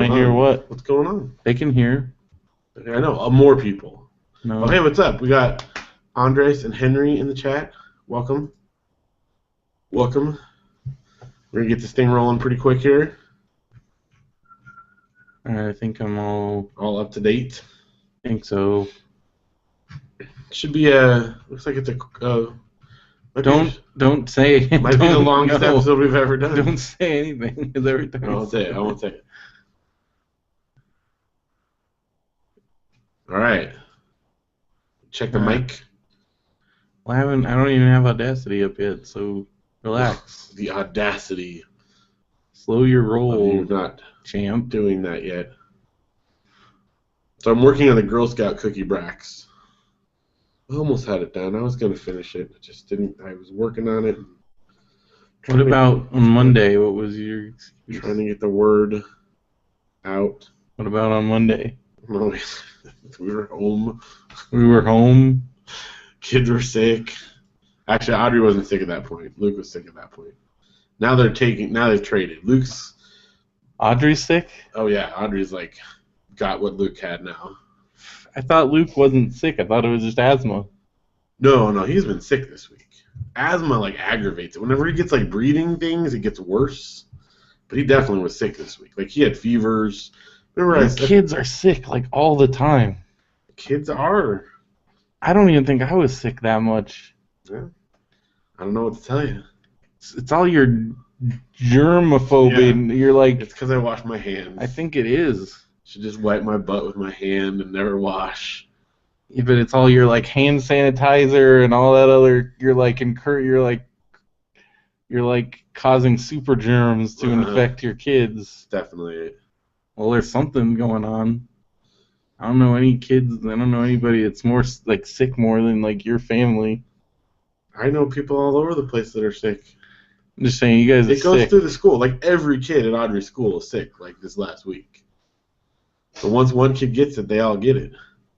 I hear what? What's going on? They can hear. I know, more people. No. Oh, hey, what's up? We got Andres and Henry in the chat. Welcome. Welcome. We're going to get this thing rolling pretty quick here. I think I'm all up to date. I think so. Should be looks like it's a don't say. Might be the longest episode we've ever done. Don't say anything. Because everything. I won't say it. I won't say it. All right. Check the mic. Well, I don't even have Audacity up yet, so relax. The Audacity. Slow your roll. You're not champ doing that yet. So I'm working on the Girl Scout cookie Brax. I almost had it done. I was going to finish it. I just didn't. I was working on it. What about on Monday? What was your excuse? Trying to get the word out. What about on Monday? We were home. We were home. Kids were sick. Actually, Audrey wasn't sick at that point. Luke was sick at that point. Now they've traded. Audrey's sick? Oh yeah, Audrey's like got what Luke had now. I thought Luke wasn't sick. I thought it was just asthma. No, he's been sick this week. Asthma like aggravates it. Whenever he gets like breathing things, it gets worse. But he definitely was sick this week. Like he had fevers. Remember kids are sick like all the time. Kids are. I don't even think I was sick that much. Yeah. I don't know what to tell you. It's all your germophobia. Yeah. You're like. It's because I wash my hands. I think it is. Should just wipe my butt with my hand and never wash. Yeah, but it's all your like hand sanitizer and all that other. You're like causing super germs to infect your kids. Definitely. Well, there's something going on. I don't know any kids. I don't know anybody that's more like sick more than like your family. I know people all over the place that are sick. I'm just saying, you guys are sick. It goes through the school. Like every kid at Audrey's school is sick. Like this last week. But once one kid gets it, they all get it.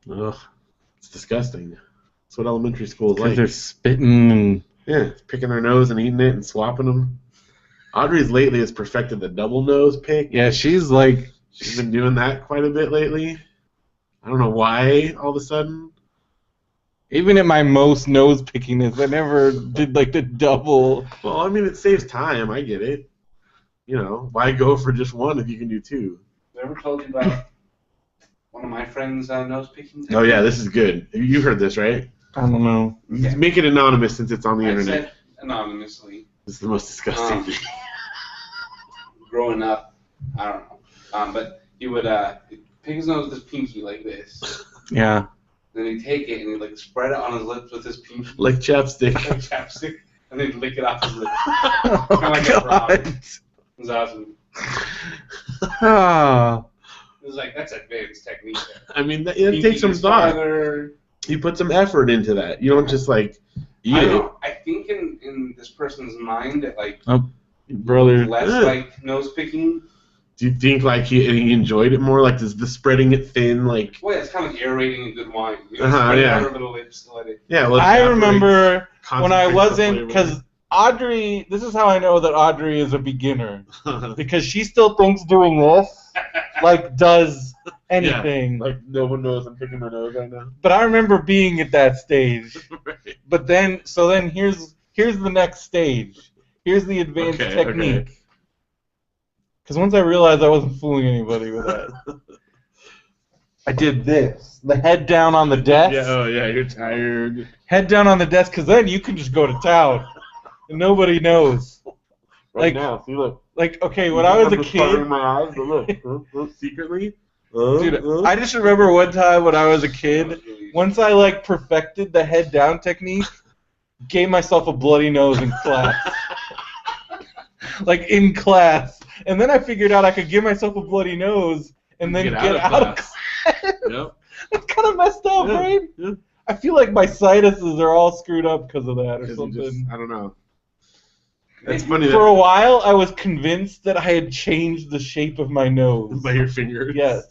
Ugh, it's disgusting. That's what elementary school is like. Because they're spitting and picking their nose and eating it and swapping them. Audrey's lately has perfected the double nose pick. Yeah, she's been doing that quite a bit lately. I don't know why all of a sudden. Even at my most nose pickiness, I never did like the double. Well, I mean, it saves time. I get it. You know, why go for just one if you can do two? Have I ever told you about one of my friends' nose picking? Oh yeah, this is good. You heard this, right? I don't know. Okay. Make it anonymous since it's on the internet. Said anonymously. This is the most disgusting thing. Growing up, I don't know, but he would pick his nose with his pinky like this. Yeah. Then he'd take it and he'd like spread it on his lips with his pinky. Like chapstick. Like chapstick. And then he'd lick it off his lips. Oh, kind of like God. a frog. It was awesome. Oh. It was like, that's advanced technique. I mean, it takes some thought. You put some effort into that. You don't just like eat it. I think in this person's mind, it like brother, less like nose picking. Do you think like he enjoyed it more? Like the spreading it thin, like. Well, it's kind of like aerating a good wine. You know, yeah. Out little lips to let it. Yeah. Well, I remember when I wasn't, because because Audrey. This is how I know that Audrey is a beginner, because she still thinks doing this like does anything. Yeah, like no one knows I'm picking my nose right now. But I remember being at that stage. Right. But then, here's the next stage. Here's the advanced technique. Okay. Because once I realized I wasn't fooling anybody with that, I did this. The head down on the desk. Yeah, oh yeah, you're tired. Head down on the desk, because then you can just go to town. And nobody knows. Right now, see, look. Like, okay, when I was a kid... In my eyes, but look, secretly. Dude, I just remember one time when I was a kid, once I, like, perfected the head down technique, gave myself a bloody nose in class. Like, in class. And then I figured out I could give myself a bloody nose and then get out of class. Yep. That's kind of messed up, right? Yeah. I feel like my sinuses are all screwed up because of that or something. I don't know. It's funny For a while, I was convinced that I had changed the shape of my nose. By your fingers? Yes.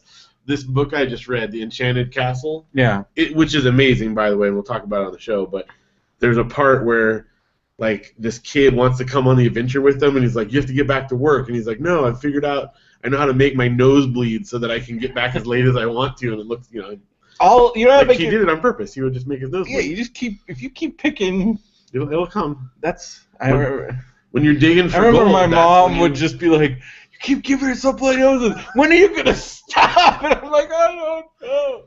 This book I just read, The Enchanted Castle. Yeah. Which is amazing, by the way, and we'll talk about it on the show, but there's a part where like this kid wants to come on the adventure with them, and he's like, you have to get back to work, and he's like, no, I I know how to make my nose bleed so that I can get back as late as I want to, and it looks, like he did it on purpose. He would just make his nose bleed. Yeah, you just if you keep picking, it'll come. I remember. When you're digging for I remember gold, my mom would just be like, "You keep giving yourself bloody noses. When are you gonna stop?" And I'm like, "I don't know."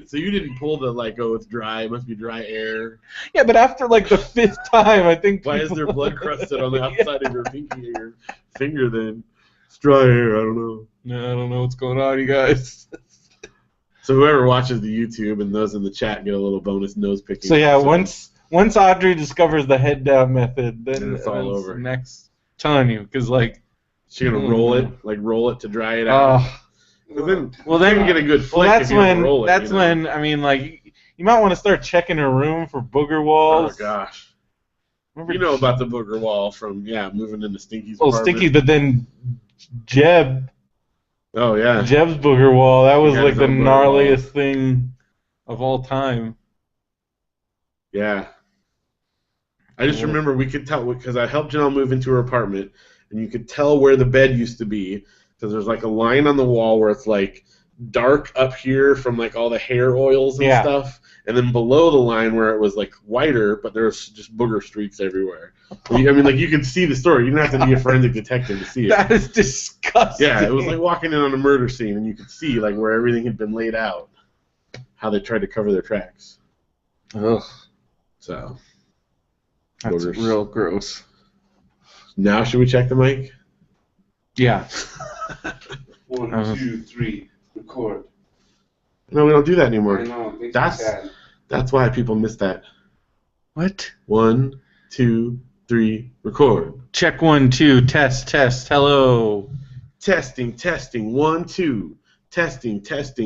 So you didn't pull the it's dry. It must be dry air. Yeah, but after like the 5th time, I think. Why is there blood crusted on the outside of your pinky or your finger? Then it's dry air. I don't know. No, I don't know what's going on, you guys. So whoever watches the YouTube and those in the chat get a little bonus nose picking. So yeah, once Audrey discovers the head down method, then it's all over. Next, telling you, because like she's gonna roll it to dry it out. Then you get a good flick. Well, that's when I mean, like, you might want to start checking her room for booger walls. Oh gosh. You know about the booger wall from moving into Stinky's apartment. Stinky, but then Jeb. Oh yeah. Jeb's booger wall. That was like the gnarliest thing of all time. Yeah. I just remember we could tell because I helped Janelle move into her apartment, and you could tell where the bed used to be because there's like a line on the wall where it's like dark up here from like all the hair oils and stuff, and then below the line where it was like whiter, but there's just booger streaks everywhere. I mean, like you could see the story. You didn't have to be a forensic detective to see it. That is disgusting. Yeah, it was like walking in on a murder scene, and you could see like where everything had been laid out, how they tried to cover their tracks. Ugh. So. That's real gross. Now should we check the mic? Yeah. 1, 2, 3, record. No, we don't do that anymore. I know. It makes me sad. That's why people miss that. What? 1, 2, 3, record. Check 1, 2, test, hello. Testing, 1, 2. Testing,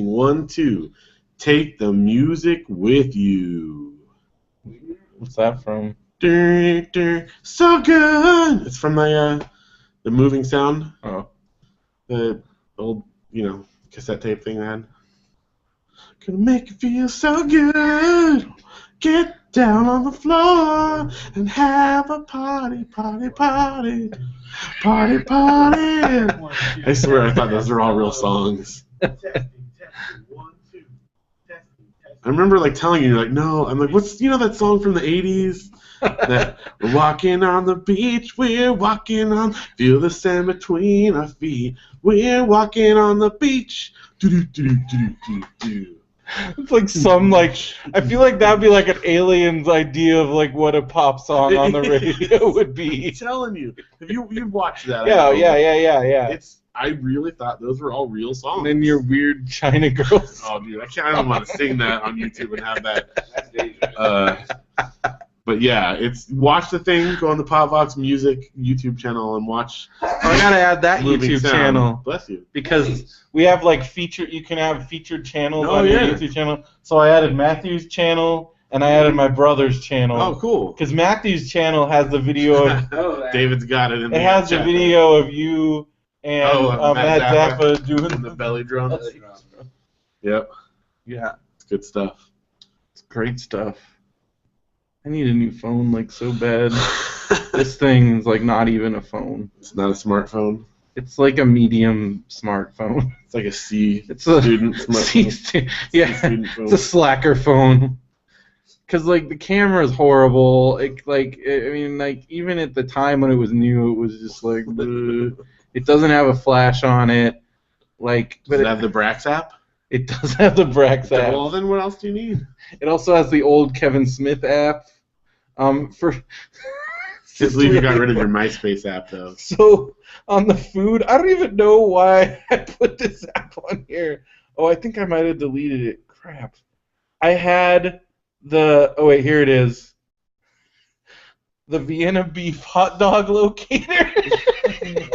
1, 2. Take the music with you. What's that from? So good. It's from the moving sound. Oh. The old, cassette tape thing they had. Gonna make you feel so good. Get down on the floor and have a party. I swear I thought those were all real songs. I remember like telling you, like, no. I'm like, what's that song from the 80s? That we're walking on the beach, we're walking on, feel the sand between our feet. We're walking on the beach. It's like some I feel like that'd be like an alien's idea of like what a pop song on the radio would be. I'm telling you, you've watched that? Yeah. I really thought those were all real songs. And then your weird China girls. Oh, dude, I don't want to sing that on YouTube and have that. That's dangerous. But yeah, watch the thing. Go on the Potvox Music YouTube channel and watch. I gotta add that YouTube channel. Bless you. Because we have you can have featured channels on your YouTube channel. So I added Matthew's channel and I added my brother's channel. Oh, cool. Because Matthew's channel has the video of. David's got it in there. It has the video of you and Matt Zappa doing the belly drum. Yep. Yeah. It's good stuff. It's great stuff. I need a new phone so bad. This thing's not even a phone. It's not a smartphone. It's like a medium smartphone. It's like a C. It's a student smartphone. It's a slacker phone. Because the camera's horrible. Even at the time when it was new, it was just it doesn't have a flash on it. Does it have the Brax app? It does have the Brax app. Well, then what else do you need? It also has the old Kevin Smith app. Just leave you got rid of your MySpace app, though. So, on the food, I don't even know why I put this app on here. Oh, I think I might have deleted it. Crap. I had oh wait, here it is. The Vienna beef hot dog locator.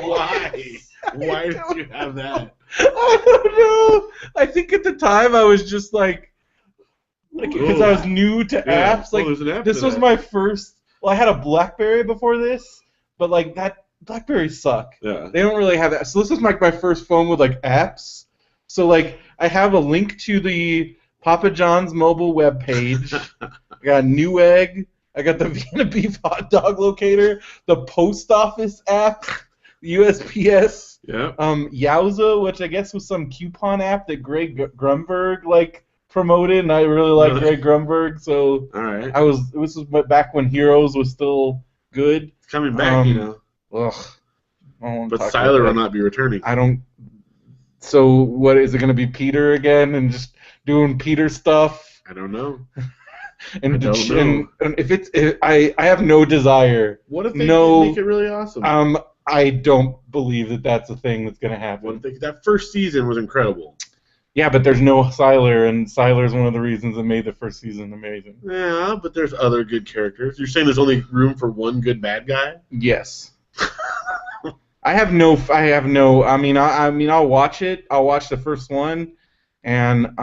Why? Why did you have that? I don't know. I think at the time I was just because I was new to apps. There's an app this was my first. Well, I had a BlackBerry before this, but that BlackBerries suck. Yeah. They don't really have that. So this was my first phone with apps. So I have a link to the Papa John's mobile webpage. I got Newegg. I got the Vienna beef hot dog locator. The post office app. USPS. Yep. Yowza, which I guess was some coupon app that Greg Grunberg like promoted, and I really like Greg Grunberg. So all right. This was back when Heroes was still good. It's coming back, you know. Ugh. I don't wanna But talk Siler about will that. not be returning. I don't. So what is it going to be? Peter again and just doing Peter stuff? I don't know. And I don't know. And if I have no desire. What if they No, make it really awesome? I don't believe that that's a thing that's going to happen. What if that first season was incredible? Yeah, but there's no Siler, and Siler's one of the reasons that made the first season amazing. Yeah, but there's other good characters. You're saying there's only room for one good bad guy? Yes. I mean, I'll watch it. I'll watch the first one, and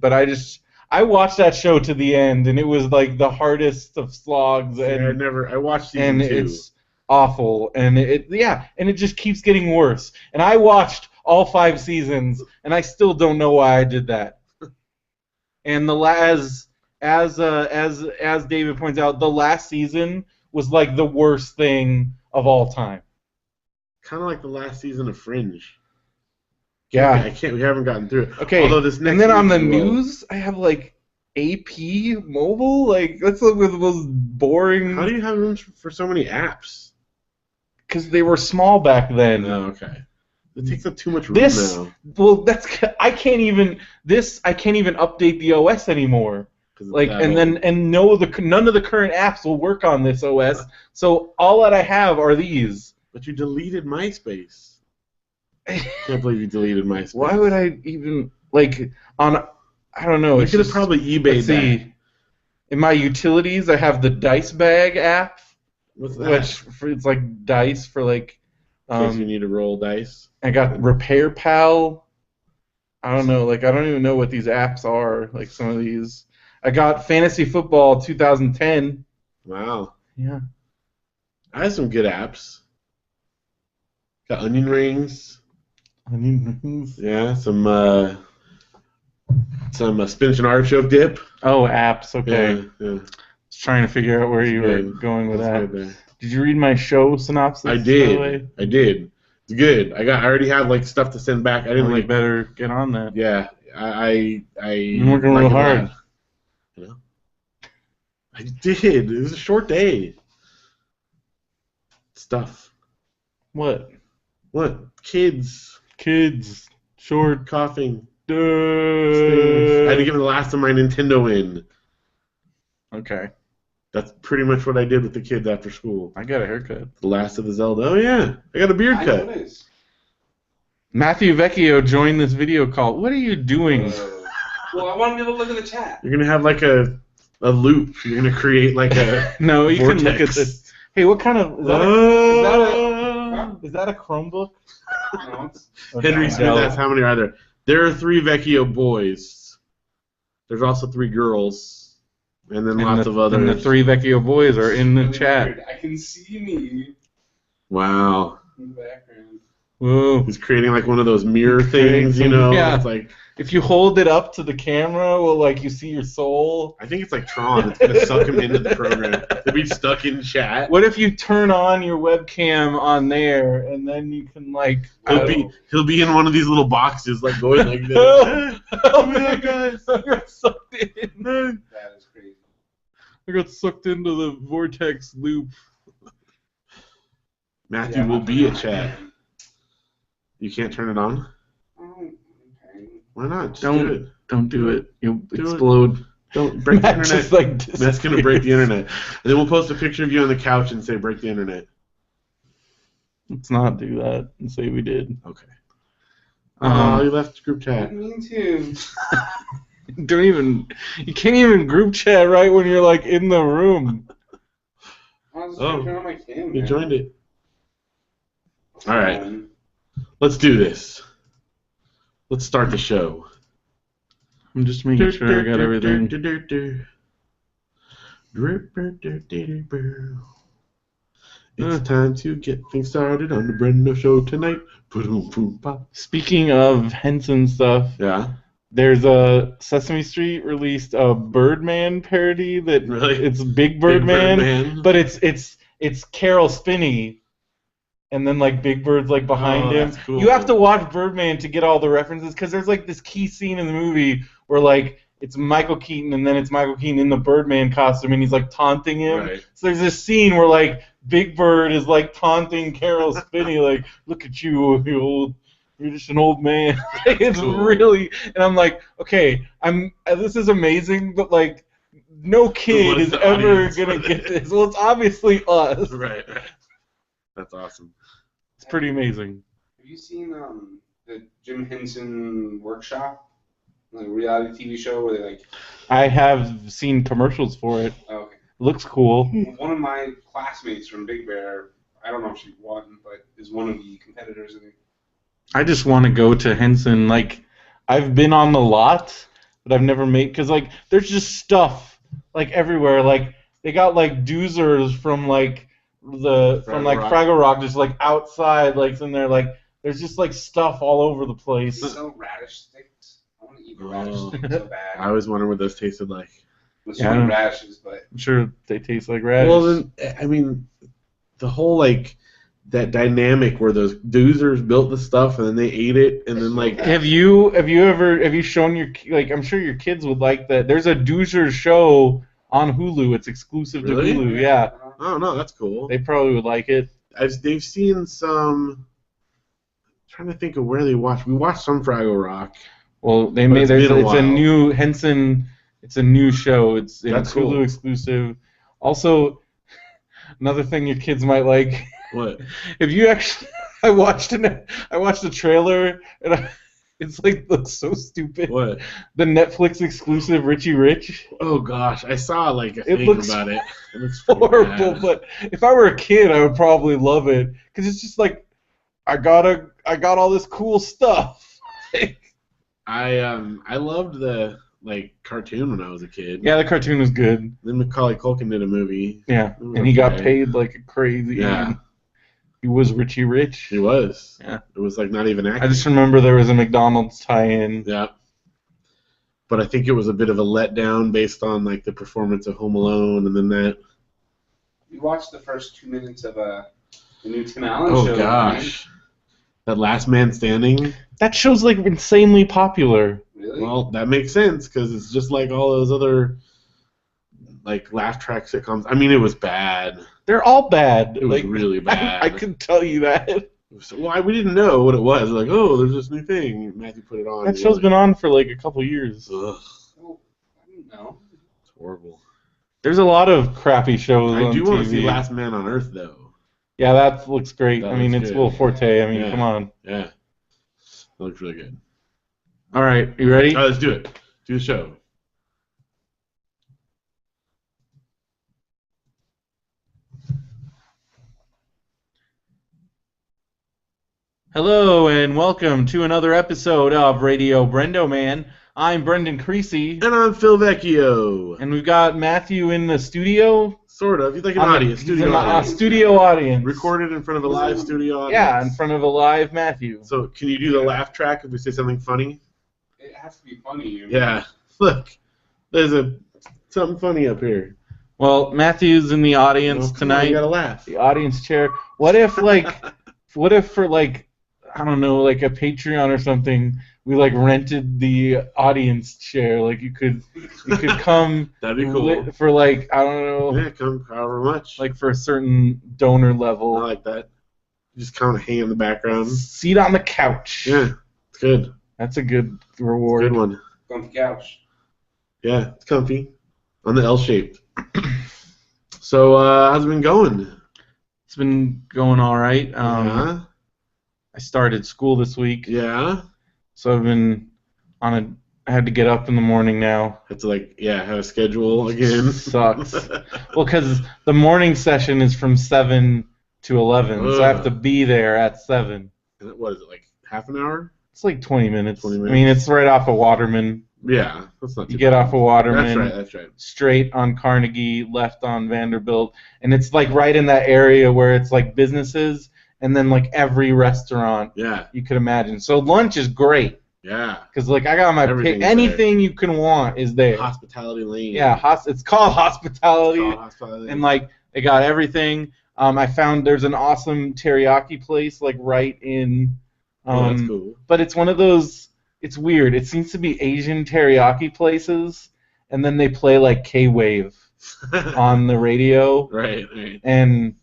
but I watched that show to the end, and it was like the hardest of slogs. And I watched season 2. It's awful, and it just keeps getting worse. And I watched all 5 seasons, and I still don't know why I did that. And as David points out, the last season was like the worst thing of all time. Kind of like the last season of Fringe. Yeah. We haven't gotten through it. Okay. Although this next and then on the week we will. news, I have like AP Mobile. Like that's the most boring. How do you have room for so many apps? Because they were small back then. Oh, okay. It takes up too much room now. Well, I can't even update the OS anymore. Like none of the current apps will work on this OS. So all that I have are these. But you deleted MySpace. Can't believe you deleted MySpace. Why would I even I don't know. You could have probably eBayed that. See, in my utilities, I have the Dice Bag app. What's that? It's like dice for like. In case you need to roll dice. I got Repair Pal. I don't know. Like I don't even know what these apps are. Like some of these. I got Fantasy Football 2010. Wow. Yeah. I have some good apps. Got onion rings. Onion rings. Yeah, some spinach and artichoke dip. Oh, apps. Okay. Yeah. Just trying to figure out where you were going with that. Did you read my show synopsis? I did. It's good. I already have like stuff to send back. I didn't You better get on that. Yeah. I've been working real hard. You know. I did. It was a short day. Stuff. What? Kids. Short. Coughing. Duh. I had to give it the last of my Nintendo win. Okay. That's pretty much what I did with the kids after school. I got a haircut. The last of the Zelda. Oh, yeah. I got a beard cut. Nice. Matthew Vecchio joined this video call. What are you doing? Well, I want to be able to look at the chat. You're going to have like a loop. You're going to create like a No, you vortex. can look at this. Hey, what kind of... Is that a Chromebook? No, Henry Smith asks, how many are there? There are 3 Vecchio boys. There's also 3 girls. And then lots of others. And the 3 Vecchio boys are in the chat. Weird. I can see me Wow. in the background. Whoa. He's creating like one of those mirror things, you know? Yeah. It's like... If you hold it up to the camera, you see your soul. I think it's like Tron. It's going to suck him into the program. They'll be stuck in chat. What if you turn on your webcam on there, and then you can He'll be in one of these little boxes, like going like this. Oh my God! I got sucked in. That is crazy. I got sucked into the vortex loop. Matthew will be at chat. You can't turn it on? Okay. Why not? Just do it. Don't do it. You'll Do it. explode. Don't break the Matt internet. just, That's going to break the internet. And then we'll post a picture of you on the couch and say, break the internet. Let's not do that and say we did. Okay. You left group I chat. didn't mean to. You can't even group chat right when you're like in the room. I was just trying to turn on my camera. You joined it. All right. Let's do this. Let's start the show. I'm just making sure I got everything. It's time to get things started on the Brendo Show tonight. Speaking of Henson stuff, Yeah. there's a Sesame Street released a Birdman parody that Really? it's Big Birdman, Birdman. but it's Carol Spinney, and then like Big Bird's like behind him. That's cool. You have to watch Birdman to get all the references because there's like this key scene in the movie where like it's Michael Keaton and then it's Michael Keaton in the Birdman costume and he's like taunting him. Right. So there's this scene where like Big Bird is like taunting Carol Spinney like, look at you you're just an old man. It's Cool. really, and I'm like, okay, this is amazing, but like, no kid What's is the ever audience? gonna get this. Well, it's obviously us. Right. That's awesome. It's pretty amazing. Have you seen the Jim Henson Workshop, like a reality TV show where they like? I have seen commercials for it. Oh, okay. Looks cool. One of my classmates from Big Bear, I don't know if she won, but is one of the competitors in it. I just want to go to Henson. Like, I've been on the lot, but I've never made, because like there's just stuff like everywhere. Like they got like doozers from like Fraggle Rock just like outside, like in there. Like there's just like stuff all over the place. They sell radish sticks. I want to eat a radish stick so bad. I always wondered what those tasted like. With Yeah, I sweet don't- radishes, but I'm sure they taste like radish. Well, then, I mean, the whole like that dynamic where those doozers built the stuff and then they ate it and then like have you shown your, like, I'm sure your kids would like that. There's a Doozer show on Hulu. It's exclusive Really? to Hulu. Yeah, oh no, that's cool. they probably would like it. They've seen some. I'm trying to think of where they watched. We watched some Fraggle Rock. Well, they But made it's it's been a a while. new Henson. It's a new show. It's That's cool. Hulu exclusive. Also, another thing your kids might like. What? If you actually, I watched a trailer and it's like looks so stupid. What? The Netflix exclusive Richie Rich. Oh gosh, I saw like a It thing looks about it. It looks pretty Horrible, bad. but if I were a kid, I would probably love it because it's just like I got all this cool stuff. I loved the like cartoon when I was a kid. Yeah, the cartoon was good. Then Macaulay Culkin did a movie. Yeah, It was and he got okay. paid like a crazy. Yeah. He was Richie Rich. He was. Yeah. It was like not even acting. I just remember there was a McDonald's tie-in. Yeah. But I think it was a bit of a letdown based on like the performance of Home Alone and then that. you watched the first 2 minutes of the new Tim Allen Oh show. gosh. That Last Man Standing. That show's like insanely popular. Really? Well, that makes sense because it's just like all those other like laugh track sitcoms. I mean, it was bad. They're all bad. It was like, really bad. I can tell you that. So, well, we didn't know what it was. Like, oh, there's this new thing. Matthew put it on. That show's been on for like a couple years. Ugh, Oh, I don't know. it's horrible. There's a lot of crappy shows I on do TV. want to see Last Man on Earth though. Yeah, that looks great. That I mean, looks it's good. Will Forte. I mean, Yeah. come on. Yeah, that looks really good. All right, you ready? All right, let's do it. Do the show. Hello and welcome to another episode of Radio BrendoMan. I'm Brendan Creasy, And I'm Phil Vecchio. and we've got Matthew in the studio. Sort of. He's like an On the- audience, he's studio in the, audience. studio audience. Recorded in front of a live studio audience. Yeah, in front of a live Matthew. So can you do the laugh track if we say something funny? It has to be funny. Yeah. Look, there's something funny up here. Well, Matthew's in the audience Well, come on, tonight. You gotta laugh. The audience chair. What if for like, I don't know, like a Patreon or something, we like rented the audience chair? Like you could come That'd be cool. for like, I don't know, Yeah, come however much. like for a certain donor I level. like that. You just kind of hang in the background. Seat on the couch. Yeah, it's good. That's a good It's a reward. good one. Comfy couch. Yeah, it's comfy. On the L-shaped. So, how's it been going? It's been going all right. Yeah. I started school this week, Yeah. so I've been I had to get up in the morning now. Have to have a schedule again. Sucks. Well, because the morning session is from 7 to 11, so I have to Ugh. be there at 7. What is it, like half an hour? It's like 20 minutes. 20 I minutes. mean, it's right off of Waterman. Yeah, that's not too You get bad. off of Waterman, That's right. straight on Carnegie, left on Vanderbilt, and it's like right in that area where it's like businesses and then like every restaurant Yeah, you could imagine. So lunch is great yeah. because like I got my pick. Everything's Anything you can want is there. Hospitality Lane. Yeah, it's called hospitality. Called Hospitality Lane. And like they got everything. I found there's an awesome teriyaki place like right in. That's cool. But it's one of those. It's weird. It seems to be Asian teriyaki places, and then they play like K-Wave on the radio. Right. And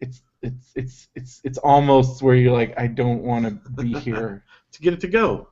it's almost where you're like, I don't want to be here. To get it to go.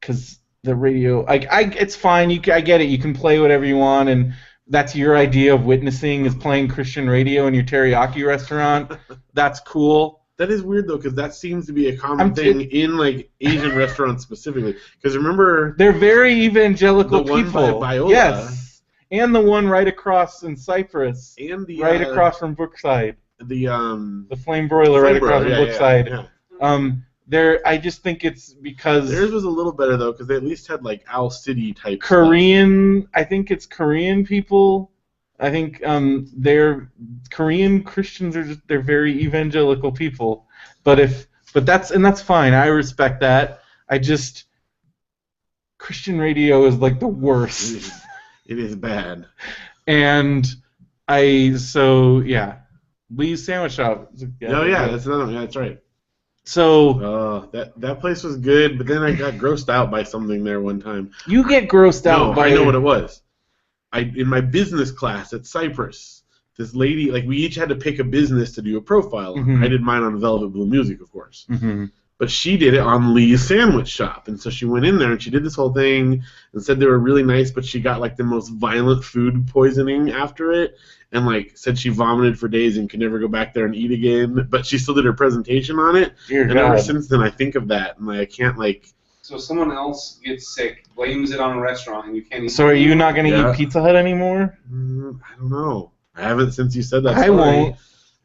Because the radio, it's fine. I get it. You can play whatever you want, and that's your idea of witnessing is playing Christian radio in your teriyaki restaurant. That's cool. That is weird though, because that seems to be a common thing in like Asian restaurants specifically. Because remember, they're very evangelical the one people. by Biola, yes, and the one right across in Cyprus, and the right across from Brookside. The flame broiler right across from Brookside. Yeah. I just think it's because theirs was a little better though, because they at least had like Owl City type Korean. Stuff. I think it's Korean people. I think they're Korean Christians they're very evangelical people. But that's fine. I respect that. Christian radio is like the worst. It is bad. And Lee's Sandwich Shop. That's another one. Yeah, that's right. So that place was good, but then I got grossed out by something there one time. You get grossed out by I know what it was. In my business class at Cyprus, this lady, like we each had to pick a business to do a profile on. Mm-hmm. I did mine on Velvet Blue Music, of course. Mm-hmm. But she did it on Lee's Sandwich Shop. And so she went in there and she did this whole thing and said they were really nice, but she got like the most violent food poisoning after it and like said she vomited for days and could never go back there and eat again. But she still did her presentation on it. Dear and God. Ever since then I think of that and I can't like... So someone else gets sick, blames it on a restaurant, and you can't eat. So are you not going to eat Pizza Hut anymore? I don't know. I haven't since you said that. I won't.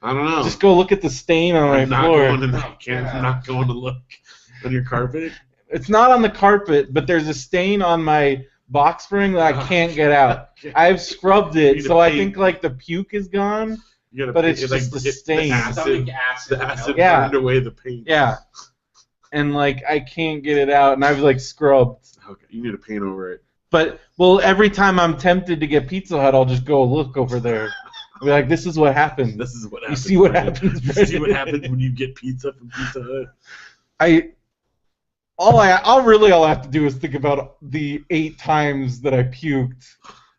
I don't know. Just go look at the stain on my floor. I'm not going to look on your carpet. It's not on the carpet, but there's a stain on my box spring that I can't get out. I've scrubbed it, so I think like the puke is gone, but it's just the stain. The acid burned away the paint. Yeah. And like I can't get it out, and I've like scrubbed. Okay, you need to paint over it. But every time I'm tempted to get Pizza Hut, I'll just go look over there. I'll be like, this is what happens. This is what happens. You see what happens. You see what happens when you get pizza from Pizza Hut. All I'll have to do is think about the 8 times that I puked,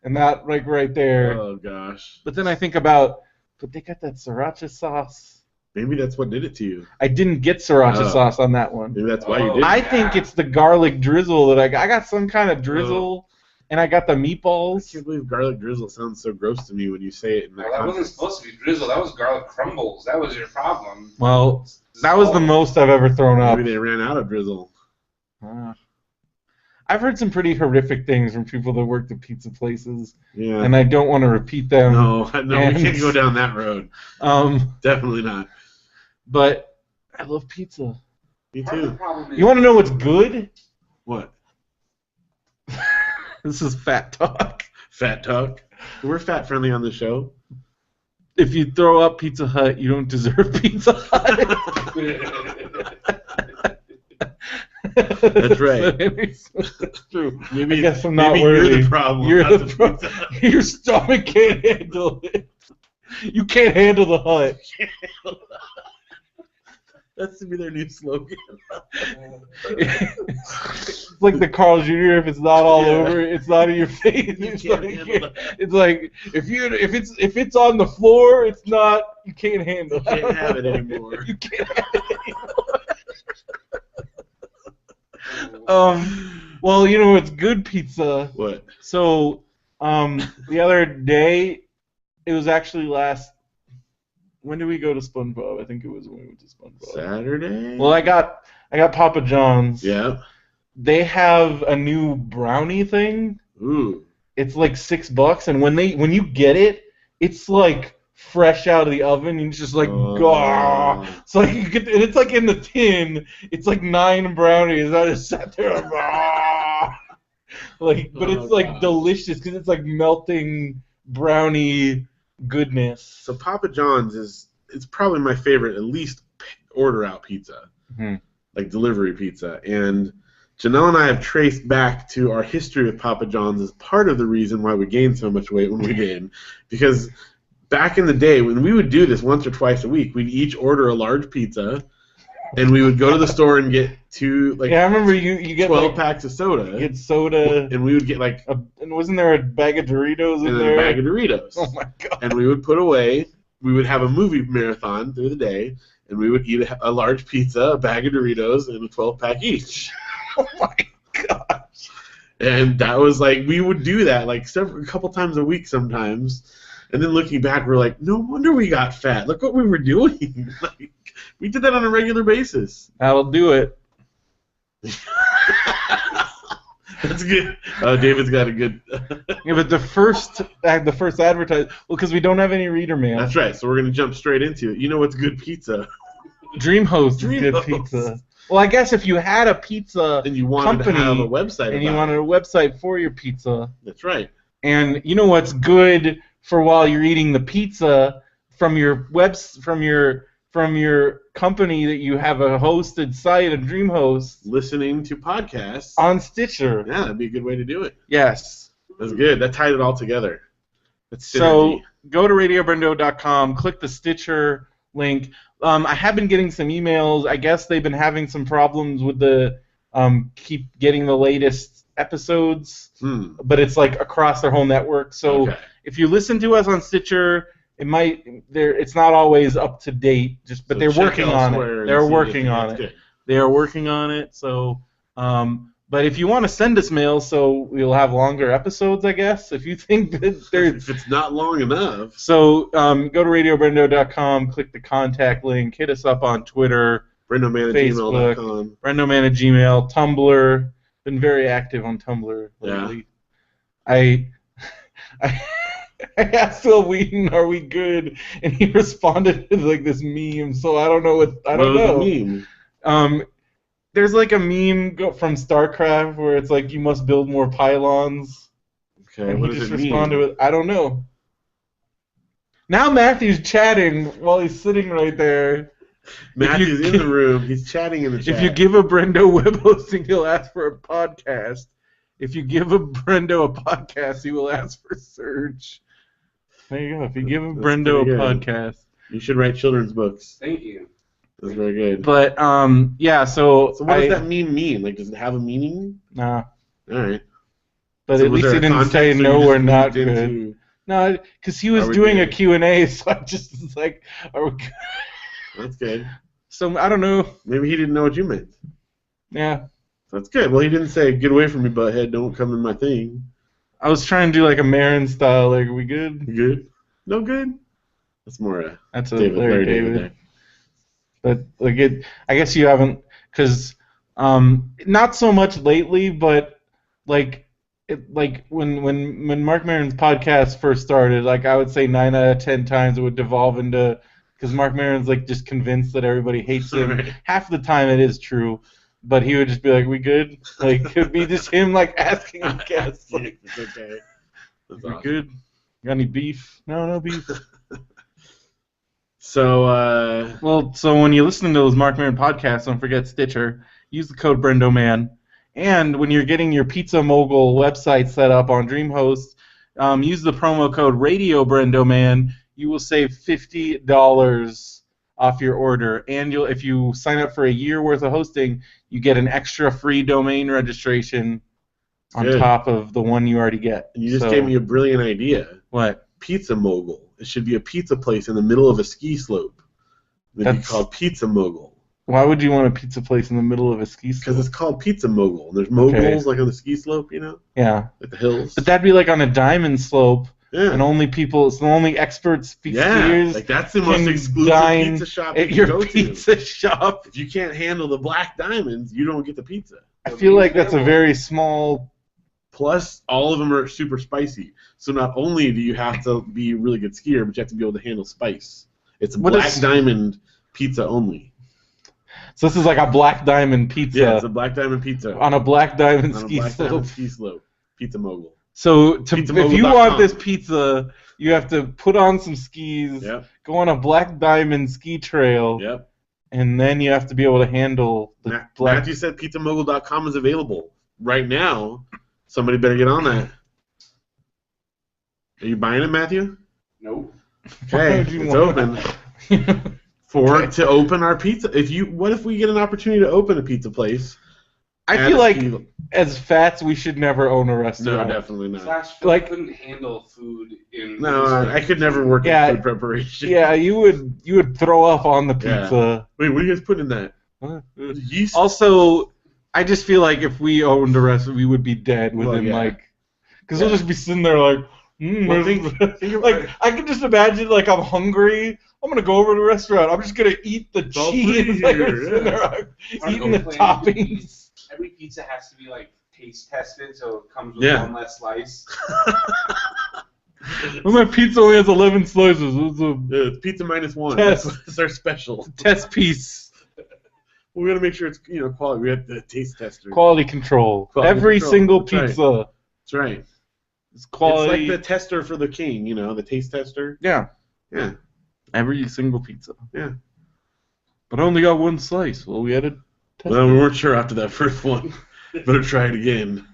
and that like right there. Oh gosh. But then I think about, but they got that sriracha sauce. Maybe that's what did it to you. I didn't get sriracha sauce on that one. Maybe that's why you did. I think it's the garlic drizzle that I got some kind of drizzle, and I got the meatballs. I can't believe garlic drizzle sounds so gross to me when you say it in that that wasn't supposed to be drizzle. That was garlic crumbles. That was your problem. Well, that was the most I've ever thrown up. Maybe they ran out of drizzle. I've heard some pretty horrific things from people that worked at pizza places, and I don't want to repeat them. No, we can't go down that road. Definitely not. But I love pizza. Me too. You want to know what's good? What? This is fat talk. Fat talk? We're fat friendly on the show. If you throw up Pizza Hut, you don't deserve Pizza Hut. That's right. It's true. Maybe, I guess I'm not you're worthy. the problem. You're the problem. Your stomach can't handle it. You can't handle the hut. That's to be their new slogan. It's like the Carl Jr. If it's not all over, it's not in your face. It's like if it's on the floor, it's not. You can't handle it. You can't have it anymore. You can't have it anymore. Well, you know it's good pizza. What? So, the other day, it was actually when did we go to SpongeBob? I think it was when we went to SpongeBob. Saturday? Well, I got Papa John's. Yeah. They have a new brownie thing. Ooh. It's like $6, and when you get it, it's like fresh out of the oven. And it's just like, gah. It's like and it's like in the tin. It's like 9 brownies. I just sat there and but it's like delicious because it's like melting brownie goodness. So Papa John's it's probably my favorite, at least order out pizza, like delivery pizza. And Janelle and I have traced back to our history with Papa John's as part of the reason why we gained so much weight when we did, because back in the day, when we would do this once or twice a week, we'd each order a large pizza, and we would go to the store and get two, I remember you get 12 packs of soda. You get soda. And we would get and wasn't there a bag of Doritos in there? A bag of Doritos. Oh my god. And we would put away, we would have a movie marathon through the day, and we would eat a large pizza, a bag of Doritos, and a 12-pack each. Oh my gosh. And that was we would do that a couple times a week sometimes. And then looking back, we're like, no wonder we got fat. Look what we were doing. We did that on a regular basis. That'll do it. That's good. Oh, David's got a good. Yeah, but the first advertise. Well, because we don't have any reader mail. That's right. So we're gonna jump straight into it. You know what's good pizza? DreamHost is good pizza. Well, I guess if you had a pizza and you wanted company to have a website, and you wanted a website for your pizza. That's right. And you know what's good for while you're eating the pizza from your company that you have a hosted site, a DreamHost. Listening to podcasts on Stitcher. Yeah, that'd be a good way to do it. Yes. That's good. That tied it all together. That's synergy. So go to radiobrendo.com, click the Stitcher link. I have been getting some emails. I guess they've been having some problems with the keep getting the latest episodes, but it's across their whole network. So if you listen to us on Stitcher, it's not always up to date. But they're working on it. They're working on it. They are working on it. So, but if you want to send us mail, so we'll have longer episodes, I guess. If you think that if it's not long enough. So go to radiobrendo.com, click the contact link, hit us up on Twitter, BrendoMan@gmail.com, BrendoMan at Gmail, Tumblr. Been very active on Tumblr lately. Yeah. I asked Phil Wheaton, "Are we good?" And he responded with this meme. So I don't know what I don't know. What was the meme? There's a meme from StarCraft where it's you must build more pylons. Okay. And what he does just it responded mean? with, "I don't know." Now Matthew's chatting while he's sitting right there. Matthew's in the room. He's chatting in the chat. If you give a Brendo web hosting, he'll ask for a podcast. If you give a Brendo a podcast, he will ask for search. There you go. If you give a Brendo a podcast. You should write children's books. Thank you. That's very good. But, yeah, so what does that meme mean? Does it have a meaning? Nah. All right. But at least he didn't say, no, we're not good. No, because he was doing a Q&A, so I just was like, are we good? That's good. So, I don't know. Maybe he didn't know what you meant. Yeah. That's good. Well, he didn't say, get away from me, butthead, don't come in my thing. I was trying to do a Marin style, are we good? You good? No good? That's more that's a Larry David. But I guess you haven't, because not so much lately, but when Mark Maron's podcast first started, I would say 9 out of 10 times it would devolve into, because Mark Maron's just convinced that everybody hates him. Right. Half the time it is true, but he would just be we good? It would be just him asking the guests it's okay. That's we awesome. good? Got any beef? No beef. So, so when you listen to those Mark Maron podcasts, don't forget Stitcher. Use the code BrendoMan. And when you're getting your Pizza Mogul website set up on DreamHost, use the promo code RadioBrendoMan. You will save $50 off your order. And if you sign up for a year worth of hosting, you get an extra free domain registration on top of the one you already get. And you just gave me a brilliant idea. What? Pizza Mogul. It should be a pizza place in the middle of a ski slope. It'd be called Pizza Mogul. Why would you want a pizza place in the middle of a ski slope? Because it's called Pizza Mogul. There's moguls on the ski slope, Yeah. Like the hills. But that'd be on a diamond slope. Yeah. And only experts, skiers, that's the most exclusive pizza shop at you your can go pizza shop. If you can't handle the black diamonds, you don't get the pizza. I feel like that's a very small. Plus, all of them are super spicy. So not only do you have to be a really good skier, but you have to be able to handle spice. It's a black diamond pizza only. So this is a black diamond pizza. Yeah, it's a black diamond pizza. On a black diamond ski slope. Pizza Mogul. So if you want this pizza, you have to put on some skis, go on a black diamond ski trail, and then you have to be able to handle the black. Matthew said pizzamogul.com is available right now. Somebody better get on that. Are you buying it, Matthew? Nope. Okay, would you it's want- open. To open our pizza. What if we get an opportunity to open a pizza place? I feel like as fats, we should never own a No, restaurant. definitely not. Slash, Like- couldn't handle food in. No, I could never work Yeah. in food preparation. Yeah, you would throw up on the pizza. Wait, what do you guys put in that? Huh? Yeast. Also, I just feel like if we owned a restaurant, we would be dead within because we'll just be sitting there like, Well, think like I can just imagine like I'm hungry. I'm gonna go over to the restaurant. I'm just gonna eat the all free cheese. Like, here, I'm sitting there, Our eating the complaint- toppings. Every pizza has to be like taste tested, so it comes with Yeah. one less slice. Well, my pizza only has 11 slices. It's a It's pizza -1. Test. That's our special. test piece. We gotta make sure it's quality. We have the taste tester. Quality control. Quality Every control, single that's right. pizza That's right. is quality. It's like the tester for the king. The taste tester. Yeah, Yeah. every single pizza. Yeah. But I only got one slice. Well, we had to test Well, it. we weren't sure after that first one. Better try it again.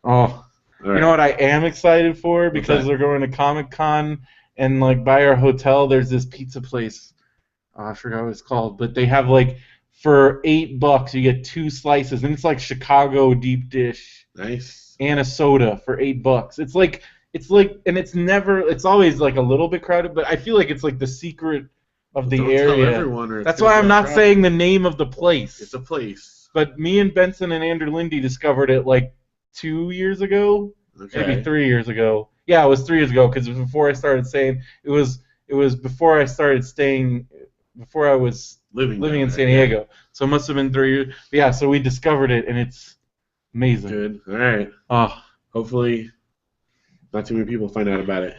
Oh, All right. you know what I am excited for? Because that? they're going to Comic-Con, and like by our hotel, there's this pizza place. I forgot what it's called, but they have like for $8 you get 2 slices, and it's like Chicago deep dish Nice. and a soda for $8. It's like, and it's always like a little bit crowded, but I feel like it's like the secret of the Don't tell area. everyone or it's That's gonna why I'm get not crowded. saying the name of the place. It's a place. But me and Benson and Andrew Lindy discovered it like 2 years ago, Okay. maybe 3 years ago. Yeah, it was 3 years ago because it was before I started staying. It was before I started staying, before I was living living down in there, San Diego. So it must have been 3 years. But yeah, so we discovered it, and it's amazing. Good. All right. Oh, Hopefully, not too many people find out about it.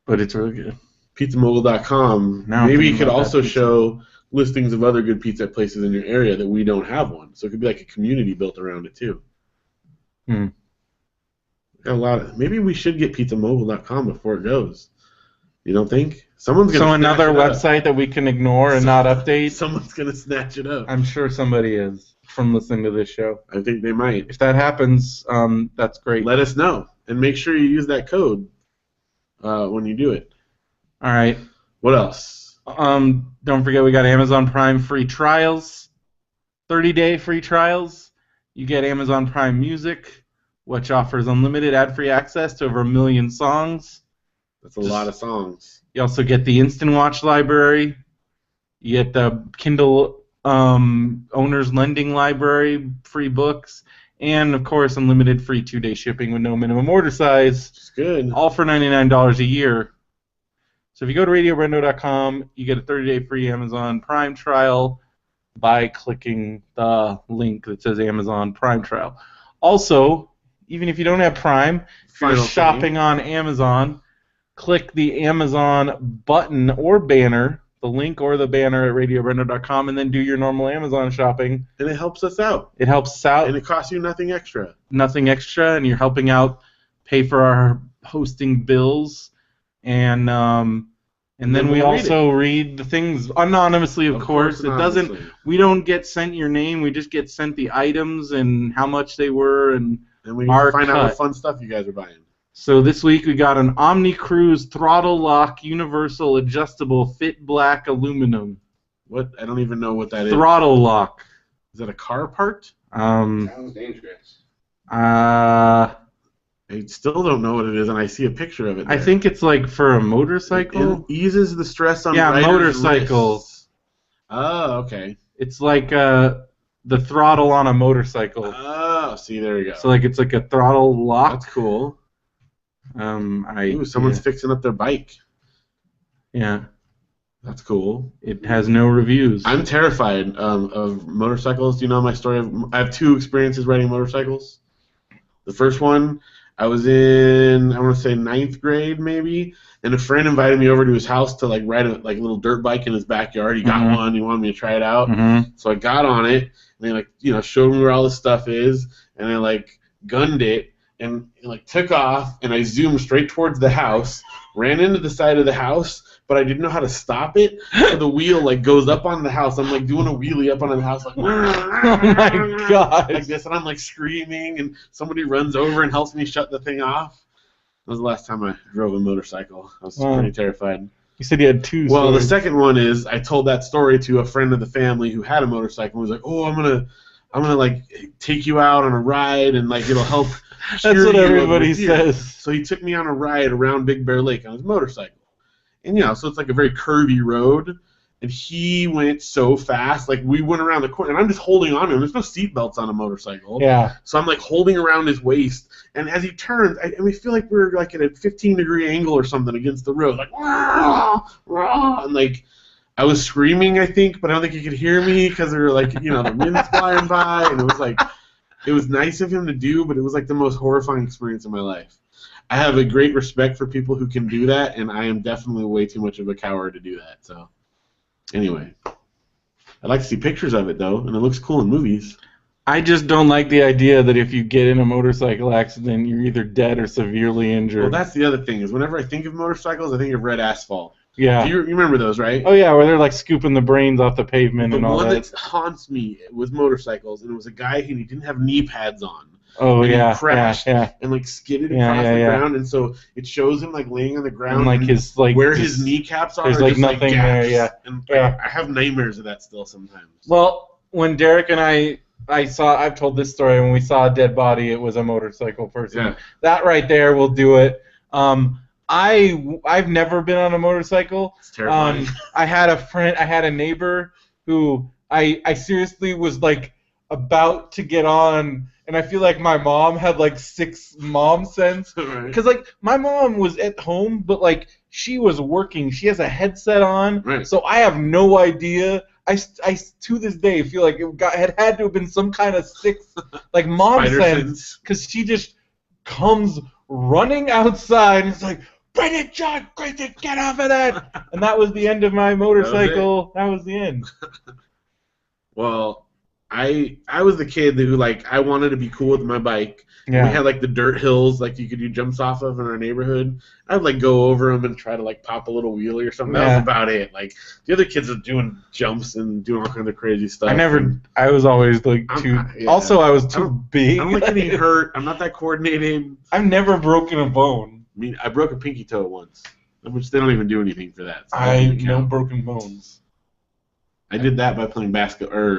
but it's really good. PizzaMogul.com. Now I'm Maybe you thinking could about that also pizza. show listings of other good pizza places in your area that we don't have one. So it could be like a community built around it too. Hmm. Maybe we should get PizzaMogul.com before it goes. You don't think? Someone's gonna. So snatch another it up. website that we can ignore and not update? Someone's gonna snatch it up. I'm sure somebody is from listening to this show. I think they might. If that happens, that's great. Let us know and make sure you use that code when you do it. All right. What else? Don't forget we got Amazon Prime free trials, 30-day free trials. You get Amazon Prime Music, which offers unlimited ad-free access to over 1 million songs. That's a lot of songs. You also get the Instant Watch library. You get the Kindle Owner's Lending Library, free books, and of course unlimited free 2-day shipping with no minimum order size. It's good. All for $99 a year. So if you go to RadioBrendo.com, you get a 30-day free Amazon Prime trial by clicking the link that says Amazon Prime trial. Also, even if you don't have Prime, if you're Final shopping thing. on Amazon, click the Amazon button or banner, the link or the banner at RadioBrendo.com, and then do your normal Amazon shopping. And it helps us out. It helps us out. And it costs you nothing extra. Nothing extra, and you're helping out pay for our hosting bills, and then we we'll read also read the things anonymously, of course. It doesn't. anonymously. We don't get sent your name. We just get sent the items and how much they were, and And we our find out cut. what fun stuff you guys are buying. so this week we got an Omni Cruise throttle lock universal adjustable fit black aluminum What? I don't even know what that is. throttle lock. Is that a car part? Sounds dangerous. I still don't know what it is, and I see a picture of it. I there. think it's like for a motorcycle. It eases the stress on Yeah, riders' motorcycles. wrists. Oh, okay. It's like the throttle on a motorcycle. Oh, see, there you go. So like it's like a throttle lock. That's cool. Ooh, someone's fixing up their bike. yeah. That's cool. It has no reviews. I'm terrified of motorcycles. Do you know my story? I have 2 experiences riding motorcycles. The first one, I was in, I want to say 9th grade maybe, and a friend invited me over to his house to like ride a little dirt bike in his backyard. He got Mhm. one. He wanted me to try it out. Mm-hmm. So I got on it, and they showed me where all the stuff is, and I gunned it, and took off, and I zoomed straight towards the house, ran into the side of the house, but I didn't know how to stop it, so the wheel goes up on the house. I'm doing a wheelie up on the house, Oh my god. like this, and I'm screaming, and somebody runs over and helps me shut the thing off. That was the last time I drove a motorcycle. I was Wow. pretty terrified. You said you had two. Well, the stories. second one is I told that story to a friend of the family who had a motorcycle. He was like, "Oh, I'm gonna like take you out on a ride and like it'll help." That's what you of everybody your fear." says. So he took me on a ride around Big Bear Lake on his motorcycle, and so it's like a very curvy road. And he went so fast, like we went around the corner, and I'm just holding on to him. There's no seat belts on a motorcycle. Yeah. So I'm like holding around his waist, and as he turns, we feel like we're like at a 15-degree angle or something against the road, like rah, rah, and like I was screaming, I think, but I don't think he could hear me because there were like the wind's flying by, and it was nice of him to do, but it was like the most horrifying experience of my life. I have a great respect for people who can do that, and I am definitely way too much of a coward to do that. So. Anyway, I'd like to see pictures of it, though, and it looks cool in movies. I just don't like the idea that if you get in a motorcycle accident, you're either dead or severely injured. Well, that's the other thing, is whenever I think of motorcycles, I think of red asphalt. Yeah. You remember those, right? Oh, yeah, where they're like scooping the brains off the pavement and all that. The one that haunts me was motorcycles, and it was a guy who didn't have knee pads on. Oh, and yeah, he crashed yeah. and like skidded across the ground, and so it shows him like laying on the ground, and like his like where his kneecaps are. There's like just, nothing there, yeah. And yeah. I have nightmares of that still sometimes. Well, when Derek and I've told this story, when we saw a dead body, it was a motorcycle person. Yeah. That right there will do it. I've never been on a motorcycle. It's terrifying. I had a neighbor who I seriously was like about to get on. And I feel like my mom had like 6 mom sense. Because like my mom was at home, but like she was working. She has a headset on. Right. So I have no idea. I to this day feel like it had to have been some kind of 6th like mom sense. Because she just comes running outside and it's like, Brendan, John, Grayson, get off of that. And that was the end of my motorcycle. That was the end. Well, I was the kid who like I wanted to be cool with my bike. Yeah. We had like the dirt hills like you could do jumps off of in our neighborhood. I'd like go over them and try to like pop a little wheelie or something. That was about it. Like the other kids are doing jumps and doing all kinds of crazy stuff. I was always like Also, I was too big. I don't like getting hurt. I'm not that coordinated. I've never broken a bone. I mean, I broke a pinky toe once, which they don't even do anything for that. So no broken bones. I did that by playing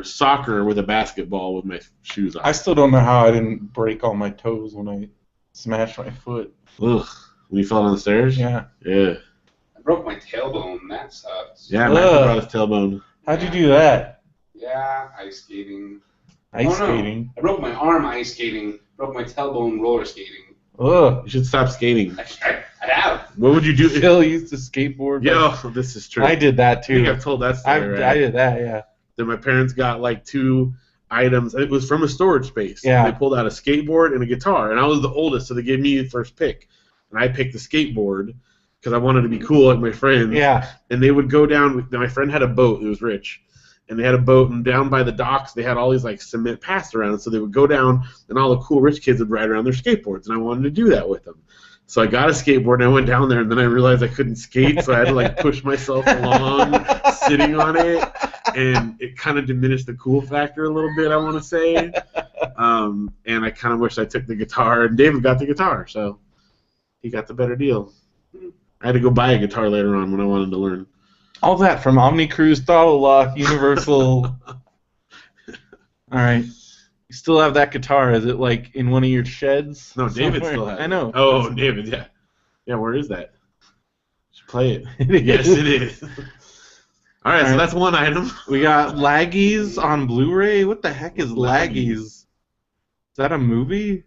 soccer with a basketball with my shoes on. I still don't know how I didn't break all my toes when I smashed my foot. Ugh. When you fell down the stairs? Yeah. Yeah. I broke my tailbone. That sucks. Yeah, Matthew brought his tailbone. How'd you do that? Yeah, ice skating. Skating? I broke my arm ice skating. Broke my tailbone roller skating. Ugh. You should stop skating. I have. What would you do? Phil used to skateboard. Yo, this is true. I did that too. I think I've told that story, right? I did that, yeah. Then my parents got like 2 items. It was from a storage space. Yeah. They pulled out a skateboard and a guitar, and I was the oldest, so they gave me the first pick. And I picked the skateboard because I wanted to be cool like my friends. Yeah. And they would go down. My friend had a boat. He was rich. And they had a boat, and down by the docks, they had all these like cement passed around. So they would go down, and all the cool rich kids would ride around their skateboards, and I wanted to do that with them. So I got a skateboard, and I went down there, and then I realized I couldn't skate, so I had to like push myself along, sitting on it, and it kind of diminished the cool factor a little bit, I want to say. And I kind of wish I took the guitar, and David got the guitar, so he got the better deal. I had to go buy a guitar later on when I wanted to learn. All that from Omni Cruise, Throttle Lock, Universal. All right. You still have that guitar. Is it like in one of your sheds? No, David still has it. I know. Oh, David, yeah. Yeah, where is that? Should play it. Yes, it is. All right, so that's one item. We got Laggies on Blu-ray. What the heck is Laggies? Is that a movie?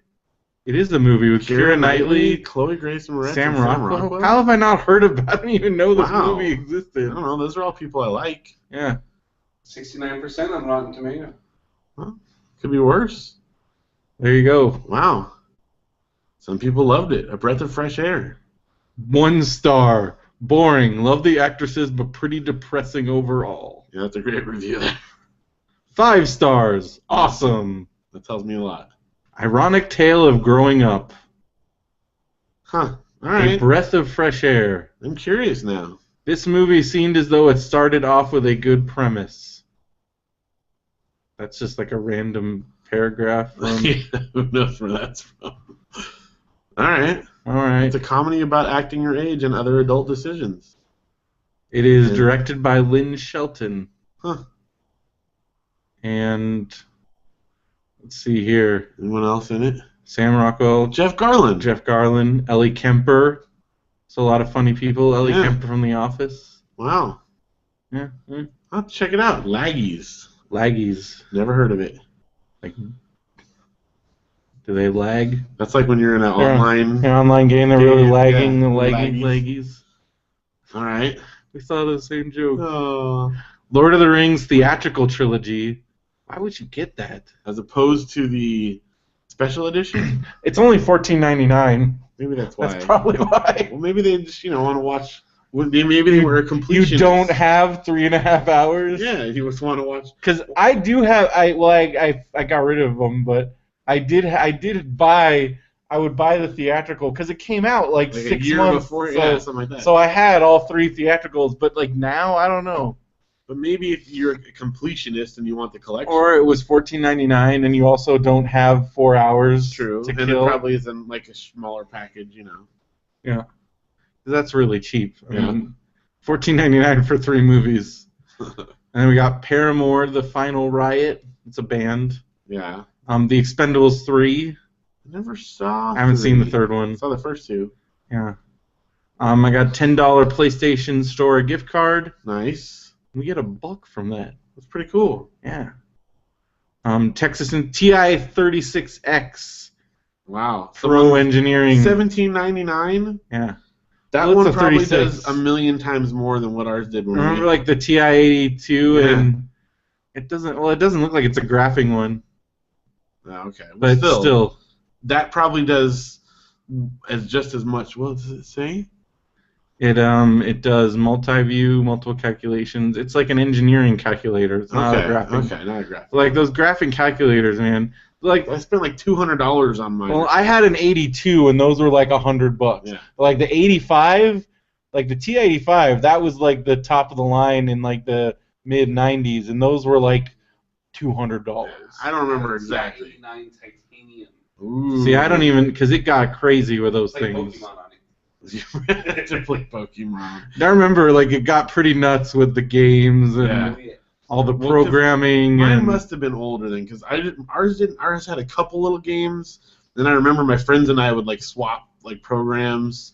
It is a movie with Keira Knightley, Chloe Grace Moretz, Sam Rockwell. How have I not heard of it? I don't even know this movie existed. I don't know. Those are all people I like. Yeah. 69% on Rotten Tomatoes. Well, could be worse. There you go. Wow. Some people loved it. A breath of fresh air. 1 star. Boring. Love the actresses, but pretty depressing overall. Yeah, that's a great review there. 5 stars. Awesome. That tells me a lot. Ironic tale of growing up. Huh. All right. A breath of fresh air. I'm curious now. This movie seemed as though it started off with a good premise. That's just like a random paragraph from... Yeah, who knows where that's from. All right. All right. It's a comedy about acting your age and other adult decisions. It is And- directed by Lynn Shelton. Huh. And Lynn Shelton. Huh. And let's see here. Anyone else in it? Sam Rockwell, Jeff Garland. Jeff Garland, Ellie Kemper. So a lot of funny people. Ellie Yeah. Kemper from The Office. Wow. Yeah. I'll check it out. Laggies. Laggies. Never heard of it. Like, do they lag? That's like when you're in an They're online. An online game, they're really Game, lagging. yeah, The lagging laggies. laggies. All right. We thought of the same joke. Oh. Lord of the Rings theatrical trilogy. Why would you get that? As opposed to the special edition? It's only $14.99. Maybe that's why. That's probably why. Well, maybe they just want to watch. Maybe they were a completionist. You don't have 3.5 hours. Yeah, you just want to watch. Because I do have. I got rid of them, but I did buy. I would buy the theatrical because it came out like Like 6 a year months before, so, yeah, something like that. So I had all 3 theatricals, but like now I don't know. But maybe if you're a completionist and you want the collection. Or it was $14.99, and you also don't have 4 hours True. to And kill. it probably isn't like a smaller package, Yeah, that's really cheap. I Yeah. mean, $14.99 for 3 movies. And then we got Paramore, The Final Riot. It's a band. Yeah. The Expendables 3. I never saw. I haven't seen the 3. third I one. saw the first 2. Yeah. I got $10 PlayStation Store gift card. Nice. We get $1 from that. That's pretty cool. Yeah. Texas and TI 36X. Wow. Throw Engineering. $17.99. Yeah. That Well, one it's a probably 36. does a million times more than what ours did. When Remember, we... like the TI 82, Yeah. and it doesn't. Well, it doesn't look like it's a graphing one, Oh, okay. Well, but still. that probably does just as much. What does it say? It does multi-view, multiple calculations. It's like an engineering calculator. It's not a graphing. Okay, not a graphing. Like those graphing calculators, man. Like, I spent like $200 on mine. well, I had an 82, and those were like $100. Yeah. Like the 85, like the T85, that was like the top of the line in like the mid 90s, and those were like $200. I don't remember exactly. 89 titanium. Ooh. See, I don't even, because it got crazy with those It's like things. Pokemon on it. to play Pokemon. I remember, like, it got pretty nuts with the games and Yeah. all the Well, 'cause programming. Mine and must have been older then, because ours had a couple little games. Then I remember my friends and I would like swap like programs,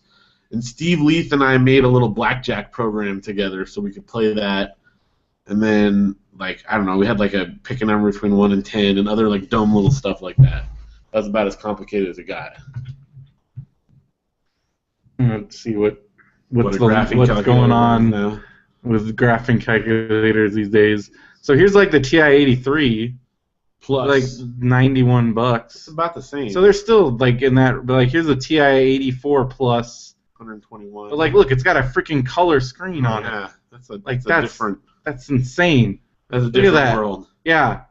and Steve Leith and I made a little blackjack program together so we could play that. And then like I don't know, we had like a pick a number between 1 and 10 and other like dumb little stuff like that. That's about as complicated as it got. Let's see what's What a graphing what's calculator going is on now. with graphing calculators these days. So here's like the TI-83, Plus, like it's $91. about the same. So they're still like in that. But like here's the TI-84 Plus. 121. But like, look, it's got a freaking color screen on it. Yeah, that's a Like, that's a that's- different. That's insane. That's a at different that. world. Yeah,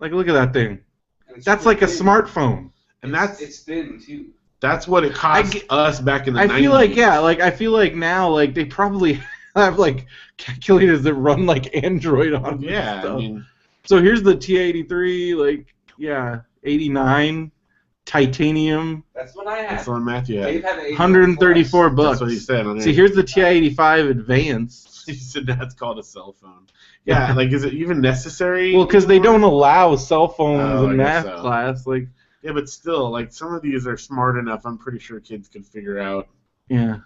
like look at that thing. And it's That's super like a thin. smartphone. And It's thin too. that's what it cost us back in the 90s. I feel like now like they probably have like calculators that run like Android on them Yeah, and stuff. I mean, So here's the T83, like 89 titanium, That's what I had. that's on Matthew Dave had. had an 134 $84 bucks. That's what he said on there. See, here's the TI-85 Advanced. He said that's called a cell phone. Yeah, like is it even necessary? Well, because they don't allow cell phones Oh, I in guess math so. class. Like, Yeah, but still, like some of these are smart enough. I'm pretty sure kids could figure out. yeah.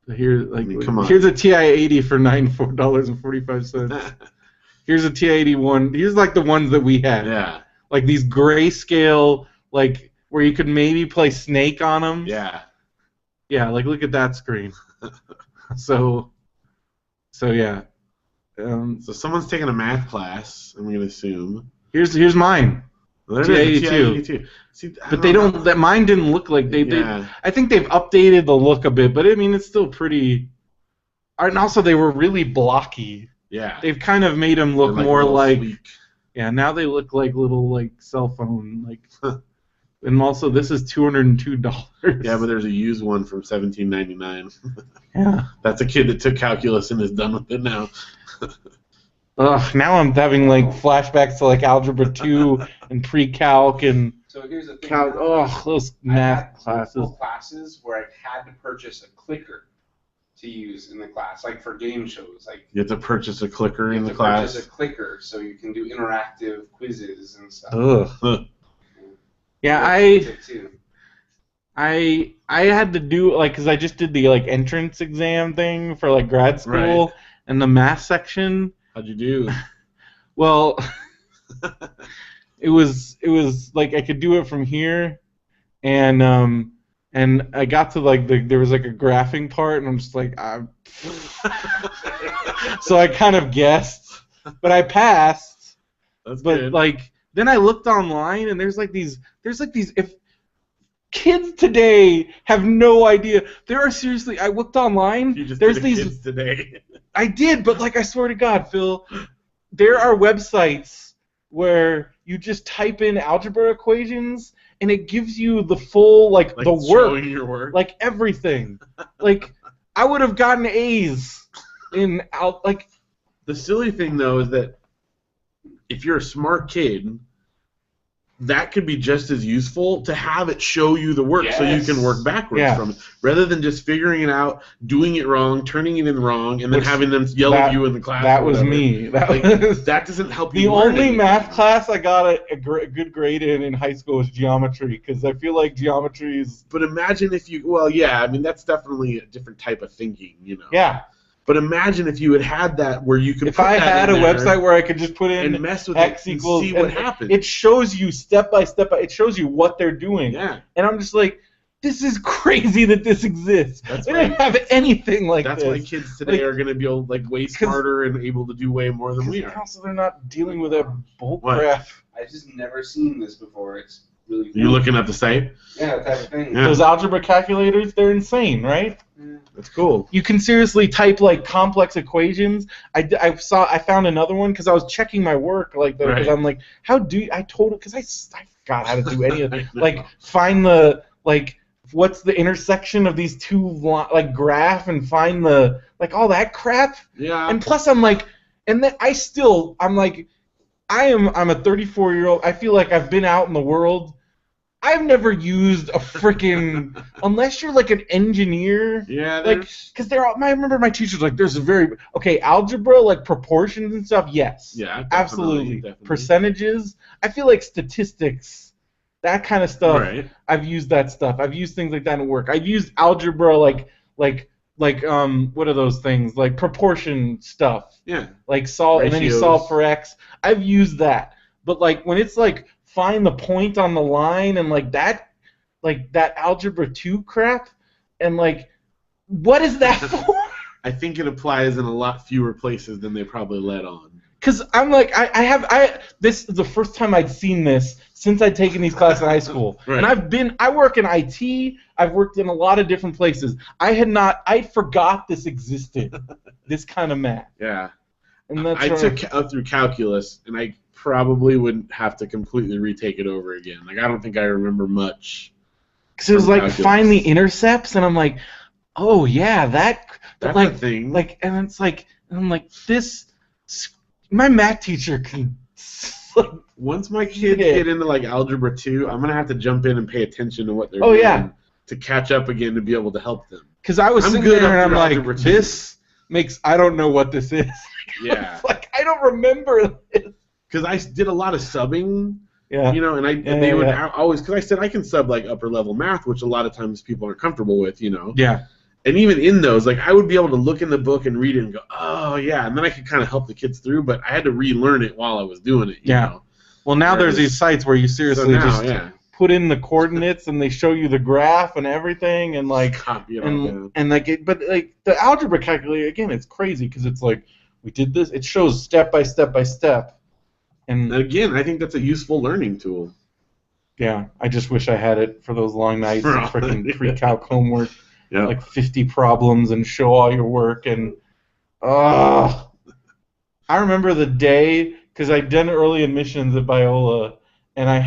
So here, like, I mean, come on. here's a TI-80 for $94.45. Here's a TI-81. Here's like the ones that we had. Yeah, Like these grayscale, like where you could maybe play Snake on them. yeah. Yeah, like look at that screen. So yeah. So someone's taking a math class. I'm gonna assume. Here's mine. Well, there it is, the TI-82. TI-82. See, I But they know. don't. That mine didn't look like they. Yeah. I think they've updated the look a bit, but I mean it's still pretty. And also they were really blocky. Yeah. They've kind of made them look They're, more little like. sleek. Yeah, now they look like little like cell phone like. And also this is $202. Yeah, but there's a used one from 1799. Yeah. That's a kid that took calculus and is done with it now. Ugh, now I'm having like flashbacks to like algebra 2 and pre-calc and So here's the thing. those I math had classes. multiple classes where I had to purchase a clicker to use in the class, like for game shows. Like You have to purchase a clicker you in have the to class. purchase a clicker so you can do interactive quizzes and stuff. Ugh. Yeah, That's it too. I had to do like because I just did the like entrance exam thing for like grad school Right. and the math section. How'd you do? Well, it was like I could do it from here, and I got to like there was like a graphing part, and I'm just like so I kind of guessed, but I passed. That's But good. like then I looked online, and there's like these if kids today have no idea. There are seriously. I looked online. You just There's did these. kids today. I did, but like I swear to God, Phil, there are websites where you just type in algebra equations and it gives you the full like the work, showing your work. like everything. Like I would have gotten A's in like. The silly thing though is that if you're a smart kid, that could be just as useful to have it show you the work so you Yes. can work backwards Yeah. from it, rather than just figuring it out, doing it wrong, turning it in wrong, and then Which- having them yell at you in the class. That or was whatever. me. That Like, was that doesn't help the you learn only anything. math class I got a good grade in high school was geometry because I feel like geometry is But imagine if you, well, yeah, I mean, that's definitely a different type of thinking, you know. yeah. But imagine if you had that where you could If put I that had a in there where I could just put in and mess with X it and equals see what and happens. it shows you step by step. It shows you what they're doing. Yeah. And I'm just like, this is crazy that this exists. That's We why- didn't have anything like That's this. why kids today are going to be way smarter and able to do way more than we Because are. also they're not dealing with that bull What? crap. I've just never seen this before. It's really cool. You looking at the site? Yeah, that type of thing. Yeah. Those algebra calculators, they're insane, right? Yeah. That's cool. You can seriously type like complex equations. I found another one because I was checking my work like that because Right. I'm like, how do I told because I forgot how to do any of I it. know. Like find the like what's the intersection of these two like graph and find the like all that crap. Yeah. And plus I'm like, and then I'm like, I'm a 34-year-old. I feel like I've been out in the world. I've never used a freaking unless you're like an engineer. yeah. Like, because I remember my teachers like, there's a algebra, like proportions and stuff, yes. Yeah. Absolutely. Definitely. Percentages, I feel like statistics, that kind of stuff, Right. I've used that stuff. I've used things like that in work. I've used algebra, like what are those things? Like proportion stuff. Yeah. Like solve, and then you Ratios. solve for X. I've used that. But like when it's like find the point on the line and like that algebra 2 crap and like what is that for? I think it applies in a lot fewer places than they probably let on. Because I'm like this is the first time I'd seen this since I'd taken these classes in high school. Right. And I work in IT, I've worked in a lot of different places. I forgot this existed. This kind of math. Yeah. And that's I where- took through calculus, and I probably would have to completely retake it over again. Like, I don't think I remember much. Because it was from like calculus. find the intercepts, and I'm like, oh yeah, that. But That's like, a thing. like, and it's like, and I'm like, this. My math teacher can. Once my kids Yeah. get into like algebra 2, I'm gonna have to jump in and pay attention to what they're Oh, doing yeah. to catch up again to be able to help them. Because I was I'm sitting good there and up I'm through like, algebra 2. this makes. I don't know what this is. Yeah. Like I don't remember this. Because I did a lot of subbing, Yeah. you know, and Yeah, they would yeah. always, because I said I can sub like upper level math, which a lot of times people aren't comfortable with, you know. Yeah. And even in those, like I would be able to look in the book and read it and go, oh yeah, and then I could kind of help the kids through, but I had to relearn it while I was doing it. You Yeah. know? Well, now there's Whereas- these sites where you So seriously now, just yeah, put in the coordinates and they show you the graph and everything and like. copy it all down. And like it, but like the algebra calculator again, it's crazy because it's like we did this. It shows step by step by step, and And again, I think that's a useful learning tool. yeah, I just wish I had it for those long nights and Right. freaking pre-calc homework, Yeah. like 50 problems and show all your work and I remember the day because I'd done early admissions at Biola, and I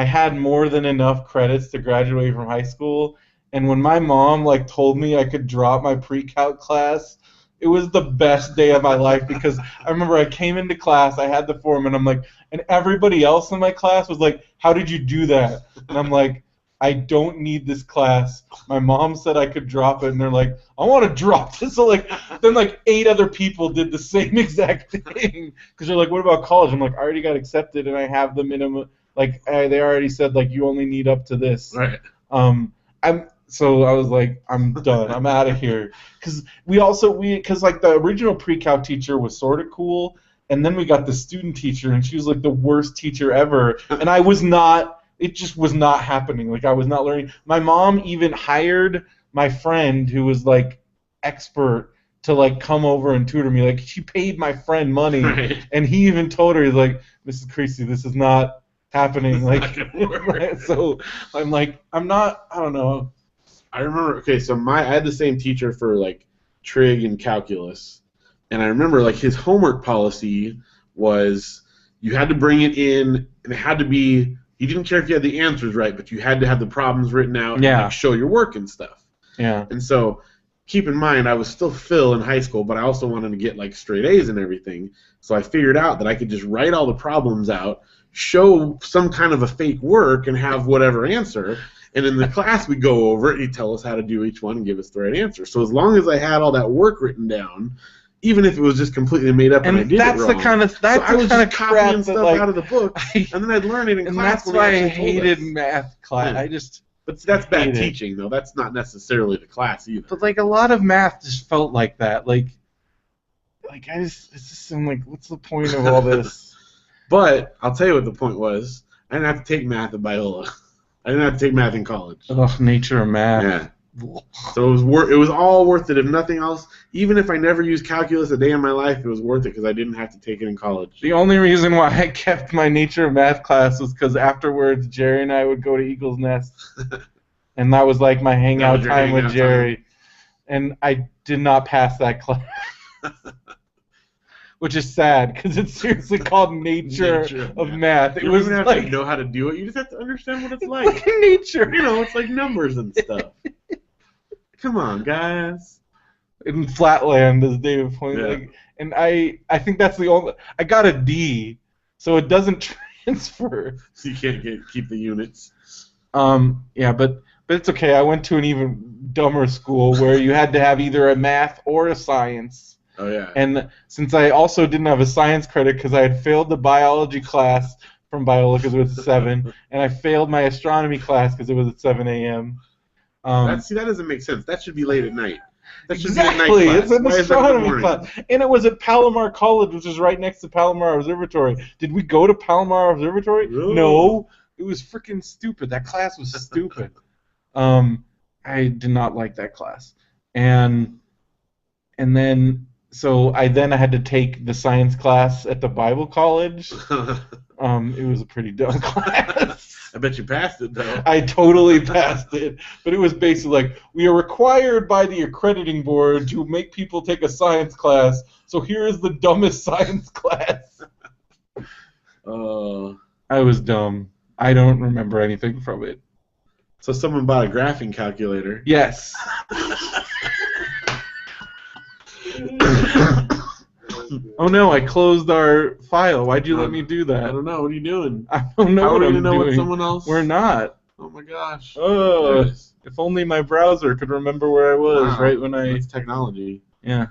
had more than enough credits to graduate from high school. And when my mom like told me I could drop my pre-calc class, it was the best day of my life because I remember I came into class, I had the form, and I'm like, and everybody else in my class was like, "How did you do that?" And I'm like, I don't need this class. My mom said I could drop it, and they're like, I want to drop this. So like, then like 8 other people did the same exact thing because they're like, what about college? I'm like, I already got accepted, and I have the minimum. Like they already said like you only need up to this. Right. So I was like, I'm done. I'm out of here. Because because like the original pre-calc teacher was sort of cool, and then we got the student teacher, and she was like the worst teacher ever. And I was not. It just was not happening. Like I was not learning. My mom even hired my friend who was like expert to like come over and tutor me. Like she paid my friend money, Right. and he even told her, he's like, Mrs. Creasy, this is not happening. Like, so I'm like, I don't know. I remember. Okay, so I had the same teacher for like trig and calculus, and I remember like his homework policy was you had to bring it in, and it had to be. He didn't care if you had the answers right, but you had to have the problems written out and like, show your work and stuff. Yeah. And so keep in mind, I was still Phil in high school, but I also wanted to get like straight A's and everything. So I figured out that I could just write all the problems out, show some kind of a fake work, and have whatever answer. And in the class, we go over it. He'd tell us how to do each one and give us the right answer. So as long as I had all that work written down, even if it was just completely made up and I did it wrong, the kind of I was just crap copying stuff like, out of the book, and then I'd learn it in and class. that's why I actually told hated us. math class. Yeah. But that's bad hated it. teaching, though. That's not necessarily the class either. But like a lot of math just felt like that. Like I'm like, what's the point of all this? But I'll tell you what the point was. I didn't have to take math at Biola. I didn't have to take math in college. Ugh, nature of math. Yeah. So it was all worth it. If nothing else, even if I never used calculus a day in my life, it was worth it because I didn't have to take it in college. The only reason why I kept my nature of math class was because afterwards Jerry and I would go to Eagle's Nest, and that was like my hangout time with Jerry, and I did not pass that class. Which is sad, because it's seriously called Nature of Math. You don't even have to know how to do it. You just have to understand what it's like. Nature. You know, it's like numbers and stuff. Come on, guys. In Flatland, as David pointed. Yeah. Like, and I think that's the only... I got a D, so it doesn't transfer. So you can't keep the units. Yeah, but it's okay. I went to an even dumber school where you had to have either a math or a science. Oh, yeah. And since I also didn't have a science credit because I had failed the biology class from Biola because it was at 7, and I failed my astronomy class because it was at 7 a.m. That doesn't make sense. That should be late at night. That should Exactly. be a night class. It's an Why is that in the astronomy morning? class. And it was at Palomar College, which is right next to Palomar Observatory. Did we go to Palomar Observatory? No. It was freaking stupid. That class was stupid. I did not like that class. And then... So I had to take the science class at the Bible college. It was a pretty dumb class. I bet you passed it, though. I totally passed it. But it was basically like, we are required by the accrediting board to make people take a science class, so here is the dumbest science class. I was dumb. I don't remember anything from it. So someone bought a graphing calculator. Yes. Oh no, I closed our file. Why'd you let me do that? I don't know. What are you doing? I don't know what I'm doing. What someone else? We're not. Oh my gosh. Oh, if only my browser could remember where I was right when I... That's technology. Yeah.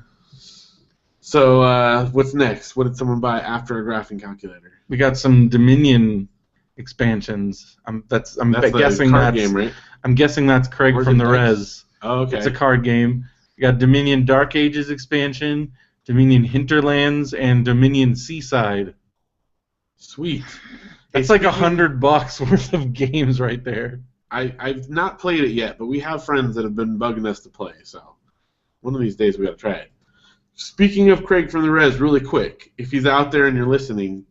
So, what's next? What did someone buy after a graphing calculator? We got some Dominion expansions. I'm guessing card game, right? I'm guessing that's Craig from the Res. Oh, okay. It's a card game. We got Dominion Dark Ages expansion, Dominion Hinterlands, and Dominion Seaside. Sweet. That's like $100 worth of games right there. I've not played it yet, but we have friends that have been bugging us to play, so one of these days we got to try it. Speaking of Craig from the Res, really quick, if he's out there and you're listening,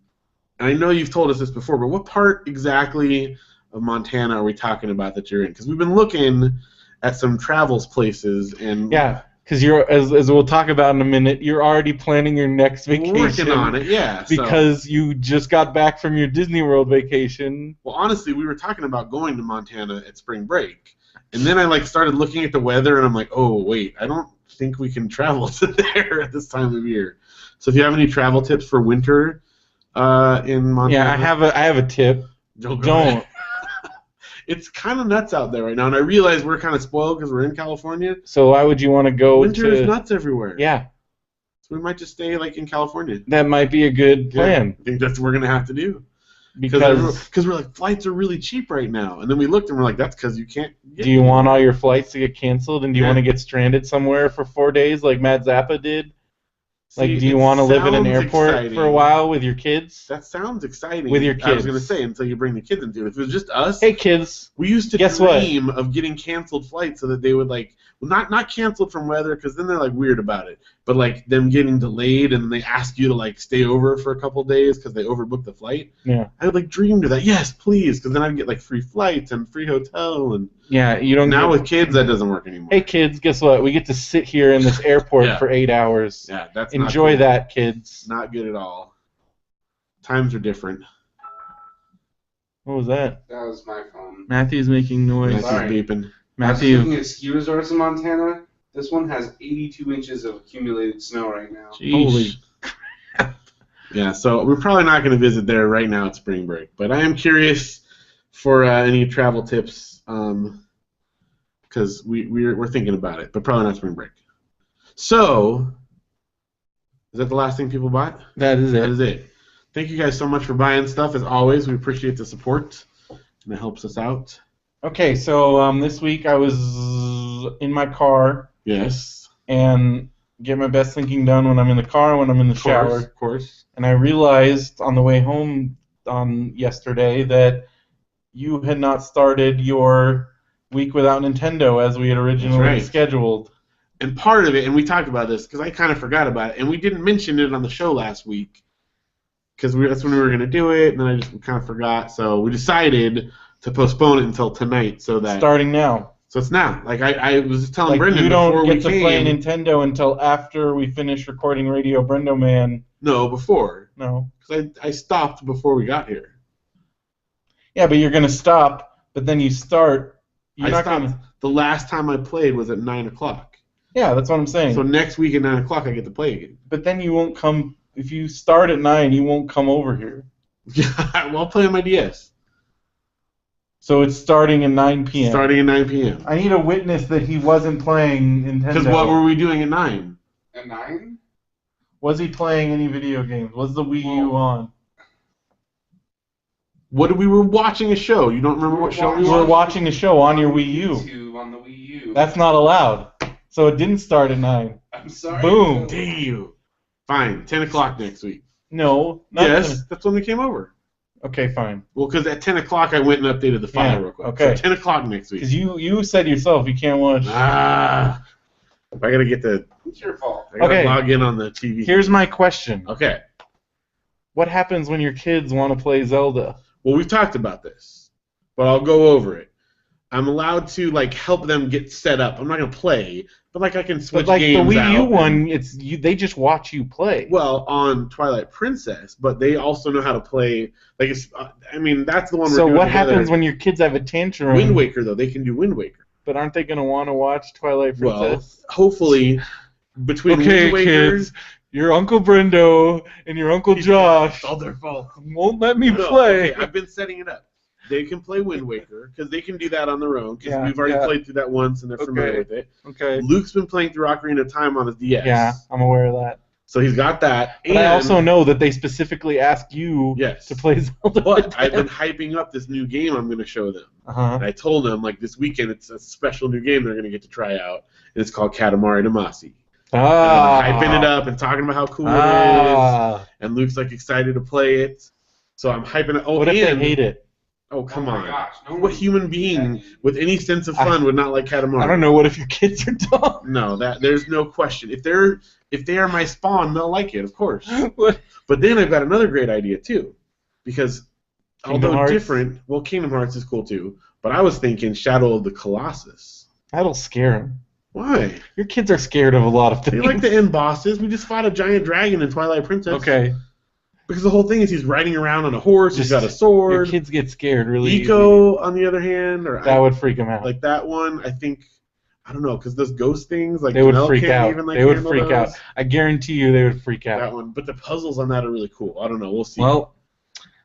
and I know you've told us this before, but what part exactly of Montana are we talking about that you're in? Because we've been looking at some travels places, and yeah, because you're as we'll talk about in a minute, you're already planning your next vacation. Working on it, yeah. Because you just got back from your Disney World vacation. Well, honestly, we were talking about going to Montana at spring break, and then I started looking at the weather, and I'm like, oh wait, I don't think we can travel to there at this time of year. So if you have any travel tips for winter in Montana, yeah, I have a tip. Don't. It's kind of nuts out there right now, and I realize we're kind of spoiled because we're in California. So why would you want to go Winter is nuts everywhere. Yeah. So we might just stay like in California. That might be a good plan. I think that's what we're gonna have to do. Because we're like, flights are really cheap right now, and then we looked and we're like, that's because you can't. Do you want all your flights to get canceled, and do you Yeah. want to get stranded somewhere for 4 days like Matt Zappa did? Like, See, do you it want to live in an sounds airport exciting. for a while with your kids? That sounds exciting. With your I was kids. gonna say until you bring the kids into it. If it was just us, Hey, kids. we used to guess what? dream of getting canceled flights so that they would like, well, not canceled from weather because then they're like weird about it, but like them getting delayed and they ask you to like stay over for a couple days because they overbooked the flight. Yeah. I would like dream to that. Yes, please, because then I'd get like free flights and free hotel and. Yeah, you don't. Now with kids, that doesn't work anymore. Hey, kids, guess what? We get to sit here in this airport Yeah. for 8 hours. Yeah, that's Enjoy not good. that, kids. Not good at all. Times are different. What was that? That was my phone. Matthew's making noise. Matthew's Sorry. beeping. I was Matthew. looking at ski resorts in Montana. This one has 82 inches of accumulated snow right now. Jeez. Yeah, so we're probably not going to visit there right now at spring break, but I am curious for any travel tips because we're thinking about it, but probably not spring break. So, is that the last thing people bought? That is That it. is it. Thank you guys so much for buying stuff. As always, we appreciate the support, and it helps us out. Okay, so this week I was in my car Yes. and get my best thinking done when I'm in the car, when I'm in the shower. Of course. And I realized on the way home on yesterday that you had not started your week without Nintendo as we had originally right. scheduled. And part of it, and we talked about this because I kind of forgot about it, and we didn't mention it on the show last week because that's when we were going to do it, and then I just kind of forgot. So we decided to postpone it until tonight, so that Starting now. so it's now. Like I was just telling Like, Brendan you before don't we get to came. play Nintendo until after we finish recording Radio BrendoMan. No, before No. because I stopped before we got here. Yeah, but you're going to stop, but then you start. You're I not stopped. going to. The last time I played was at 9 o'clock. Yeah, that's what I'm saying. So next week at 9 o'clock I get to play again. But then you won't come. If you start at 9, you won't come over here. Well, I'll play on my DS. So it's starting at 9 p.m. Starting at 9 p.m. I need a witness that he wasn't playing Nintendo. Because what were we doing at 9? At 9? Was he playing any video games? Was the Wii U on? What we were watching a show. You don't remember what show we You were were watching a show on your Wii U. YouTube on the Wii U. That's not allowed. So it didn't start at 9. I'm sorry. Boom. Damn. Fine. 10 o'clock next week. No. Not Yes, that's when we came over. Okay, fine. Well, because at 10 o'clock I went and updated the file Yeah, real quick. okay. So 10 o'clock next week. Because you said yourself you can't watch. I gotta get the. It's your fault. I gotta Okay. log in on the TV. Here's my question. Okay. What happens when your kids want to play Zelda? Well, we've talked about this, but I'll go over it. I'm allowed to like help them get set up. I'm not gonna play, but like I can switch But like the games Wii U out one, it's they just watch you play. Well, on Twilight Princess, but they also know how to play. Like it's, I mean, that's the one. So we're doing what together. happens when your kids have a tantrum? Wind Waker though? They can do Wind Waker. But aren't they gonna want to watch Twilight Well, Princess? hopefully, between Okay, Wind Waker, kids, your Uncle Brendo and your Uncle Josh it's all their fault. won't let me No, play. okay, I've been setting it up. They can play Wind Waker because they can do that on their own because Yeah, we've already yeah. played through that once and they're familiar with it. Okay. Luke's been playing through Ocarina of Time on his DS. Yeah, I'm aware of that. So he's got that. But I also know that they specifically ask you Yes. to play Zelda. But I've been hyping up this new game I'm going to show them. Uh-huh. And I told them, like, this weekend it's a special new game they're going to get to try out. And it's called Katamari Damacy. Ah. And I'm hyping it up and talking about how cool it is. Ah. And Luke's, like, excited to play it. So I'm hyping it. Oh, What if they and- hate it? Oh, come Oh my on. gosh, no What one- human being with any sense of fun would not like Katamari? I don't know. What if your kids are dumb? No, there's no question. If they are my spawn, they'll like it, of course. What? But then I've got another great idea too, because Kingdom although Hearts? different, well, Kingdom Hearts is cool too. But I was thinking Shadow of the Colossus. That'll scare them. Why? Your kids are scared of a lot of They things. like the end bosses. We just fought a giant dragon in Twilight Princess. Okay. Because the whole thing is he's riding around on a horse. He's got a Your sword. kids get scared really Eco, on the other hand, or easy. That would freak them out. like that one. I think I don't know because those ghost things like They would Janelle freak can't out. Even, like, They would handle freak those. out. I guarantee you they would freak out. That one, but the puzzles on that are really cool. I don't know. We'll see. Well,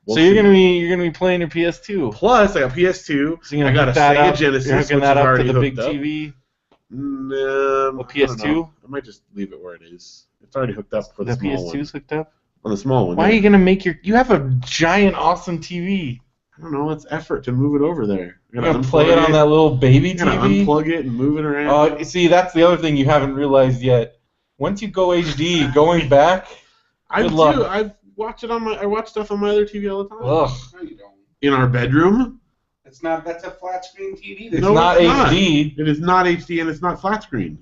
We'll so you're see. gonna be playing your PS2. Plus, I got PS2. So you're I gonna got a hook that Sega up. Genesis, You're which hooking is that up to already the big hooked up. TV. A PS2. I might just leave it where it is. It's already hooked up for the The small one. PS2's hooked up. On the small one. Why yeah. are you gonna make your? You have a giant, awesome TV. I don't know. It's effort to move it over there. You're gonna play it on that little baby You gotta TV. unplug it and move it around. Oh, see, that's the other thing you haven't realized yet. Once you go HD, going back. I good do. luck. I watch stuff on my other TV all the time. Ugh. No, you don't. In our bedroom. That's a flat screen TV. It's No, not it's not. HD. It is not HD and it's not flat screen.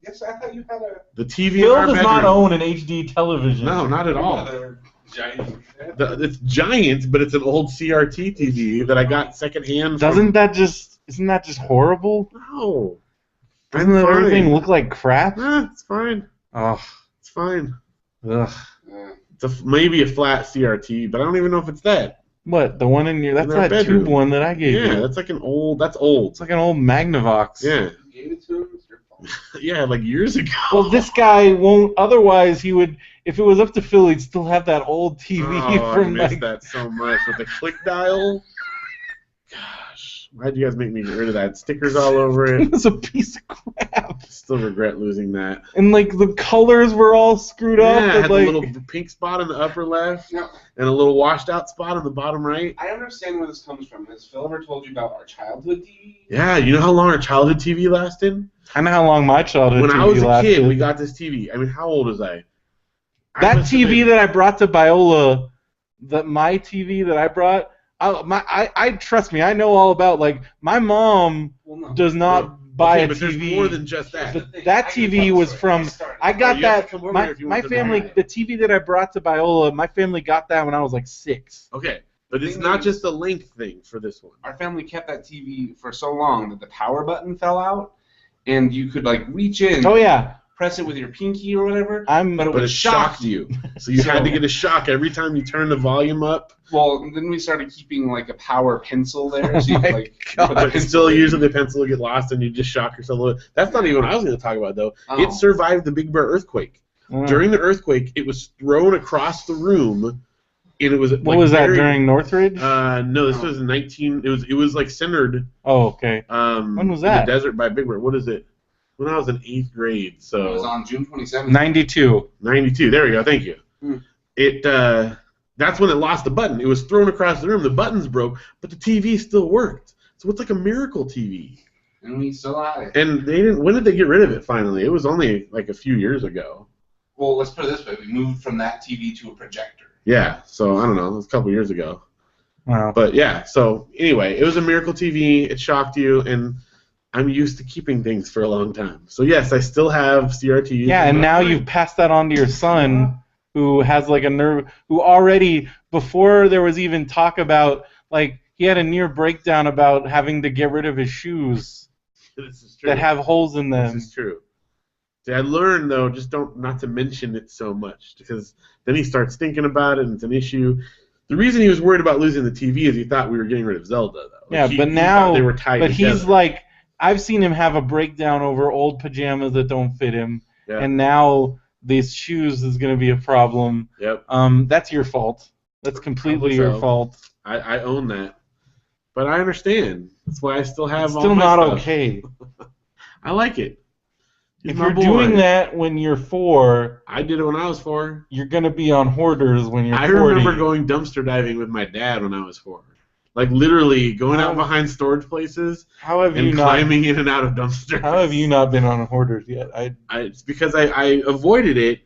Yes, I thought you had a. The TV Phil in our does bedroom. not own an HD television. No, not at all. Another giant. It's giant, but it's an old CRT TV that I got secondhand. Isn't that just horrible? No. Doesn't that everything look like crap? It's fine. Oh, It's fine. ugh. It's maybe a flat CRT, but I don't even know if it's that. What, the one in your? That's In our that bedroom. tube one that I gave Yeah, you. that's like an old. That's old. It's like an old Magnavox. Yeah, You gave it to him. It's your fault. yeah, like years ago. Well, this guy won't. Otherwise, he would. If it was up to Phil, he'd still have that old TV Oh, I from miss like. that so much with the click dial. Gosh, why'd you guys make me get rid of that? Stickers all over It it. was a piece of crap, Still regret losing that. and like the colors were all screwed up. Yeah, it and, had like, the little pink spot in the upper left No, and a little washed out spot in the bottom right. I understand where this comes from. Has Phil ever told you about our childhood TV? Yeah, you know how long our childhood TV lasted? I know how long my childhood When TV I was a lasted. kid, we got this TV. I mean, how old was I? That must have TV been- that I brought to Biola, my TV that I brought, I trust me, I know all about, like, my mom Well, no. does not Yeah. buy Okay, a but there's TV. more than just that. But that TV was from, I got you have to that, come over here if you my want to family, know. the TV that I brought to Biola, my family got that when I was like 6. Okay, but it's Thing not is- just the length thing for this one. Our family kept that TV for so long that the power button fell out, and you could like reach in, Oh yeah, press it with your pinky or whatever. I'm, But it But would it shocked you. So you had to get a shock every time you turn the volume up. Well, then we started keeping like a power pencil there, so you Oh could my like God. put the But pencil still, in. usually the pencil will get lost and you just shock yourself a little. That's not even what I was going to talk about, though. Oh. It survived the Big Bear earthquake. During the earthquake, it was thrown across the room, and it was. what was that, during Northridge? No, this was 19. It was like centered. Oh, okay. When was that? In the desert by Big Bear. What is it? When I was in 8th grade, It was so on June 27th. 92. 92. There we go. Thank you. Hmm. It. That's when it lost the button. It was thrown across the room. The buttons broke, but the TV still worked. So it's like a miracle TV. And we still had it. And they didn't. When did they get rid of it? Finally, it was only like a few years ago. Well, let's put it this way: we moved from that TV to a projector. Yeah. So I don't know. It was a couple years ago. Wow. But yeah. So anyway, it was a miracle TV. It shocked you, and I'm used to keeping things for a long time. So yes, I still have CRTs. Yeah, and now you've passed that on to your son, who has like a nerve, who already, before there was even talk about, like, he had a near breakdown about having to get rid of his shoes This is true. that have holes in them. This is true. See, I learned though, just not to mention it so much, because then he starts thinking about it, and it's an issue. The reason he was worried about losing the TV is he thought we were getting rid of Zelda, though. Yeah, he but thought now, they were tied but together. he's like, I've seen him have a breakdown over old pajamas that don't fit him, Yeah. and now these shoes is going to be a problem. Yep. That's your fault. That's completely your so. fault. I own that. But I understand. That's why I still have It's all still my not stuff. okay. I like it. He's If my you're boy. doing that when you're 4, I did it when I was 4. you're going to be on Hoarders when you're I 40. remember going dumpster diving with my dad when I was 4. Like literally going out behind storage places How have you and not? climbing in and out of dumpsters. How have you not been on Hoarders yet? It's because I avoided it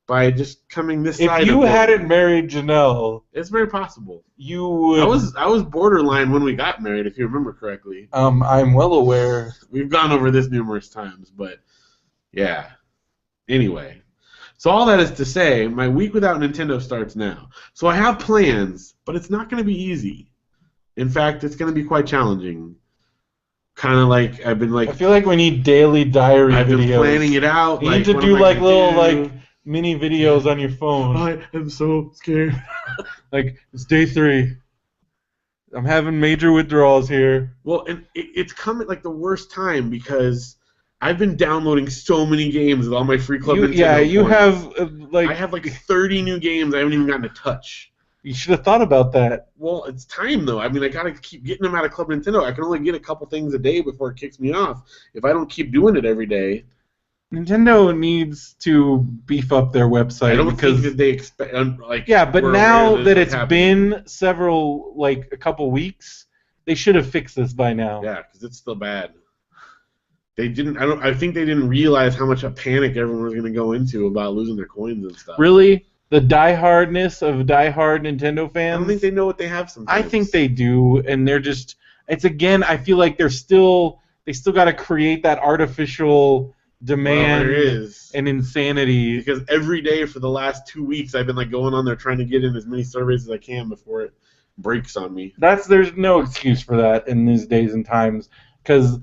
by just coming this side. If you of it. hadn't married Janelle, It's very possible. you would. I was borderline when we got married, if you remember correctly. I'm well aware. We've gone over this numerous times, but yeah. Anyway, so all that is to say, my week without Nintendo starts now. So I have plans, but it's not going to be easy. In fact, it's going to be quite challenging. Kind of like I've been like I feel like we need daily diary I've videos. been planning it out. You like, need to what do am I like gonna little do? like mini videos on your phone. I am so scared. Like, it's day 3. I'm having major withdrawals here. Well, and it's coming like the worst time because I've been downloading so many games with all my free club Nintendo You points. have I have like 30 new games I haven't even gotten to touch. You should have thought about that. Well, it's time though. I mean, I gotta keep getting them out of Club Nintendo. I can only get a couple things a day before it kicks me off. If I don't keep doing it every day, Nintendo needs to beef up their website I don't because think that they expect like. yeah, but we're now aware that this it's is happening. been several a couple weeks, they should have fixed this by now. Yeah, because it's still bad. They didn't. I think they didn't realize how much a panic everyone was going to go into about losing their coins and stuff. Really, the diehardness of diehard Nintendo fans. I don't think they know what they have sometimes. I think they do, and they're just. It's again. I feel like they still got to create that artificial demand there is. and insanity. Because every day for the last 2 weeks, I've been like going on there trying to get in as many surveys as I can before it breaks on me. There's no excuse for that in these days and times, because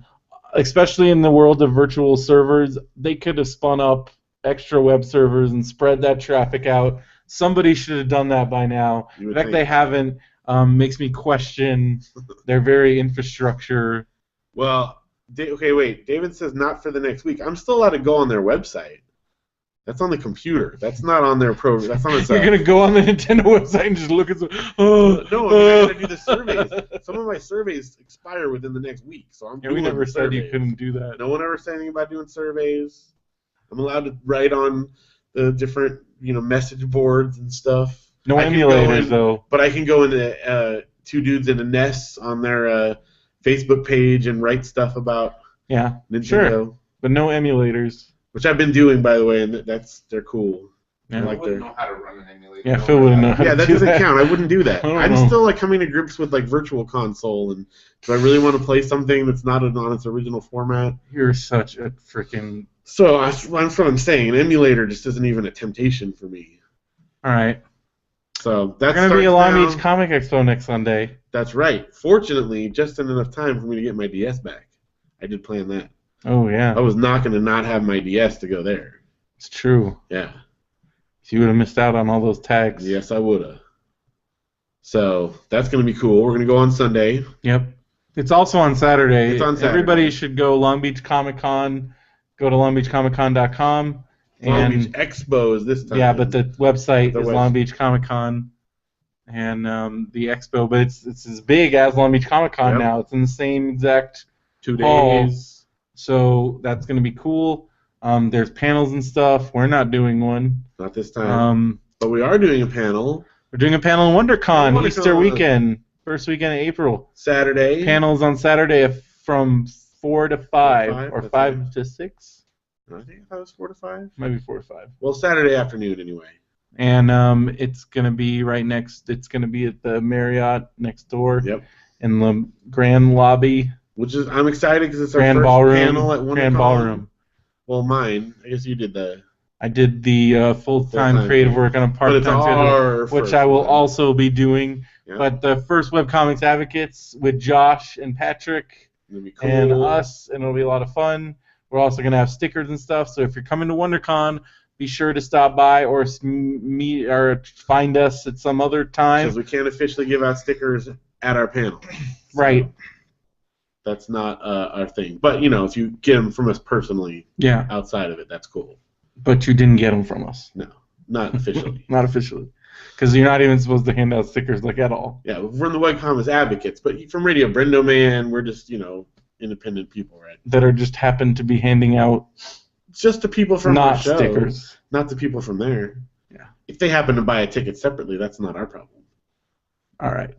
especially in the world of virtual servers, they could have spun up extra web servers and spread that traffic out. Somebody should have done that by now. You would The fact think. they haven't makes me question their very infrastructure. Well, okay, wait. David says not for the next week. I'm still allowed to go on their website. That's on the computer. That's not on their program. That's on the You're gonna go on the Nintendo website and just look at some. Oh, No, I gotta do the surveys. Some of my surveys expire within the next week, so I'm Yeah, doing we never said you surveys. couldn't do that. No one ever said anything about doing surveys. I'm allowed to write on the different, message boards and stuff. No I can go emulators in- though. But I can go into Two Dudes in a Nest on their Facebook page and write stuff about Yeah, Nintendo, sure. But no emulators. which I've been doing, by the way, and they're cool. Yeah. I I like wouldn't their. know how to run an emulator. Yeah, Phil wouldn't know how Yeah, to that do doesn't that. count. I wouldn't do that. I don't I'm know. still coming to grips with Virtual Console, and do I really want to play something that's not on its original format? You're such a freaking. So that's what I'm saying. An emulator just isn't even a temptation for me. All right. So We're that's gonna be at Long now. Beach Comic Expo next Sunday. That's right. Fortunately, just in enough time for me to get my DS back. I did plan that. Oh yeah, I was not going to not have my DS to go there. it's true. Yeah. You would have missed out on all those tags. Yes, I would have. So that's going to be cool. We're going to go on Sunday. Yep. It's also on Saturday. It's on Saturday. Everybody should go Long Beach Comic Con. Go to longbeachcomiccon.com. Long Beach Expo is this time. Yeah, but the website The is web- Long Beach Comic Con, and the expo. But it's as big as Long Beach Comic Con Yep. now. It's in the same exact 2 hall. days. So that's going to be cool. There's panels and stuff. We're not doing one. Not this time. We're But we are doing a panel doing a panel in WonderCon, WonderCon. Easter weekend, first weekend of April. Saturday. Panels on Saturday from 4 to 5, or that's 5 right. to 6. I think that was 4 to 5. Maybe 4 to 5. Well, Saturday afternoon anyway. And it's going to be right next. It's going to be at the Marriott next door Yep. in the Grand Lobby. Which is I'm excited because it's our Grand first Ballroom. panel at WonderCon. Grand Ballroom. Well, mine. I guess you did the. I did the full-time Full-time creative thing. work on a But it's part-time schedule, our which first I will one. also be doing. Yeah. But the first Webcomics Advocates with Josh and Patrick It'll be cool. and us, and it'll be a lot of fun. We're also going to have stickers and stuff, so if you're coming to WonderCon, be sure to stop by or meet or find us at some other time. Because we can't officially give out stickers at our panel. Right. That's not our thing. But, if you get them from us personally Yeah, outside of it, that's cool. but you didn't get them from us. No, not officially. Not officially. Because you're not even supposed to hand out stickers at all. Yeah, we're in the webcomics advocates, but from Radio BrendoMan, we're just, independent people, right? That are just happen to be handing out It's just the people from our not show, stickers. not the people from there. Yeah. If they happen to buy a ticket separately, that's not our problem. All right.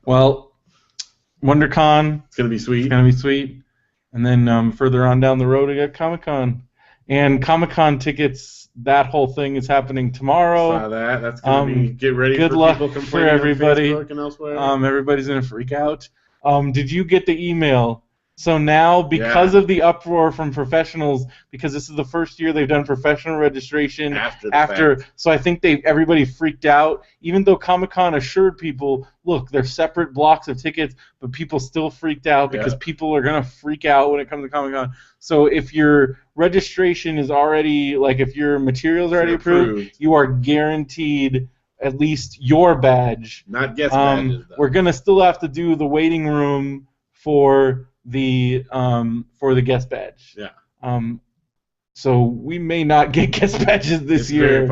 Well, WonderCon It's going to be is sweet. going to be sweet. And then further on down the road, we got Comic-Con. And Comic-Con tickets, that whole thing is happening tomorrow. Saw that. That's going to be, get ready good for luck people for complaining everybody. on Facebook and elsewhere. Everybody's going to freak out. Did you get the email? So now, because Yeah. of the uproar from professionals, because this is the first year they've done professional registration after the fact. so I think everybody freaked out. Even though Comic-Con assured people, look, they're separate blocks of tickets, but people still freaked out because Yeah. people are gonna freak out when it comes to Comic-Con. So if your registration is already, if your materials are already You're approved, you are guaranteed at least your badge. Not guest badges, though. We're gonna still have to do the waiting room for the guest badge. Yeah. So we may not get guest badges this year.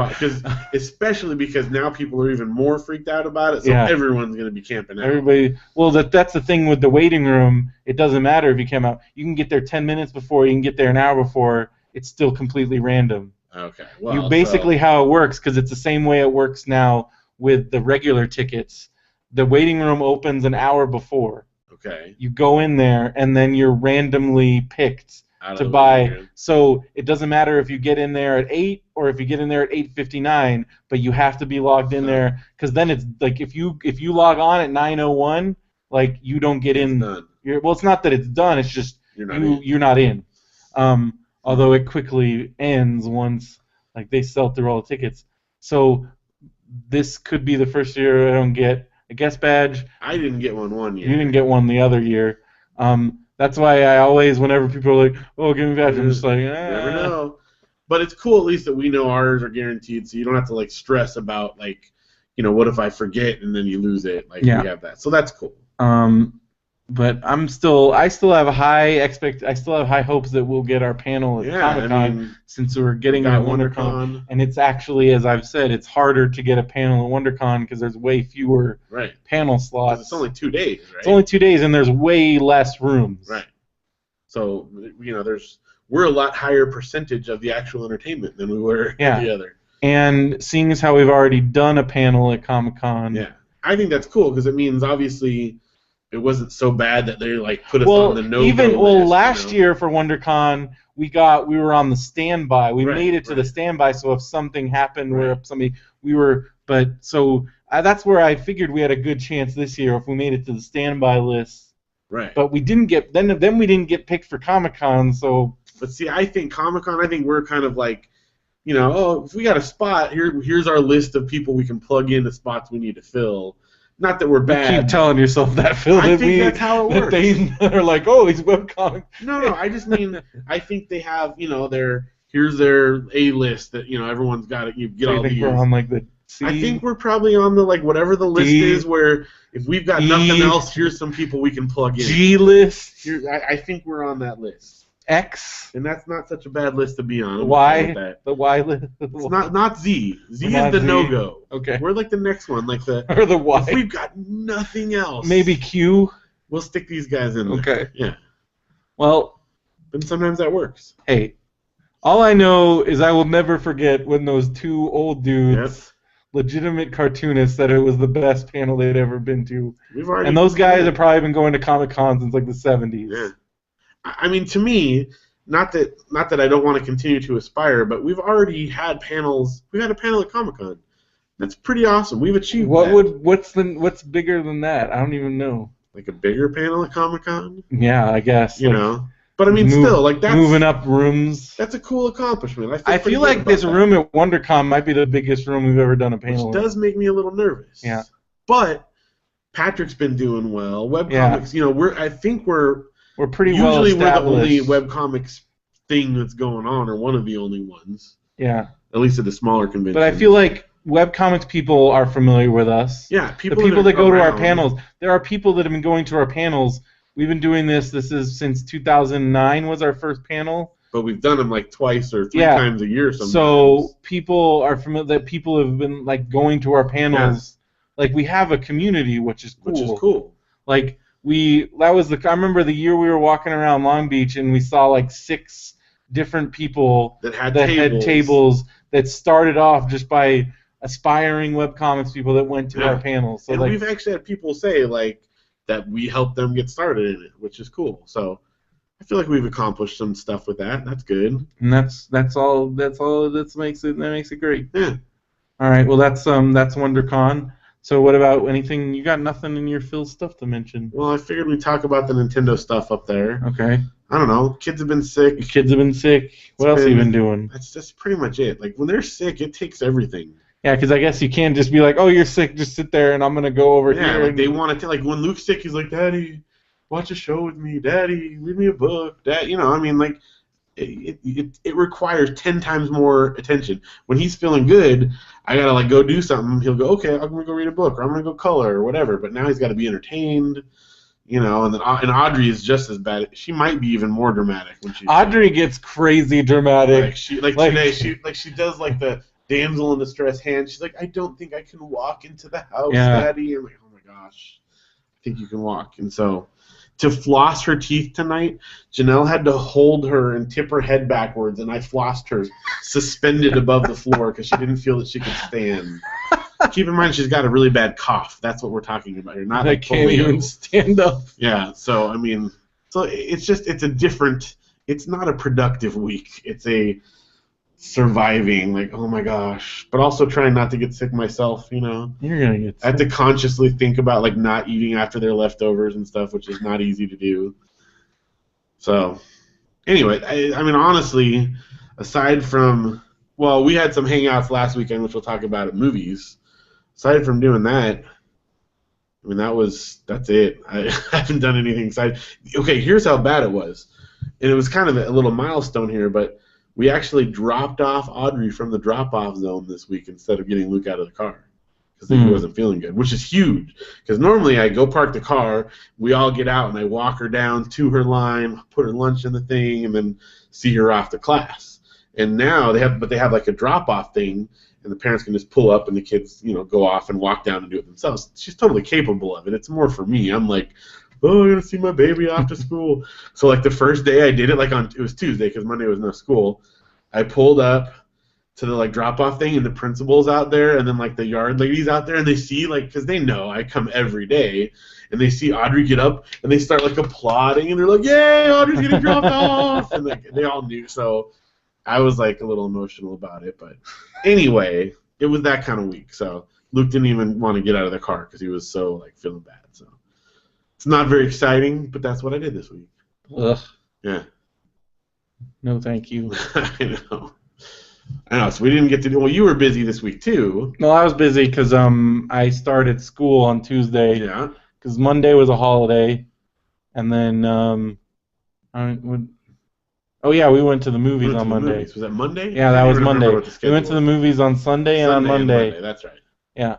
Especially because now people are even more freaked out about it, so Yeah. everyone's going to be camping out. Everybody, well, that's the thing with the waiting room. It doesn't matter if you come out. You can get there 10 minutes before. You can get there an hour before. It's still completely random. Okay. Well, You basically how it works, because it's the same way it works now with the regular tickets. The waiting room opens an hour before. Okay. You go in there, and then you're randomly picked to buy. So it doesn't matter if you get in there at 8 or if you get in there at 8:59, but you have to be logged in there, because then it's like if you log on at 9:01, like you don't get in. Done. Well, it's not that it's done. It's just you're not in. Although it quickly ends once like they sell through all the tickets. So this could be the first year I don't get a guest badge. I didn't get one year. You didn't get one the other year. That's why I always, whenever people are like, "Oh, give me a badge," I'm just like, Never know. But it's cool at least that we know ours are guaranteed, so you don't have to like stress about like, what if I forget and then you lose it? Like we have that, so that's cool. But I still have high hopes that we'll get our panel at Comic-Con, since we're getting it at WonderCon. And it's actually, as I've said, it's harder to get a panel at WonderCon because there's way fewer panel slots. It's only 2 days, right? It's only 2 days, and there's way less rooms. Right. So we're a lot higher percentage of the actual entertainment than we were at the other. And seeing as how we've already done a panel at Comic-Con. Yeah. I think that's cool because it means obviously it wasn't so bad that they like put us on the no-go list. Last year for WonderCon, we were on the standby. We made it to the standby, so if something happened where that's where I figured we had a good chance this year if we made it to the standby list. Right. But we didn't get then we didn't get picked for Comic-Con, so. But see, I think Comic-Con, we're kind of like, if we got a spot, here's our list of people we can plug in the spots we need to fill. Not that we're bad. You keep telling yourself that, Phil. I think that's how it works. They are like, oh, these webcomics. No, I just mean, I think they have, here's their A list that, everyone's got it. You get all these. We're on like the C? I think we're probably on the, like, whatever the list is, where if we've got nothing else, here's some people we can plug in. G list? I think we're on that list. X? And that's not such a bad list to be on. Y? The Y list? It's not Z. Z is the no-go. Okay. We're like the next one, like the... Or the Y. If we've got nothing else... Maybe Q? We'll stick these guys in there. Okay. Yeah. Well... And sometimes that works. Hey, all I know is I will never forget when those two old dudes, legitimate cartoonists, said it was the best panel they'd ever been to. And those guys have probably been going to Comic-Con since like the 70s. Yeah. I mean, to me, not that I don't want to continue to aspire, but we've already had panels. We had a panel at Comic-Con. That's pretty awesome. We've achieved that. What's bigger than that? I don't even know. Like a bigger panel at Comic-Con? Yeah, I guess. But I mean, still, like that's moving up rooms. That's a cool accomplishment. I feel like this room at WonderCon might be the biggest room we've ever done a panel. Which does make me a little nervous. Yeah. But Patrick's been doing well. Webcomics, I think we're pretty well established. Usually we're the only webcomics thing that's going on, or one of the only ones. Yeah. At least at the smaller conventions. But I feel like webcomics people are familiar with us. Yeah, the people that go to our panels. There are people that have been going to our panels. We've been doing this. This is since 2009 was our first panel. But we've done them like twice or three times a year sometimes. So people are familiar. That people have been like going to our panels. Yeah. Like we have a community, which is cool. Like I remember the year we were walking around Long Beach and we saw like 6 different people that had tables that started off just by aspiring webcomics people that went to our panels. So and we've actually had people say like that we helped them get started in it, which is cool. So I feel like we've accomplished some stuff with that. That's good. And that's all. That makes it great. Yeah. All right. Well, that's WonderCon. So what about anything? You got nothing in your Phil stuff to mention? Well, I figured we'd talk about the Nintendo stuff up there. Okay. I don't know. Kids have been sick. What else have you been doing? That's just pretty much it. Like when they're sick, it takes everything. Yeah, because I guess you can't just be like, oh, you're sick, just sit there and I'm going to go over here. Yeah, like they want to, like when Luke's sick, he's like, Daddy, watch a show with me. Daddy, read me a book. Dad, I mean, like, it requires 10 times more attention. When he's feeling good, I got to, like, go do something. He'll go, okay, I'm going to go read a book or I'm going to go color or whatever. But now he's got to be entertained. And then and Audrey is just as bad. She might be even more dramatic when she. Audrey gets crazy dramatic. Today she does like the damsel in distress hand. She's like, I don't think I can walk into the house, Daddy. I'm like, oh my gosh, I think you can walk. And so, to floss her teeth tonight, Janelle had to hold her and tip her head backwards, and I flossed her suspended above the floor because she didn't feel that she could stand. Keep in mind she's got a really bad cough. That's what we're talking about here. Not I like can't polio. even stand up. Yeah, so it's not a productive week. It's a surviving, like, oh my gosh, but also trying not to get sick myself, You're gonna get sick. I have to consciously think about like not eating after their leftovers and stuff, which is not easy to do. So, anyway, I mean, honestly, aside from, well, we had some hangouts last weekend, which we'll talk about at movies. Aside from doing that, I mean, that's it. I haven't done anything exciting. Okay, here's how bad it was. And it was kind of a little milestone here, but we actually dropped off Audrey from the drop-off zone this week instead of getting Luke out of the car because he wasn't feeling good, which is huge. Because normally I go park the car, we all get out, and I walk her down to her line, put her lunch in the thing, and then see her off to class. And now they have like a drop-off thing, and the parents can just pull up and the kids, go off and walk down and do it themselves. She's totally capable of it. It's more for me. I'm like, oh, I'm going to see my baby off to school. So, like, the first day I did it, it was Tuesday because Monday was no school. I pulled up to the, drop-off thing, and the principal's out there, and then, the yard ladies out there, and they see, because they know I come every day, and they see Audrey get up, and they start, applauding, and they're like, yay, Audrey's getting dropped off! And, they all knew, so I was, a little emotional about it. But anyway, it was that kind of week, so Luke didn't even want to get out of the car because he was so, feeling bad, so. It's not very exciting, but that's what I did this week. Ugh. Yeah. No, thank you. I know. So we didn't get to do. Well, you were busy this week too. Well, I was busy because I started school on Tuesday. Yeah. Because Monday was a holiday, and then we went to the movies on Monday. Was that Monday? Yeah, that was Monday. We went to the movies on Sunday and on Monday. That's right. Yeah.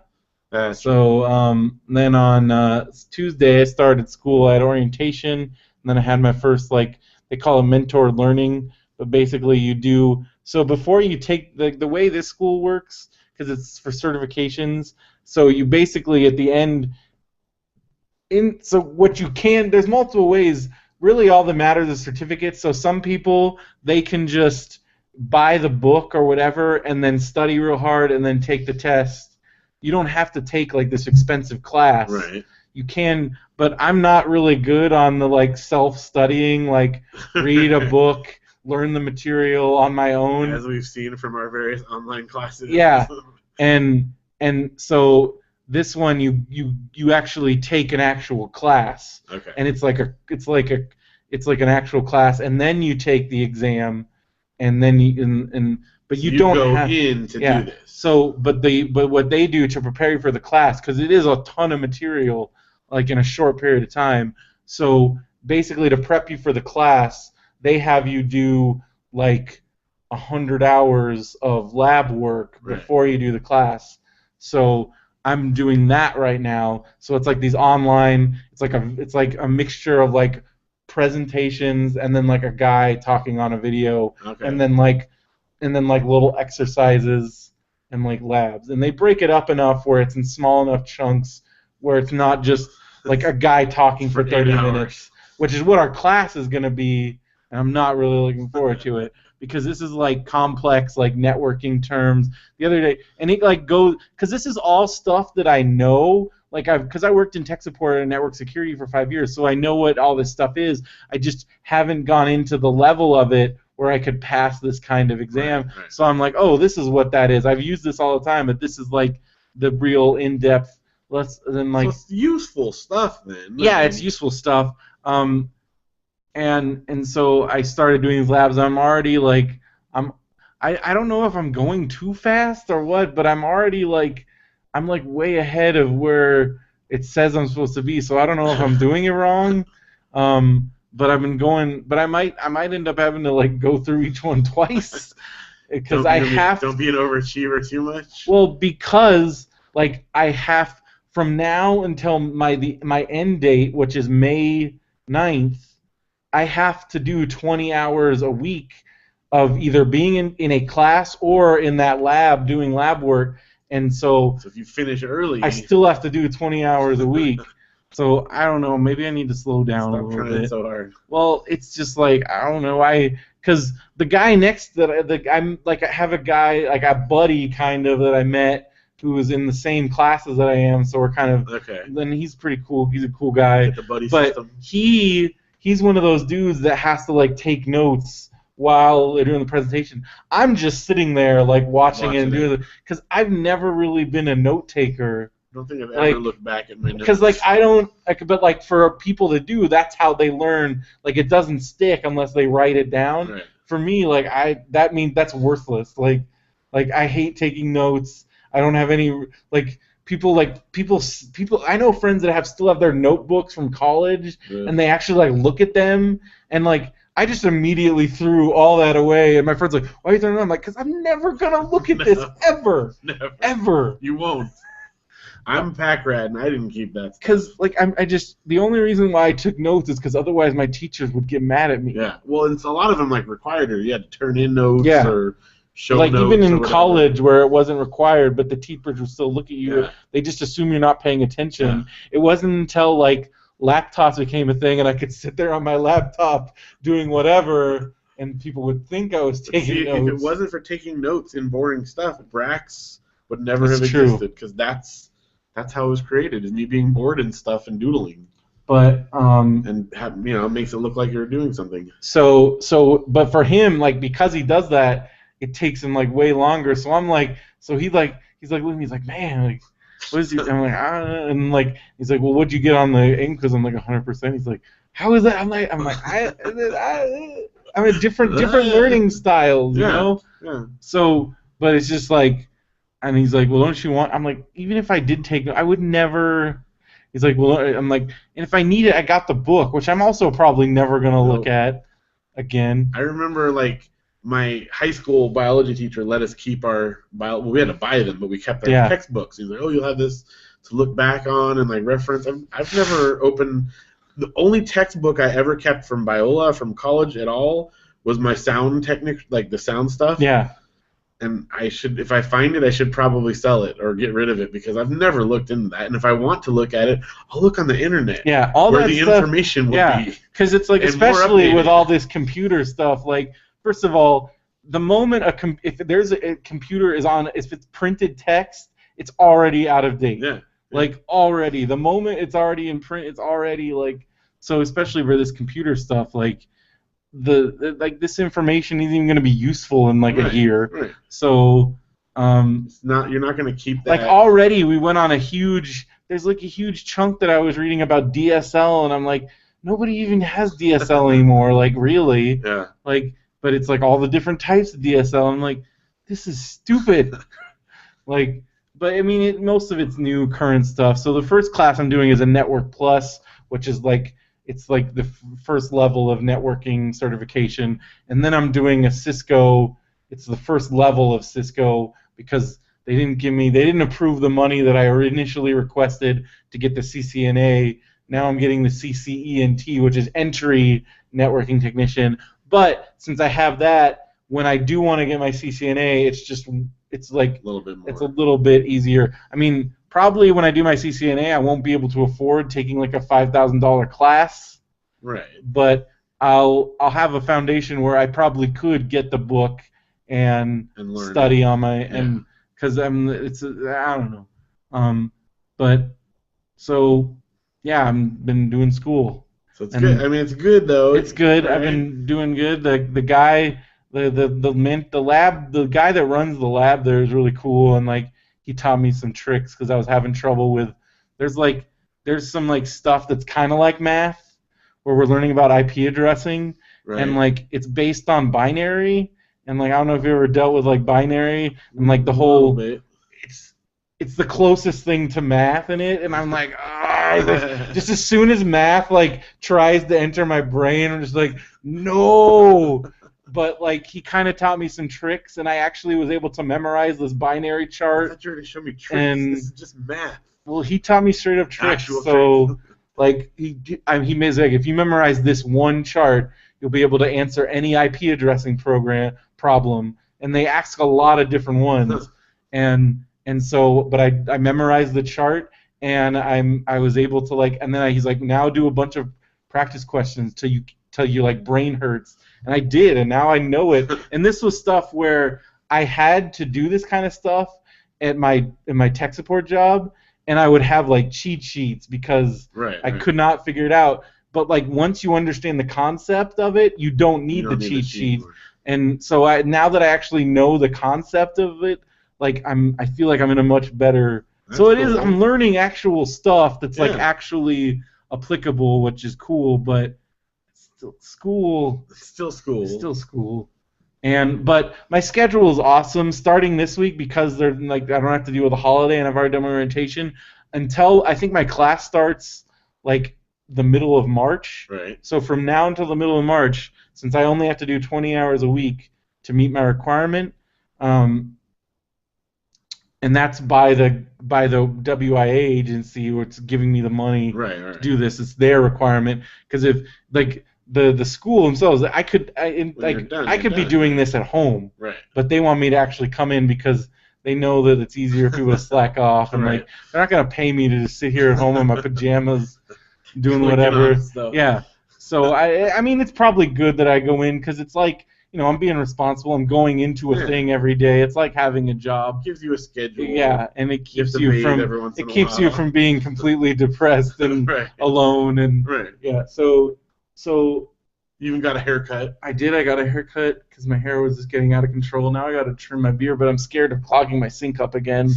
So then on Tuesday I started school at orientation, and then I had my first they call it mentored learning, but basically you do so before you take the way this school works, because it's for certifications. So you basically at the end there's multiple ways. Really, all that matters is certificates. So some people, they can just buy the book or whatever and then study real hard and then take the test. You don't have to take this expensive class. Right. You can, but I'm not really good on the self-studying, read a book, learn the material on my own. As we've seen from our various online classes. Yeah. And so this one you actually take an actual class. Okay. And it's like an actual class, and then you take the exam, and then but you don't go have in to do this. So, but what they do to prepare you for the class, because it is a ton of material, in a short period of time. So basically, to prep you for the class, they have you do 100 hours of lab work before you do the class. So I'm doing that right now. So it's these online. It's like a mixture of presentations and then a guy talking on a video, and then little exercises and labs. And they break it up enough where it's in small enough chunks where it's not just a guy talking for 30 minutes, which is what our class is going to be, and I'm not really looking forward to it because this is complex networking terms. The other day, and it goes, because this is all stuff that I know, because I worked in tech support and network security for 5 years, so I know what all this stuff is. I just haven't gone into the level of it where I could pass this kind of exam. Right. So I'm oh, this is what that is. I've used this all the time, but this is the real in-depth. So it's useful stuff then. Yeah, it's useful stuff. And so I started doing these labs. I'm already I don't know if I'm going too fast or what, but I'm already I'm way ahead of where it says I'm supposed to be. So I don't know if I'm doing it wrong. But I've been going. But I might end up having to go through each one twice because I have. Don't be an overachiever too much. Well, because I have from now until my end date, which is May 9th, I have to do 20 hours a week of either being in a class or in that lab doing lab work. And so if you finish early, I still have to do 20 hours a week. So I don't know. Maybe I need to slow down a little bit. So hard. Well, it's just like I don't know. Because the guy next I'm like I have a guy like a buddy kind of that I met who was in the same classes that I am. So we're kind of okay. Then he's pretty cool. He's a cool guy. Get the buddy but system. He's one of those dudes that has to like take notes while they're doing the presentation. I'm just sitting there like watching it and doing it because I've never really been a note taker. I don't think I've ever looked back at my notes. Because like but like for people to do, that's how they learn. Like it doesn't stick unless they write it down. Right. For me, like that means that's worthless. Like I hate taking notes. I don't have any people I know friends that still have their notebooks from college and they actually like look at them and like I just immediately threw all that away and my friend's like, why are you throwing it? I'm like, because I'm never gonna look at this ever. Never. Ever. You won't. I'm a pack rat and I didn't keep that stuff. Because like the only reason why I took notes is because otherwise my teachers would get mad at me. Yeah. Well, it's a lot of them like required or you had to turn in notes or show like notes. Even in college where it wasn't required, but the teachers would still look at you. Yeah. They just assume you're not paying attention. Yeah. It wasn't until like laptops became a thing and I could sit there on my laptop doing whatever and people would think I was taking notes. If it wasn't for taking notes in boring stuff, Brax would never have existed because that's how it was created, is me being bored and stuff and doodling. But it makes it look like you're doing something. But for him, like because he does that, it takes him like way longer. So I'm like, he's like looking at me, he's like, man, like, what is he? I'm like, I don't know. And like, he's like, well, what'd you get on the ink? Because I'm like 100%. He's like, how is that? I'm like, I'm a different learning styles, you know. Yeah. So, but it's just like. And he's like, well, don't you want... I'm like, even if I did take... I would never... He's like, well, I'm like, and if I need it, I got the book, which I'm also probably never going to look at again. I remember, like, my high school biology teacher let us keep our... we had to buy them, but we kept our textbooks. He's like, oh, you'll have this to look back on and, like, reference. I've never opened... The only textbook I ever kept from Biola, from college at all, was my sound technique, like the sound stuff. Yeah. And if I find it, I should probably sell it or get rid of it because I've never looked into that. And if I want to look at it, I'll look on the internet. Yeah, all where that the stuff, information would be. Because it's like, especially with all this computer stuff. Like, first of all, the moment if there's a computer is on, if it's printed text, it's already out of date. Yeah. Like already, the moment it's already in print, it's already like. So especially for this computer stuff, like. Like this information isn't even going to be useful in like a year. Right. So it's not. You're not going to keep that. Like already we went on there's like a huge chunk that I was reading about DSL and I'm like nobody even has DSL anymore, like really. Yeah. Like but it's like all the different types of DSL. I'm like this is stupid. Like but I mean most of it's new current stuff. So the first class I'm doing is a Network Plus, which is like it's like the first level of networking certification, and then I'm doing a Cisco. It's the first level of Cisco because they didn't approve the money that I initially requested to get the CCNA. Now I'm getting the CCENT, which is entry networking technician. But since I have that, when I do want to get my CCNA, it's like a little bit more. It's a little bit easier. I mean. Probably when I do my CCNA, I won't be able to afford taking like a $5,000 class. Right. But I'll have a foundation where I probably could get the book and study on my and because I don't know. But so yeah, I've been doing school. So it's good. I mean, it's good though. It's good. Right? I've been doing good. The guy, the guy that runs the lab there is really cool and like. He taught me some tricks because I was having trouble with. There's some like stuff that's kind of like math, where we're learning about IP addressing, and like it's based on binary, and like I don't know if you ever dealt with like binary and like the whole. It's the closest thing to math in it, and I'm like, just as soon as math like tries to enter my brain, I'm just like, no. But like he kind of taught me some tricks, and I actually was able to memorize this binary chart. I thought you were going to show me tricks. And this is just math. Well, he taught me straight up tricks. Actual So, like, he made like, if you memorize this one chart, you'll be able to answer any IP addressing problem. And they ask a lot of different ones. and so, but I memorized the chart, and I was able to like, and then he's like, now do a bunch of practice questions till you like brain hurts. And I did, and now I know it. And this was stuff where I had to do this kind of stuff at my tech support job, and I would have like cheat sheets because I could not figure it out. But like once you understand the concept of it, you don't need the cheat sheet. And so now that I actually know the concept of it, like I feel like I'm in a much better. That's so it cool. I'm learning actual stuff that's like actually applicable, which is cool. But still school. It's still school. But my schedule is awesome starting this week because they're like I don't have to deal with a holiday and I've already done my orientation until I think my class starts like the middle of March. Right. So from now until the middle of March, since I only have to do 20 hours a week to meet my requirement, and that's by the WIA agency what's giving me the money to do this. It's their requirement because if like the school themselves, I could be doing this at home, but they want me to actually come in because they know that it's easier for people to slack off and like they're not gonna pay me to just sit here at home in my pajamas doing whatever. Yeah. So I mean it's probably good that I go in because it's like I'm being responsible. I'm going into a thing every day. It's like having a job. Gives you a schedule. Yeah, and it keeps you from being completely depressed and alone and yeah. So you even got a haircut. I did. I got a haircut because my hair was just getting out of control. Now I got to trim my beard, but I'm scared of clogging my sink up again.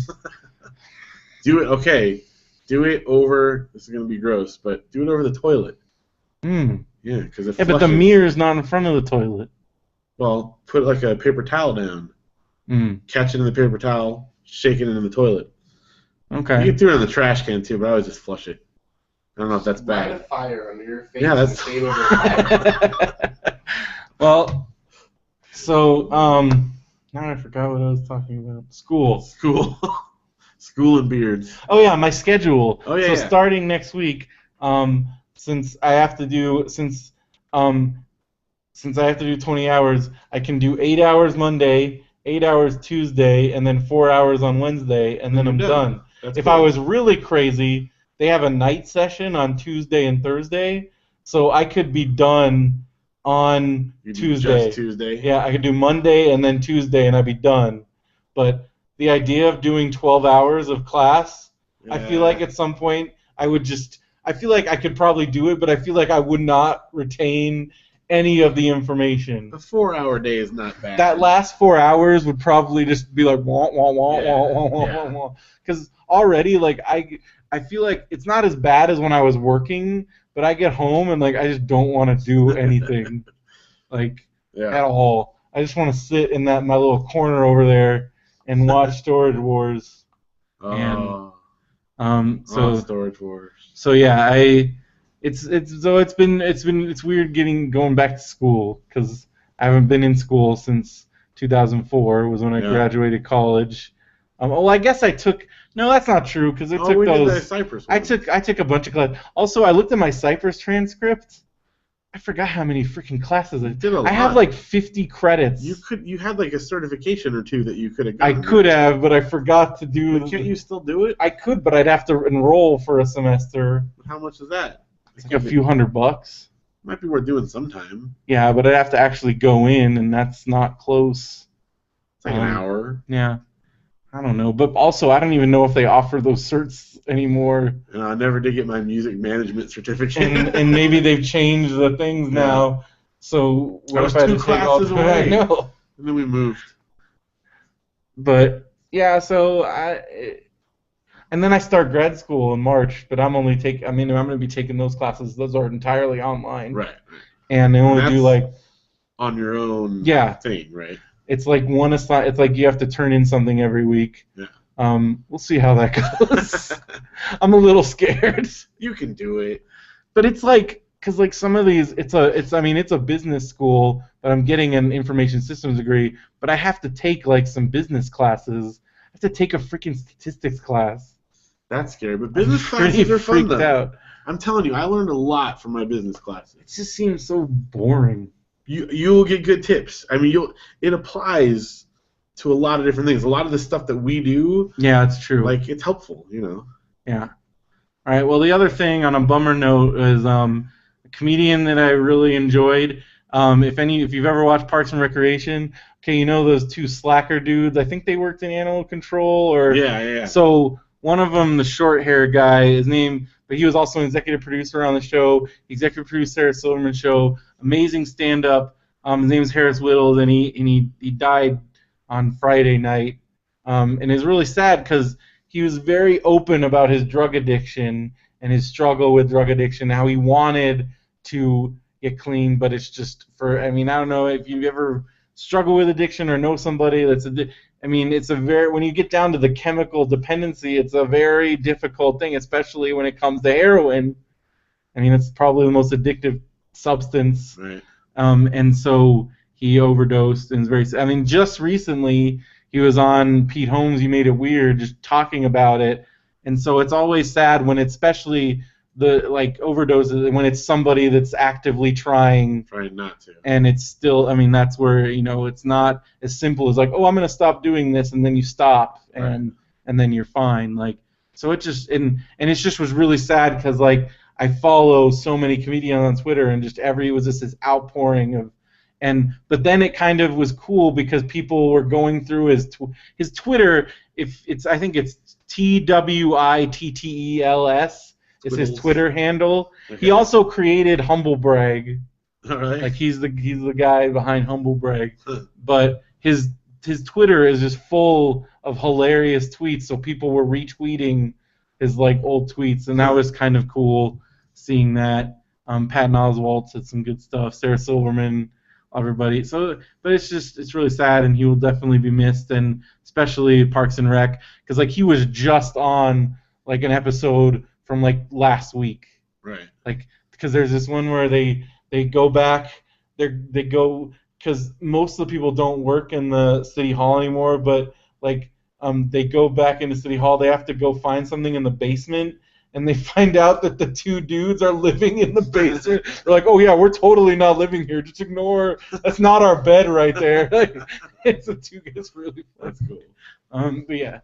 Do it. Okay. Do it over. This is gonna be gross, but do it over the toilet. Yeah, because but the mirror's not in front of the toilet. Well, put like a paper towel down. Catch it in the paper towel. Shake it into the toilet. Okay. You can throw it in the trash can too, but I always just flush it. I don't know if that's bad. Light a fire under your face. Yeah, that's. Well, so now I forgot what I was talking about. School and beards. Oh yeah, my schedule. Oh yeah. So starting next week, since I have to do 20 hours, I can do 8 hours Monday, 8 hours Tuesday, and then 4 hours on Wednesday, and then I'm done. If I was really crazy, they have a night session on Tuesday and Thursday, so I could be done on Tuesday. Just Tuesday? Yeah, I could do Monday and then Tuesday, and I'd be done. But the idea of doing 12 hours of class, I feel like at some point I feel like I could probably do it, but I feel like I would not retain any of the information. A 4-hour day is not bad. That last 4 hours would probably just be like wah wah wah wah wah wah wah. Because already, like I feel like it's not as bad as when I was working, but I get home and like I just don't want to do anything, at all. I just want to sit in my little corner over there and watch Storage Wars. Storage Wars. So yeah, it's weird going back to school because I haven't been in school since 2004 was when I graduated college. Well, I guess I took. No, that's not true because I took those. Did the Cypress one. I took a bunch of classes. Also, I looked at my Cypress transcript. I forgot how many freaking classes I did. I have like 50 credits. You had like a certification or two that you could have gotten. I could have, but I forgot to do. But can't you still do it? I could, but I'd have to enroll for a semester. How much is that? It's like a few $100. Might be worth doing sometime. Yeah, but I'd have to actually go in, and that's not close. It's like an hour. Yeah. I don't know, but also I don't even know if they offer those certs anymore. And I never did get my music management certificate. and maybe they've changed the things now. So what if I had to take all the way? I know. And then we moved. But yeah, so and then I start grad school in March, but I'm going to be taking those classes. Those are entirely online. Right. And they only do like on your own thing, right? It's like it's like you have to turn in something every week. Yeah. We'll see how that goes. I'm a little scared. You can do it. But it's like, because like some of these, it's a business school, but I'm getting an information systems degree, but I have to take like some business classes. I have to take a freaking statistics class. That's scary. But business Pretty classes are fun, freaked though. out. I'm telling you, I learned a lot from my business classes. It just seems so boring. You'll get good tips. I mean, it applies to a lot of different things. A lot of the stuff that we do, Yeah, it's true. like, it's helpful, you know. Yeah. All right. Well, the other thing on a bummer note is a comedian that I really enjoyed. If you've ever watched Parks and Recreation, okay, you know those two slacker dudes. I think they worked in animal control, or Yeah. So one of them, the short-haired guy, but he was also an executive producer on the show. Executive produced Sarah Silverman's show. Amazing stand-up. His name is Harris Whittles, and he died on Friday night. And it's really sad because he was very open about his drug addiction and his struggle with drug addiction, how he wanted to get clean, but it's just I don't know if you've ever struggled with addiction or know somebody that's when you get down to the chemical dependency, it's a very difficult thing, especially when it comes to heroin. I mean, it's probably the most addictive substance. Right. And so he overdosed and just recently he was on Pete Holmes' You Made It Weird, just talking about it. And so it's always sad when especially the overdoses, when it's somebody that's actively trying not to. And it's still, that's where, it's not as simple as I'm going to stop doing this, and then you stop, and then you're fine. So it just, and it just was really sad because, I follow so many comedians on Twitter, and just it was just this outpouring of, but then it kind of was cool because people were going through his Twitter. I think it's TWITTELS. It's his Twitter handle. Okay. He also created Humble Brag. All right. He's the guy behind Humble Brag. But his Twitter is just full of hilarious tweets, so people were retweeting his old tweets, and that was kind of cool seeing that. Patton Oswalt said some good stuff. Sarah Silverman, everybody. So, but it's really sad, and he will definitely be missed, and especially Parks and Rec, because he was just on an episode from last week. Right. Because there's this one where they go back, they go, because most of the people don't work in the city hall anymore, but they go back into city hall, they have to go find something in the basement, and they find out that the two dudes are living in the basement. They're like, oh yeah, we're totally not living here, just ignore, that's not our bed right there. It's really fun. That's cool. But yeah,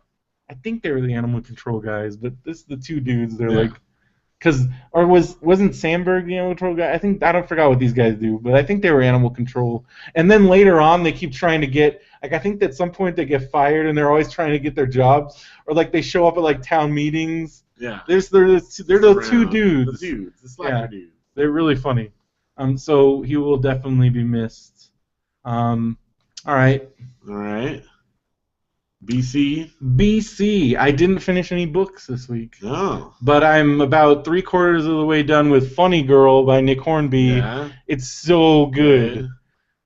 I think they were the animal control guys, but the two dudes, they're wasn't Sandberg the animal control guy? I don't forgot what these guys do, but I think they were animal control. And then later on, they keep trying to get, I think at some point they get fired, and they're always trying to get their jobs, or they show up at town meetings. Yeah. They're those two dudes. The slacker dudes. They're really funny. So he will definitely be missed. All right. BC. I didn't finish any books this week. No. But I'm about 3/4 of the way done with Funny Girl by Nick Hornby. Yeah. It's so good.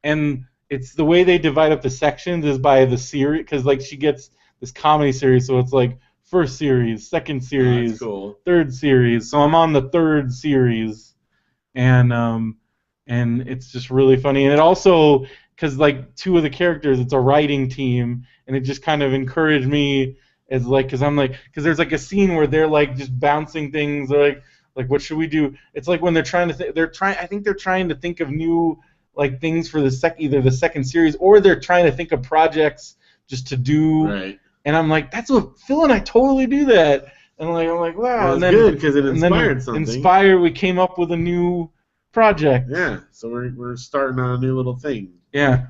And it's the way they divide up the sections is by the series, because she gets this comedy series, so it's first series, second series, that's cool. Third series. So I'm on the third series, and it's just really funny. And it also, because two of the characters, it's a writing team, and it just kind of encouraged me as because there's a scene where they're just bouncing things, what should we do? It's when they're trying to I think they're trying to think of new things for either the second series, or they're trying to think of projects just to do. Right. And I'm that's what Phil and I totally do that. And I'm wow. Well, and then good because it inspired something. Inspired, we came up with a new project. Yeah. So we're starting on a new little thing. Yeah.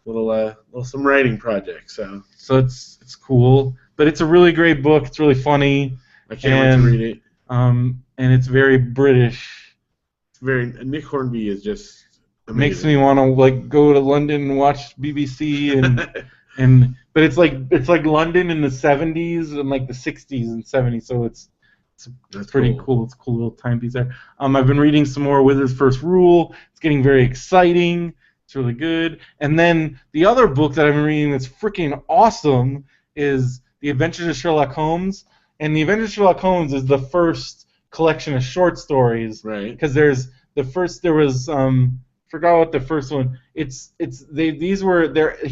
Little some writing project. So it's cool, but it's a really great book. It's really funny. I can't wait to read it. And it's very British. Nick Hornby is just amazing. Makes me want to go to London and watch BBC and but it's London in the 70s and the 60s and 70s, so it's pretty cool. It's a cool little timepiece there. I've been reading some more Wizard's First Rule. It's getting very exciting. It's really good. And then the other book that I've been reading that's freaking awesome is The Adventures of Sherlock Holmes. And The Adventures of Sherlock Holmes is the first collection of short stories. Right. Because there was forgot what the first one. He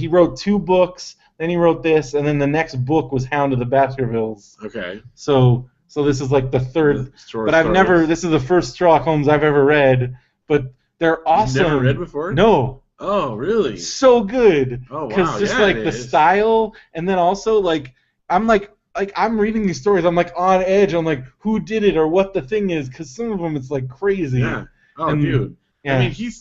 wrote 2 books. then he wrote this, and then the next book was Hound of the Baskervilles. Okay. So this is like the third, but I've never. This is the first Sherlock Holmes I've ever read, but they're awesome. You've never read before? No. Oh, really? So good. Oh, wow. Because just like the style, and then also like I'm reading these stories, I'm like on edge. I'm like, who did it or what the thing is? Because some of them it's like crazy. Yeah. Oh, dude. Yeah. I mean,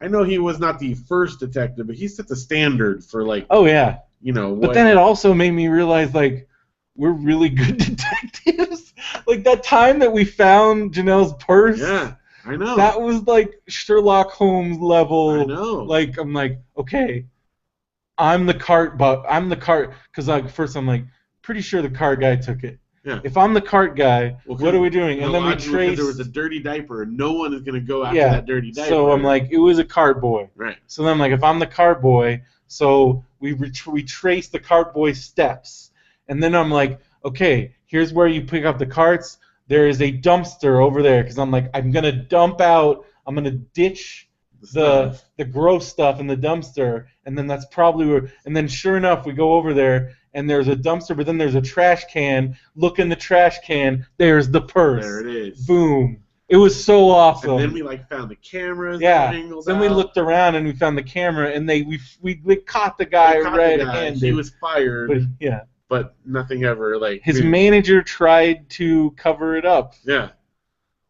I know he was not the first detective, but he set the standard for like. Oh yeah. You know. But then it also made me realize like we're really good detectives. Like that time that we found Janelle's purse. Yeah. I know. That was like Sherlock Holmes level. I know. Like I'm like, okay, I'm the cart, because like first I'm like, pretty sure the cart guy took it. Yeah. If I'm the cart guy, what are we doing? And then we trace. There was a dirty diaper, and no one is gonna go after that dirty diaper. So I'm like, it was a cart boy. Right. So then I'm like, if I'm the cart boy, so we trace the cart boy's steps, and then I'm like, okay, here's where you pick up the carts. There is a dumpster over there, because I'm like, I'm gonna ditch the gross stuff in the dumpster, and then that's probably where. And then sure enough, we go over there, and there's a dumpster, but then there's a trash can. Look in the trash can. There's the purse. There it is. Boom. It was so awesome. And then we like found the cameras. Yeah. Then we looked around and we found the camera, and we caught the guy red-handed. He was fired. But, yeah. But nothing ever like. His manager tried to cover it up. Yeah.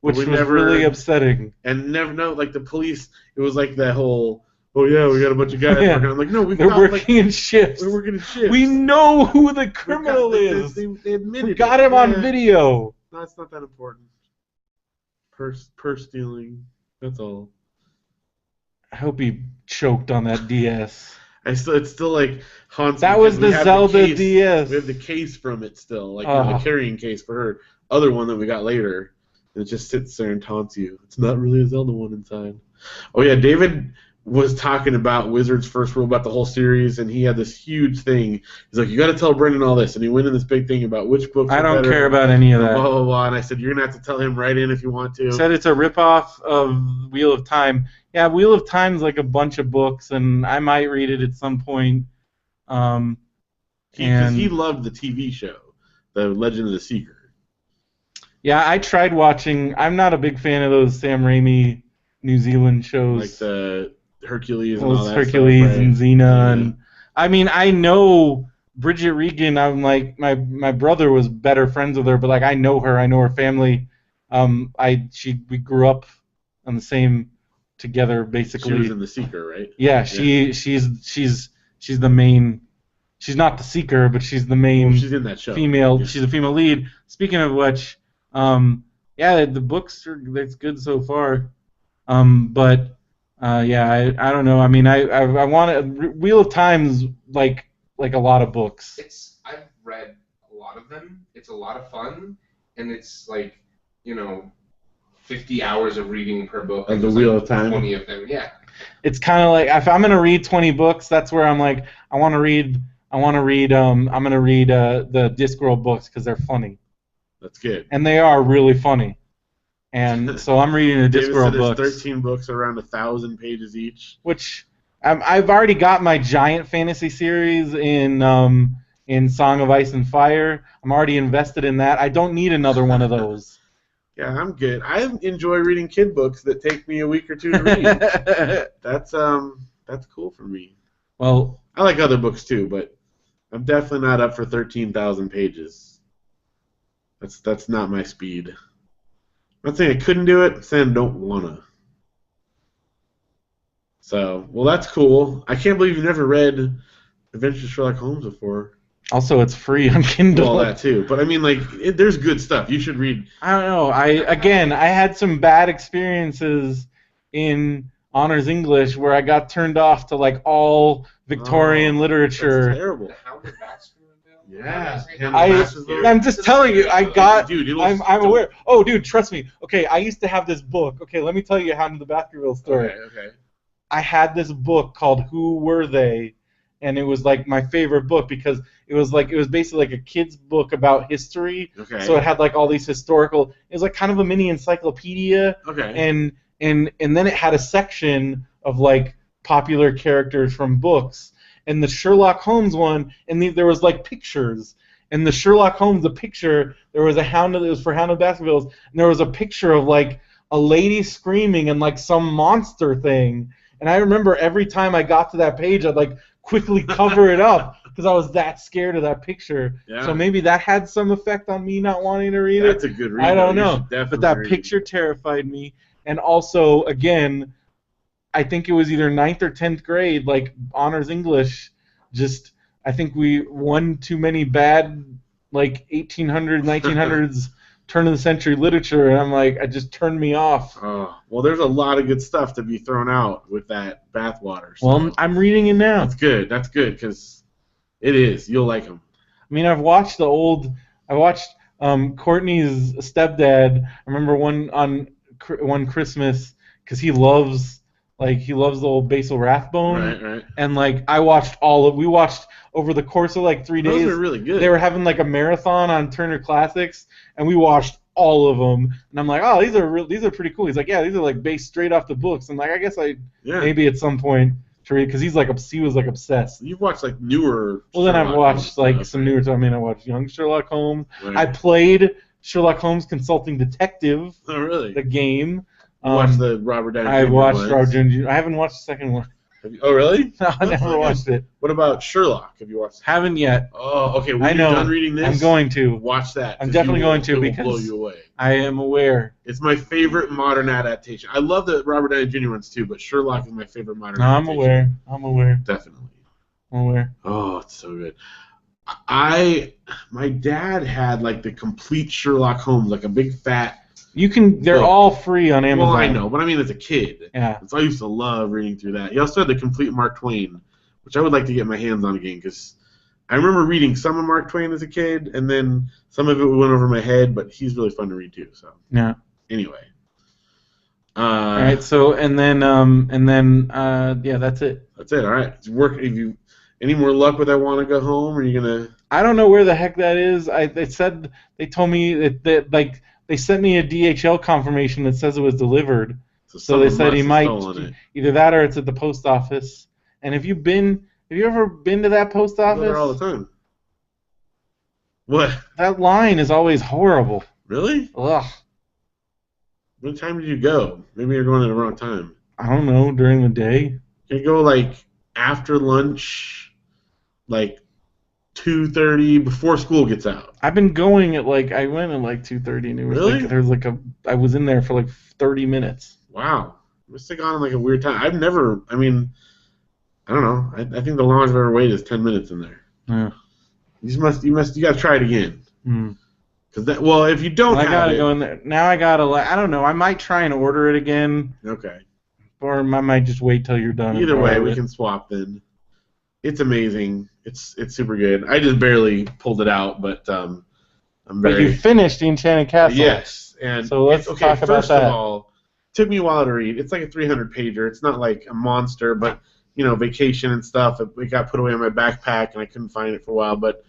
Which was really upsetting. And never know, like the police. It was like that whole. Oh yeah, we got a bunch of guys working. I'm like, no, they're working in shifts. We're working in shifts. We know who the criminal is. They admitted. We got him on video. No, it's not that important. Purse stealing. That's all. I hope he choked on that DS. It's still like haunts. That was the Zelda DS. We have the case from it still, like the carrying case for her other one that we got later. And it just sits there and taunts you. It's not really a Zelda one inside. Oh yeah, David was talking about Wizard's First Rule, about the whole series, and he had this huge thing. He's like, you got to tell Brendan all this, and he went in this big thing about which books. I don't care about any of that. Blah blah blah. And I said, you're gonna have to tell him right in if you want to. He said it's a ripoff of Wheel of Time. Yeah, Wheel of Time's like a bunch of books, and I might read it at some point. Because he loved the TV show, The Legend of the Seeker. Yeah, I tried watching. I'm not a big fan of those Sam Raimi New Zealand shows. Like the Hercules and all that Hercules stuff, right? and Xena. Yeah. And I mean, I know Bridget Regan. I'm like, my brother was better friends with her, but like I know her. I know her family. We grew up on the same together basically. She was in The Seeker, right? Yeah, she's the main. She's not the Seeker, but she's the main. Well, she's in that show. Female. Yeah. She's a female lead. Speaking of which, the books that's good so far. I don't know. I mean, I want Wheel of Time's like a lot of books. I've read a lot of them. It's a lot of fun, and it's like 50 hours of reading per book. Of the Wheel of Time. 20 of them, yeah. It's kind of like if I'm gonna read 20 books, that's where I'm like I'm gonna read the Discworld books because they're funny. That's good. And they are really funny. And so I'm reading the Discworld books. 13 books, around 1,000 pages each. Which I've already got my giant fantasy series in Song of Ice and Fire. I'm already invested in that. I don't need another one of those. Yeah, I'm good. I enjoy reading kid books that take me a week or two to read. That's cool for me. Well, I like other books too, but I'm definitely not up for 13,000 pages. That's not my speed. I'm not saying I couldn't do it, I'm saying I don't wanna. So, well, that's cool. I can't believe you've never read Adventures of Sherlock Holmes before. Also, it's free on Kindle. Well, that too. But I mean, there's good stuff. You should read. I don't know. I had some bad experiences in honors English where I got turned off to like all Victorian literature. That's terrible. Yeah. I'm just telling you. Dude, I'm aware. Oh, dude, trust me. Okay, I used to have this book. Okay, let me tell you Hound of the Baskervilles story. Okay. I had this book called Who Were They? And it was like my favorite book because it was basically like a kid's book about history. Okay. So it had like all these historical. It was like kind of a mini encyclopedia. Okay. And then it had a section of like popular characters from books. and the Sherlock Holmes one, and there was like pictures. And the Sherlock Holmes, the picture, there was a Hound of, it was for Hound of Baskervilles, and there was a picture of like a lady screaming and like some monster thing. And I remember every time I got to that page, I'd like quickly cover it up because I was that scared of that picture. Yeah. So maybe that had some effect on me not wanting to read it. That's a good read. I don't You know, should definitely but that read it. picture terrified me. And also, again, I think it was either 9th or 10th grade, like honors English. Just I think we won too many bad, like 1800s, 1900s, turn of the century literature, and I'm like, it just turned me off. Oh, well, there's a lot of good stuff to be thrown out with that bathwater. So. Well, I'm reading it now. That's good. That's good because it is. You'll like them. I mean, I watched Courtney's stepdad. I remember one Christmas because he loves the old Basil Rathbone. Right. And like we watched over the course of like 3 days. Those are really good. They were having like a marathon on Turner Classics, and we watched all of them. And I'm like, oh, these are pretty cool. He's like, yeah, these are like based straight off the books. I'm like, I guess maybe at some point to read because he was like obsessed. You've watched like newer. Well, then I've watched like some newer. I mean, I watched Young Sherlock Holmes. Right. I played Sherlock Holmes Consulting Detective. Oh, really? The game. You watched the Robert Downey Jr. I watched Robert Downey Jr. I haven't watched the second one. Oh, really? No, I never watched it. What about Sherlock? Have you watched it? Haven't yet. Oh, okay. When I know. you're done reading this, I'm going to. Watch that. I'm definitely going to because it will blow you away. I am aware. It's my favorite modern adaptation. I love the Robert Downey Jr. ones too, but Sherlock is my favorite modern adaptation. I'm aware. Definitely. I'm aware. Oh, it's so good. My dad had like the complete Sherlock Holmes, like a big fat. They're all free on Amazon. Well, I know, but I mean as a kid. Yeah. So I used to love reading through that. He also had the complete Mark Twain, which I would like to get my hands on again because I remember reading some of Mark Twain as a kid, and then some of it went over my head, but he's really fun to read too. So yeah. Anyway. All right. So and then yeah, that's it. That's it. All right. It's work. If you any more luck with I Want to Go Home? Or are you gonna? I don't know where the heck that is. They told me that like. They sent me a DHL confirmation that says it was delivered. So they said he might either that or it's at the post office. And have you ever been to that post office? I go there all the time. What? That line is always horrible. Really? Ugh. What time did you go? Maybe you're going at the wrong time. I don't know, during the day. Can you go like after lunch, like 2:30 before school gets out? I've been going I went at like 2:30 and it was really? Like there was I was in there for like 30 minutes. Wow. I must have gone in like a weird time. I don't know. I think the longest I've ever waited is 10 minutes in there. Yeah. You gotta try it again. Cause if you don't I gotta go in there. Now I don't know, I might try and order it again. Okay. Or I might just wait till you're done. Either way, we can swap then. It's amazing. It's super good. I just barely pulled it out, but I'm very. But you finished the Enchanted Castle. Yes, and so let's talk about that. First of all, it took me a while to read. It's like a 300-pager. It's not like a monster, but vacation and stuff. It got put away in my backpack, and I couldn't find it for a while. But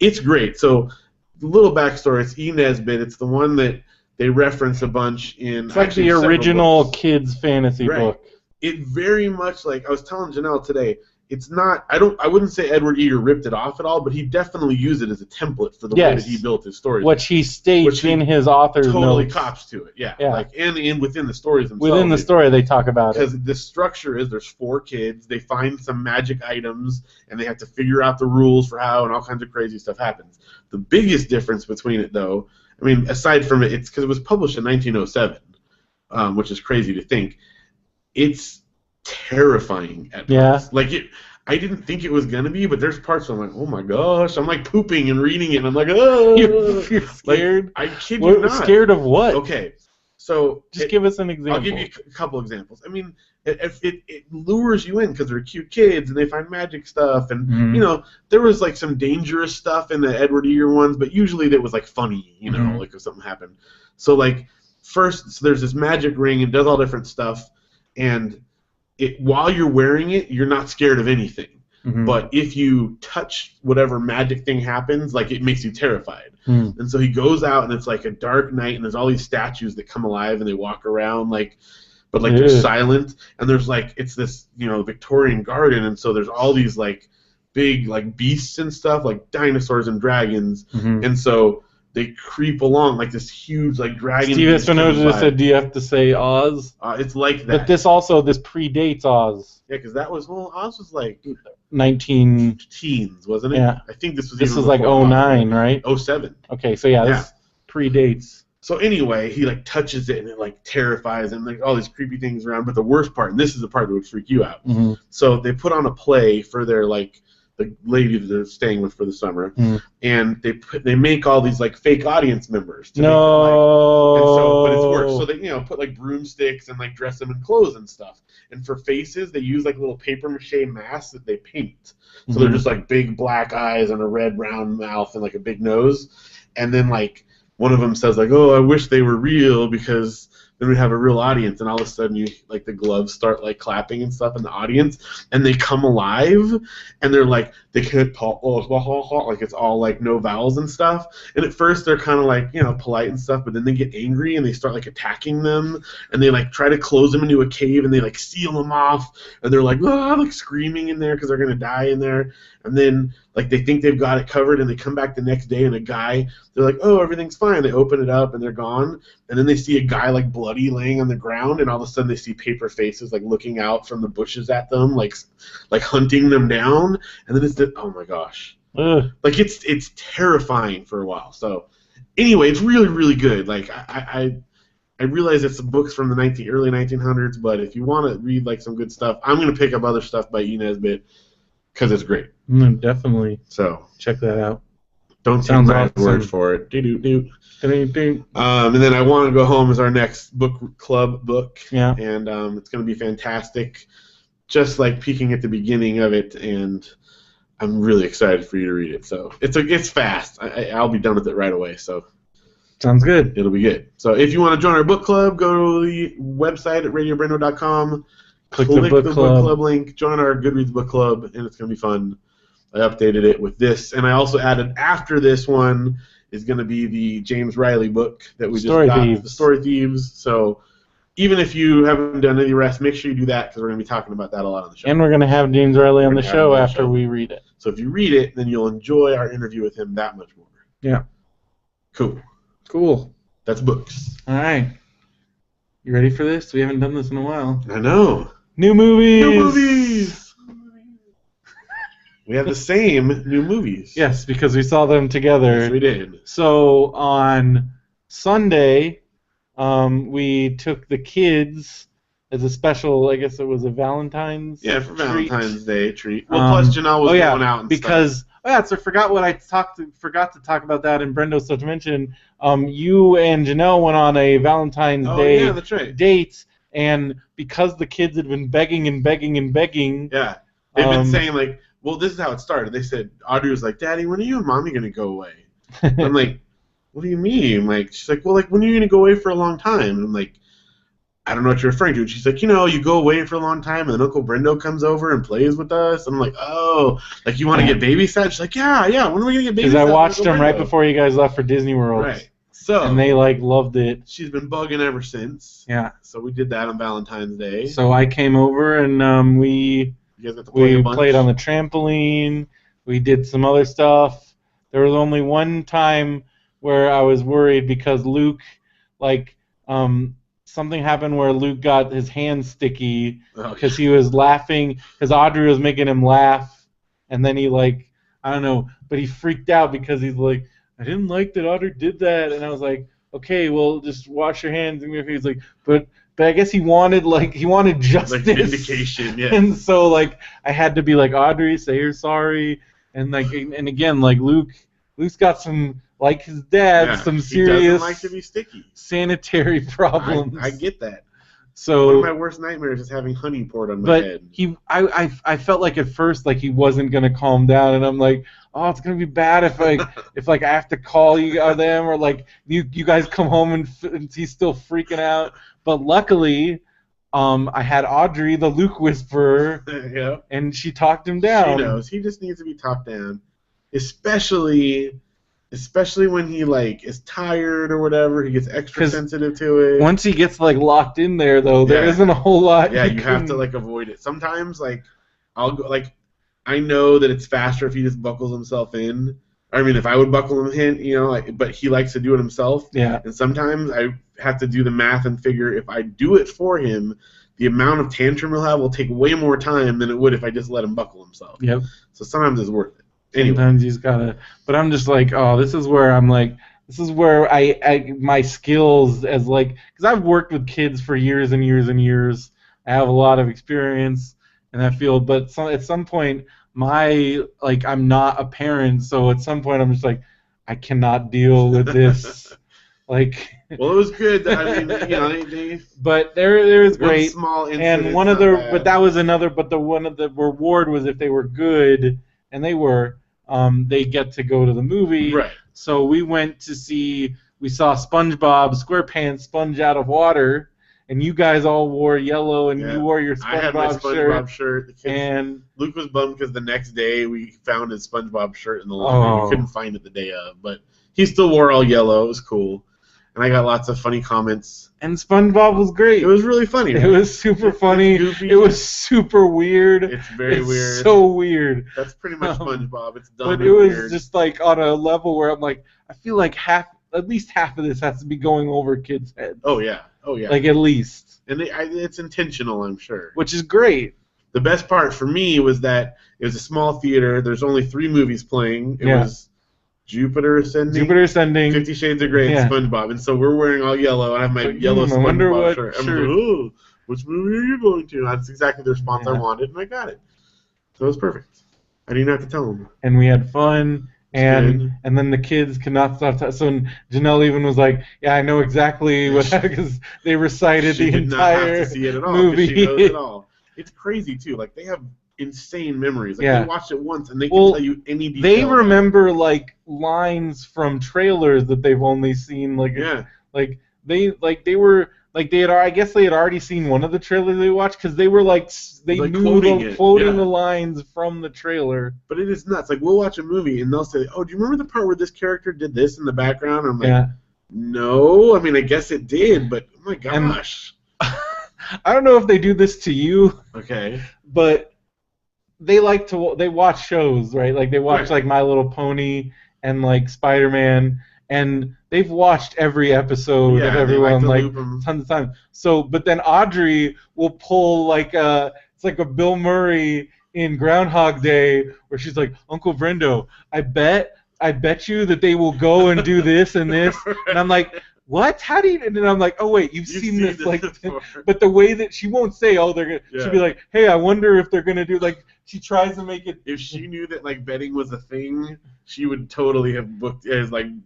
it's great. So the little backstory. It's E. Nesbitt. It's the one that they reference a bunch in. It's like the original kids fantasy book. It very much like I was telling Janelle today. It's not. I wouldn't say Edward Eger ripped it off at all, but he definitely used it as a template for the way that he built his stories. Which he states in his author's totally notes. cops to it. Yeah. Like and within the stories themselves. Within the story, they talk about it. Because the structure is there's 4 kids. They find some magic items, and they have to figure out the rules for how, and all kinds of crazy stuff happens. The biggest difference between it, though, I mean, aside from it's because it was published in 1907, which is crazy to think. It's terrifying at parts. Like I didn't think it was gonna be, but there's parts where I'm like, oh my gosh, I'm like pooping and reading it, and I'm like, oh, you're scared. Like, I kid you not. Scared of what? Okay, so just give us an example. I'll give you a couple examples. I mean, it lures you in because they're cute kids and they find magic stuff, and there was like some dangerous stuff in the Edward Eger ones, but usually that was like funny, like if something happened. So like first, there's this magic ring and does all different stuff, and while you're wearing it, you're not scared of anything. But if you touch whatever magic thing happens, like it makes you terrified. And so he goes out, and it's like a dark night, and there's all these statues that come alive, and they walk around like but like they're silent, and there's like it's this Victorian garden, and so there's all these like big like beasts and stuff like dinosaurs and dragons, and so they creep along like this huge like dragon. Steve Espinosa said, "Do you have to say Oz?" It's like that. But this predates Oz. Yeah, because Oz was like 19 teens, wasn't it? Yeah. I think this was like 09, right? 07. Okay, so this predates. So anyway, he like touches it and it like terrifies him, like all these creepy things around. But the worst part, and this is the part that would freak you out. So they put on a play for their like the lady that they're staying with for the summer, and they make all these like fake audience members. To make them, like, and so, but it's worse. So they put like broomsticks and like dress them in clothes and stuff. And for faces, they use like little paper mache masks that they paint. So they're just like big black eyes and a red round mouth and like a big nose. And then like one of them says like, "Oh, I wish they were real because then we have a real audience." And all of a sudden, the gloves start like clapping and stuff in the audience, and they come alive, and they're like they can't talk, like it's all like no vowels and stuff. And at first they're kind of like polite and stuff, but then they get angry and they start like attacking them, and they like try to close them into a cave and they like seal them off, and they're like like screaming in there because they're gonna die in there. And then like they think they've got it covered, and they come back the next day, and they're like, "Oh, everything's fine." They open it up and they're gone, and then they see a guy like bloody laying on the ground, and all of a sudden they see paper faces like looking out from the bushes at them, like hunting them down. And then it's oh my gosh, like it's terrifying for a while. So anyway, it's really really good. Like I realize it's some books from the early 1900s, but if you want to read like some good stuff, I'm gonna pick up other stuff by E. Nesbitt because it's great. Definitely. So check that out. Don't take my word for it. And then I Want to Go Home is our next book club book. Yeah. And it's going to be fantastic. Just like peeking at the beginning of it, and I'm really excited for you to read it. So it's fast. I'll be done with it right away. So sounds good. It'll be good. So if you want to join our book club, go to the website at radiobrendo.com. Click the book club link. Join our Goodreads book club, and it's going to be fun. I updated it with this, and I also added after this one is going to be the James Riley book that we just got, The Story Thieves. So even if you haven't done any rest, make sure you do that because we're going to be talking about that a lot on the show. And we're going to have James Riley on the show after we read it. So if you read it, then you'll enjoy our interview with him that much more. Yeah. Cool. That's books. All right. You ready for this? We haven't done this in a while. I know. New movies! We have the same new movies. Yes, because we saw them together. Yes, we did. So on Sunday, we took the kids as a special, I guess it was a Valentine's treat. Valentine's Day treat. Well, plus Janelle was going out and because, stuff. So I forgot to talk about that, and Brendo such mention. You and Janelle went on a Valentine's Day that's right. date, and because the kids had been begging and begging and begging. Yeah. They've been saying, like, well, this is how it started. They said, Audrey was like, "Daddy, when are you and Mommy going to go away?" I'm like, "What do you mean?" Like, she's like, "Well, like, when are you going to go away for a long time?" And I'm like, "I don't know what you're referring to." And she's like, "You go away for a long time, and then Uncle Brendo comes over and plays with us." And I'm like, "Oh, like, you want to get babysat?" She's like, yeah, when are we going to get babysat? Because I watched them right before you guys left for Disney World. Right. So, and they, like, loved it. She's been bugging ever since. Yeah. So we did that on Valentine's Day. So I came over, and you guys got to play a bunch? Played on the trampoline. We did some other stuff. There was only one time where I was worried because Luke, like, something happened where Luke got his hand sticky because he was laughing, because Audrey was making him laugh, and then he, like, I don't know, but he freaked out because he's like, "I didn't like that Audrey did that," and I was like, "Okay, well, just wash your hands." And he's like, but I guess he wanted justice. Like vindication, yeah. And so, like, I had to be like, "Audrey, say you're sorry," and like, and again, like, Luke's got some, like his dad, some serious he doesn't like to be sticky. Sanitary problems. I get that. So one of my worst nightmares is having honey poured on my head. I felt like at first like he wasn't gonna calm down, and I'm like, oh, it's gonna be bad if I have to call you or them, or like you guys come home and he's still freaking out. But luckily, I had Audrey, the Luke whisperer, yeah, and she talked him down. She knows he just needs to be talked down, especially especially when he like is tired or whatever, he gets extra 'Cause sensitive to it. Once he gets like locked in there, though, there Yeah. isn't a whole lot. Yeah, you have to like avoid it. Sometimes like I'll go like I know that it's faster if he just buckles himself in. I mean, if I would buckle him in, you know, like, but he likes to do it himself. Yeah. And sometimes I have to do the math and figure if I do it for him, the amount of tantrum he'll have will take way more time than it would if I just let him buckle himself. Yep. So sometimes it's worth it. Anyway. Sometimes he's gotta. But I'm just like, oh, this is where I'm like, this is where I my skills as like, because I've worked with kids for years and years and years. I have a lot of experience in that field, but at some point, I'm not a parent, so at some point I'm just like, I cannot deal with this. Like. Well, it was good. I mean, you know, they but there was one great. small incident. And one of the, but that was another. But the one of the reward was if they were good, and they were, they get to go to the movie. Right. So we went to see. We saw SpongeBob SquarePants sponge out of water, and you guys all wore yellow, and you wore your SpongeBob I had my SpongeBob shirt. And Luke was bummed because the next day we found his SpongeBob shirt in the laundry. We couldn't find it the day of, but he still wore all yellow. It was cool. And I got lots of funny comments. And SpongeBob was great. It was really funny. Right? It was super funny. Goofy. It was super weird. It's very weird. So weird. That's pretty much SpongeBob. It's dumb But and it was weird. just like on a level where I'm like, I feel like at least half of this has to be going over kids' heads. Oh yeah. Like at least. And it's intentional, I'm sure. Which is great. The best part for me was that it was a small theater. There's only 3 movies playing. It was Jupiter Ascending, 50 Shades of Grey, and SpongeBob. And so we're wearing all yellow. I have my yellow SpongeBob shirt. I'm like, oh, which movie are you going to? That's exactly the response I wanted, and I got it. So it was perfect. I didn't have to tell them. And we had fun, and then the kids could not stop. So Janelle even was like, yeah, I know exactly what happened, because they recited the entire have to see it at all, movie. She knows it all. It's crazy, too. Like, they have insane memories. Like, they watched it once, and they can tell you any detail. They remember, like, lines from trailers that they've only seen. Like, I guess they had already seen one of the trailers they watched, because they were, like, they knew quoting the lines from the trailer. But it is nuts. Like, we'll watch a movie, and they'll say, oh, do you remember the part where this character did this in the background? And I'm like, no. I mean, I guess it did, but oh my gosh. I don't know if they do this to you. Okay. But they watch shows, right? Like they watch like My Little Pony and like Spider-Man, and they've watched every episode of everyone like tons of times. So, but then Audrey will pull like it's like a Bill Murray in Groundhog Day where she's like, Uncle Brendo, I bet you that they will go and do this and this, and I'm like, what? How do you? And then I'm like, oh wait, you've seen this like, but the way that she won't say, oh, they're gonna. She'll be like, hey, I wonder if they're gonna do like. She tries to make it. If she knew that like betting was a thing, she would totally have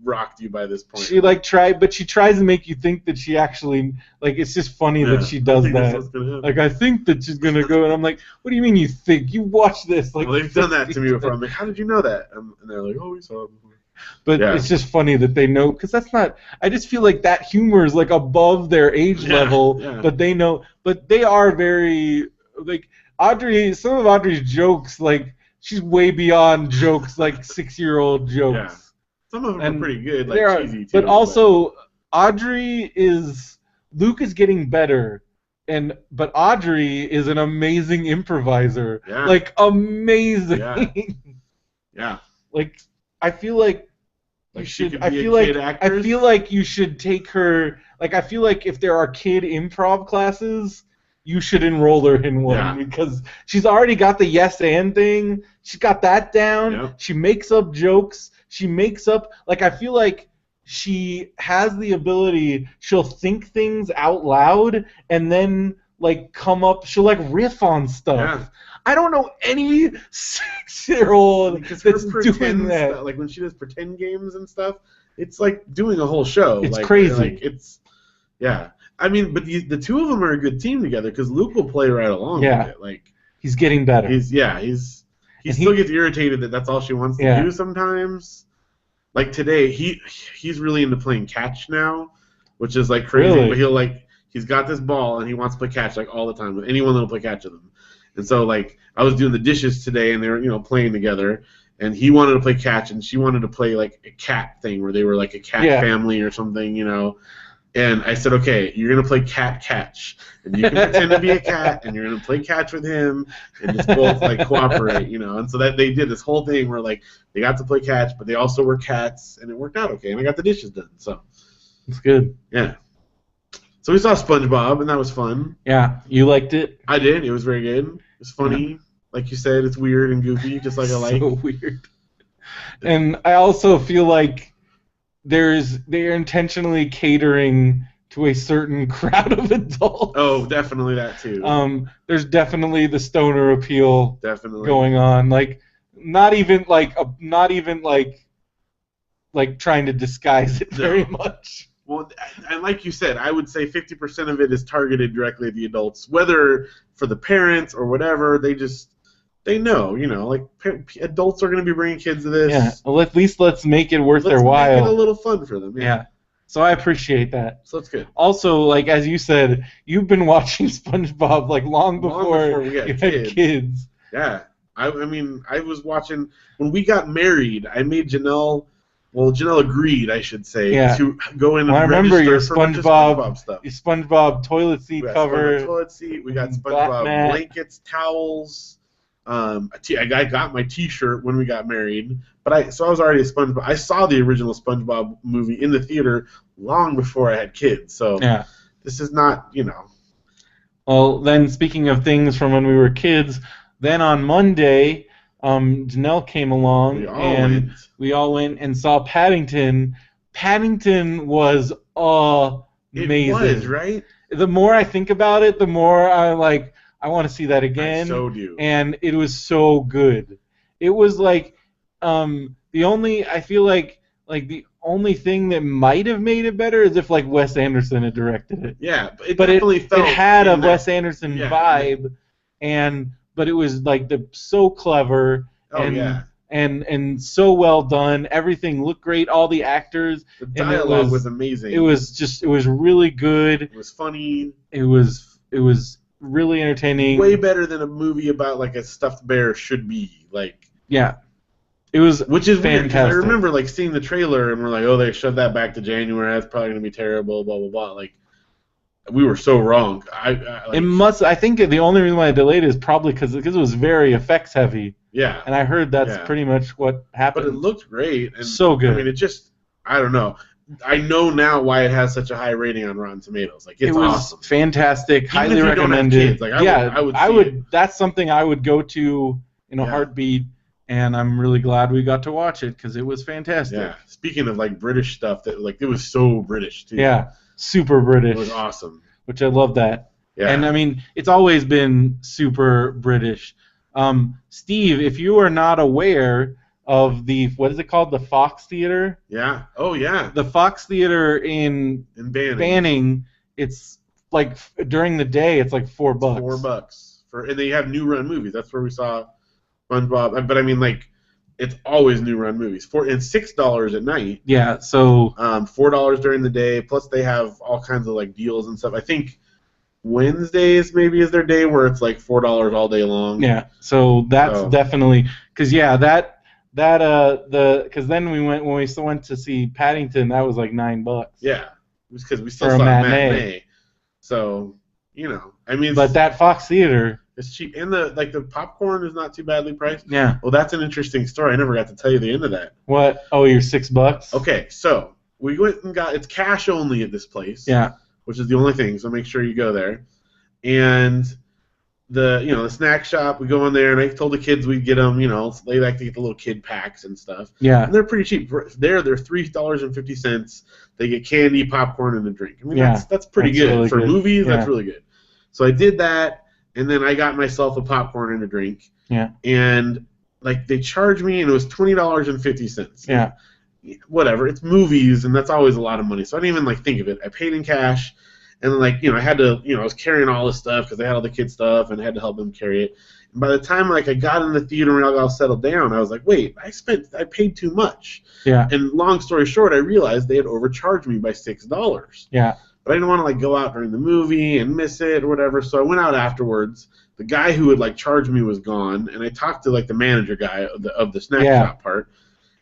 rocked you by this point. She like but she tries to make you think that she actually like. It's just funny that she does that. Like I think that she's gonna go, and I'm like, what do you mean you think? You watch this? Like, well, they've done that to me before. I'm like, how did you know that? And they're like, oh, we saw it before. But it's just funny that they know, because that's not. I just feel like that humor is like above their age level, but they know. But they are very like Audrey. Some of Audrey's jokes, like she's way beyond jokes, like 6-year-old jokes. Yeah. Some of them are pretty good, like cheesy too. But also, Audrey is Luke is getting better. But Audrey is an amazing improviser. Yeah. Like amazing. Yeah. Like I feel like you should. I feel like you should take her. Like I feel like if there are kid improv classes, you should enroll her in one because she's already got the yes and thing. She's got that down. Yep. She makes up jokes. She makes up. Like I feel like she has the ability. She'll think things out loud and then like come up. She'll like riff on stuff. Yeah. I don't know any 6-year-old that's doing that. Stuff, like when she does pretend games and stuff, it's like doing a whole show. It's crazy. Like it's, I mean, but the two of them are a good team together because Luke will play right along with it. Like he's getting better. He still gets irritated that that's all she wants to do sometimes. Like today, he's really into playing catch now, which is like crazy. Really? But he's got this ball and he wants to play catch like all the time with anyone that'll play catch with him. And so, like, I was doing the dishes today, and they were, playing together. and he wanted to play catch, and she wanted to play like a cat thing where they were like a cat family or something, you know. And I said, okay, you're gonna play cat catch, and you can pretend to be a cat, and you're gonna play catch with him, and just both like cooperate, you know. And so that they did this whole thing where like they got to play catch, but they also were cats, and it worked out okay. And I got the dishes done, so it's good. Yeah. So we saw SpongeBob, and that was fun. Yeah, you liked it? I did. It was very good. It was funny, like you said. It's weird and goofy, just like I like. So weird. And I also feel like they're intentionally catering to a certain crowd of adults. Oh, definitely that too. There's definitely the stoner appeal going on. Like not even like trying to disguise it very much. Well, and like you said, I would say 50% of it is targeted directly at the adults, whether for the parents or whatever. They know, you know, like adults are going to be bringing kids to this. Yeah, well, at least let's make it worth their while. Make it a little fun for them. Yeah. So I appreciate that. So that's good. Also, like as you said, you've been watching SpongeBob like long before we had kids. Yeah. I mean, I was watching when we got married. I made Janelle. Well, Janelle agreed, I should say, to go in and I remember your SpongeBob stuff. Your SpongeBob toilet seat cover. Toilet seat. We got SpongeBob blankets, towels. I got my T-shirt when we got married, so I was already a SpongeBob. I saw the original SpongeBob movie in the theater long before I had kids. So this is not, you know. Well, then speaking of things from when we were kids, then on Monday. Janelle came along, and we all went and saw Paddington. Paddington was amazing. It was, right? The more I think about it, the more I want to see that again. I so do. And it was so good. It was like the only thing that might have made it better is if like Wes Anderson had directed it. Yeah, but it had a Wes Anderson vibe, but it was like so clever and so well done. Everything looked great. All the actors. The dialogue was amazing. It was really good. It was funny. It was really entertaining. Way better than a movie about like a stuffed bear should be. Like it was, which is fantastic. Weird, I remember like seeing the trailer and we're like, oh, they shoved that back to January. That's probably gonna be terrible. Blah blah blah. Like. We were so wrong. I think the only reason why I delayed it is probably because it was very effects heavy. Yeah. And I heard that's pretty much what happened. But it looked great. And, so good. I mean, I don't know. I know now why it has such a high rating on Rotten Tomatoes. Like it was awesome. Fantastic. Even highly if you recommended. Don't have kids, like, I would. That's something I would go to in a heartbeat. And I'm really glad we got to watch it because it was fantastic. Yeah. Speaking of like British stuff, that like it was so British too. Yeah. Super British. It was awesome. Which I love that. Yeah. And I mean, it's always been super British. Steve, if you are not aware of what is it called? The Fox Theater? Yeah. Oh, yeah. The Fox Theater in Banning, it's like during the day, it's like $4. $4 and they have new run movies. That's where we saw SpongeBob. But I mean, like, it's always new run movies. And $6 at night. Yeah, so $4 during the day. Plus they have all kinds of like deals and stuff. I think Wednesdays maybe is their day where it's like $4 all day long. Yeah, so that's definitely because because then when we still went to see Paddington, that was like $9. Yeah, it was because we still saw matinee. So you know, I mean, but that Fox Theater. It's cheap, and the popcorn is not too badly priced. Yeah. Well, that's an interesting story. I never got to tell you the end of that. What? Oh, you're $6. Okay, so we went and it's cash only at this place. Yeah. Which is the only thing. So make sure you go there. And the snack shop, we go in there, and I told the kids we'd get them. They like to get the little kid packs and stuff. Yeah. And they're pretty cheap. They're $3.50. They get candy, popcorn, and a drink. I mean, that's pretty good really for good. Movies. Yeah. That's really good. So I did that. And then I got myself a popcorn and a drink. Yeah. And like they charged me, and it was $20.50. Yeah. Whatever. It's movies, and that's always a lot of money. So I didn't even like think of it. I paid in cash, and then I had to, I was carrying all this stuff because they had all the kid stuff, and I had to help them carry it. And by the time I got in the theater and I got all settled down, I was like, wait, I paid too much. Yeah. And long story short, I realized they had overcharged me by $6. Yeah. But I didn't want to go out during the movie and miss it or whatever, so I went out afterwards. the guy who would like charge me was gone, and I talked to like the manager guy of the snack shop part,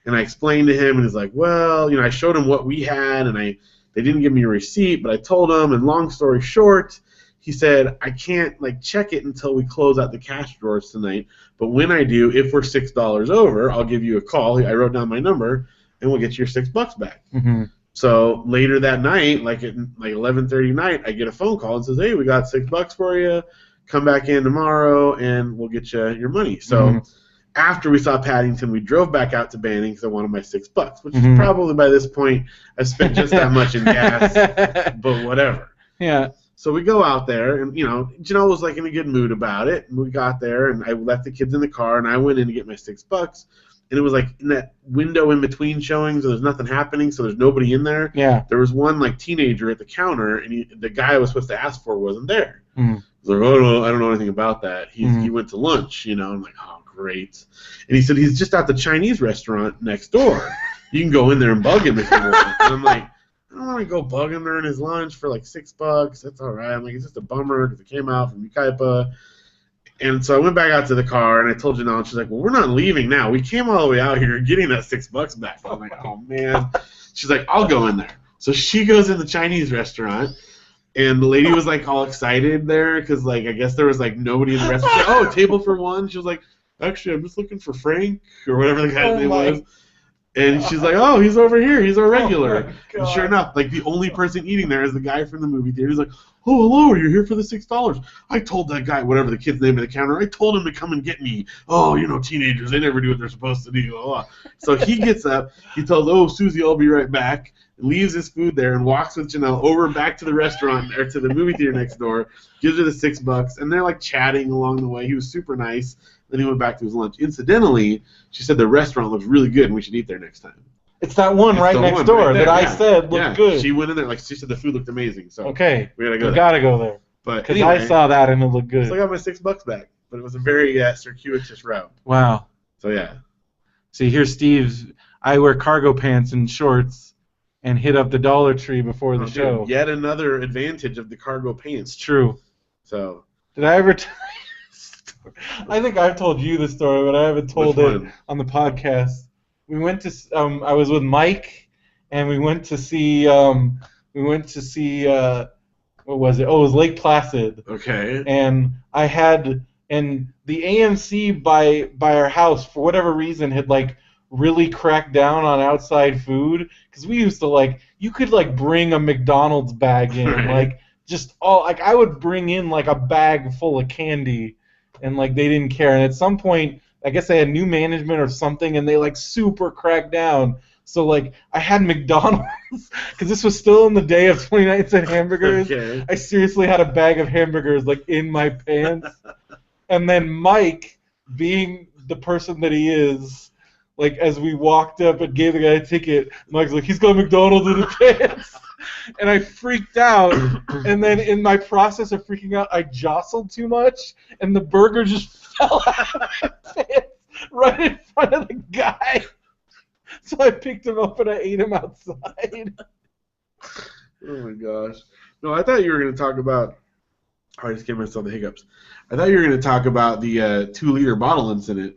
and I explained to him, and he's like, well, I showed him what we had, and they didn't give me a receipt, but I told him, and long story short, he said, I can't like check it until we close out the cash drawers tonight, but when I do, if we're $6 over, I'll give you a call. I wrote down my number, and we'll get you your $6 back. Mm-hmm. So later that night, like at 11:30 night, I get a phone call and says, hey, we got $6 for you. Come back in tomorrow, and we'll get you your money. So after we saw Paddington, we drove back out to Banning because I wanted my $6, which is probably by this point I spent just that much in gas, but whatever. Yeah. So we go out there, and Janelle was like in a good mood about it. And we got there, and I left the kids in the car, and I went in to get my $6. And it was like in that window in between showings, so there's nothing happening, so there's nobody in there. Yeah. There was one like teenager at the counter, and the guy I was supposed to ask for wasn't there. Mm-hmm. I was like, oh no, I don't know anything about that. He went to lunch, I'm like, oh great. And he said he's just at the Chinese restaurant next door. You can go in there and bug him if you want. And I'm like, I don't want to go bug him during his lunch for like $6. That's all right. I'm like, it's just a bummer because it came out from Ukaipa. And so I went back out to the car, and I told Janelle, and she's like, well, we're not leaving now. We came all the way out here getting that $6 back. I'm like, oh, man. She's like, I'll go in there. So she goes in the Chinese restaurant, and the lady was, like, all excited there because, like, I guess there was, like, nobody in the restaurant. She said, oh, table for one? She was like, actually, I'm just looking for Frank or whatever the guy's name was. And she's like, oh, he's over here. He's our regular. Oh, and sure enough, like, the only person eating there is the guy from the movie theater. He's like, oh, hello, you're here for the $6. I told that guy, whatever the kid's name at the counter, I told him to come and get me. Oh, teenagers, they never do what they're supposed to do. Blah, blah. So he gets up. He tells, oh, Susie, I'll be right back. Leaves his food there and walks with Janelle over back to the restaurant or to the movie theater next door, gives her the $6, and they're, like, chatting along the way. He was super nice. Then he went back to his lunch. Incidentally, she said the restaurant looks really good and we should eat there next time. It's that one right next door that I said looked good. She went in there, like she said the food looked amazing. So okay, we gotta go. We gotta go there. But because I saw that and it looked good. So I got my $6 back, but it was a very circuitous route. Wow. So yeah. See, here's Steve's. I wear cargo pants and shorts and hit up the Dollar Tree before the show. Dude, yet another advantage of the cargo pants. It's true. So. Did I ever tell you this story? I think I've told you the story, but I haven't told it on the podcast. We went to. I was with Mike, and we went to see. What was it? Oh, it was Lake Placid. Okay. And the AMC by our house, for whatever reason, had like really cracked down on outside food, because we used to you could bring a McDonald's bag in, right. I would bring in like a bag full of candy, and they didn't care. And at some point, I guess they had new management or something, and they super cracked down. So I had McDonald's because this was still in the day of 29-cent hamburgers. Okay. I seriously had a bag of hamburgers in my pants, and then Mike, being the person that he is, as we walked up and gave the guy a ticket, Mike's like, he's got McDonald's in his pants. And I freaked out, and then in my process of freaking out, I jostled too much, and the burger just fell out of my pants right in front of the guy. So I picked him up and I ate him outside. Oh my gosh. No, I thought you were going to talk about... I just gave myself the hiccups. I thought you were going to talk about the 2-liter bottle incident.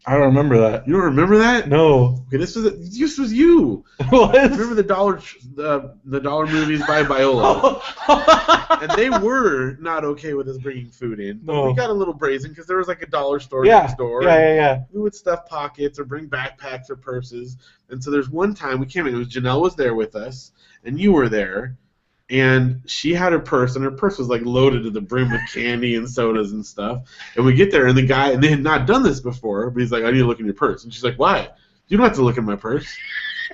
I don't remember that. You don't remember that? No. Okay, this was you. What? Remember the dollar movies by Biola? And they were not okay with us bringing food in. But we got a little brazen because there was a dollar store next door. Yeah. We would stuff pockets or bring backpacks or purses. And so there's one time we came in. It was Janelle was there with us, and you were there. And she had her purse, and her purse was loaded to the brim with candy and sodas and stuff. And we get there, and the guy, and they had not done this before, but he's like, I need to look in your purse. And she's like, why? You don't have to look in my purse.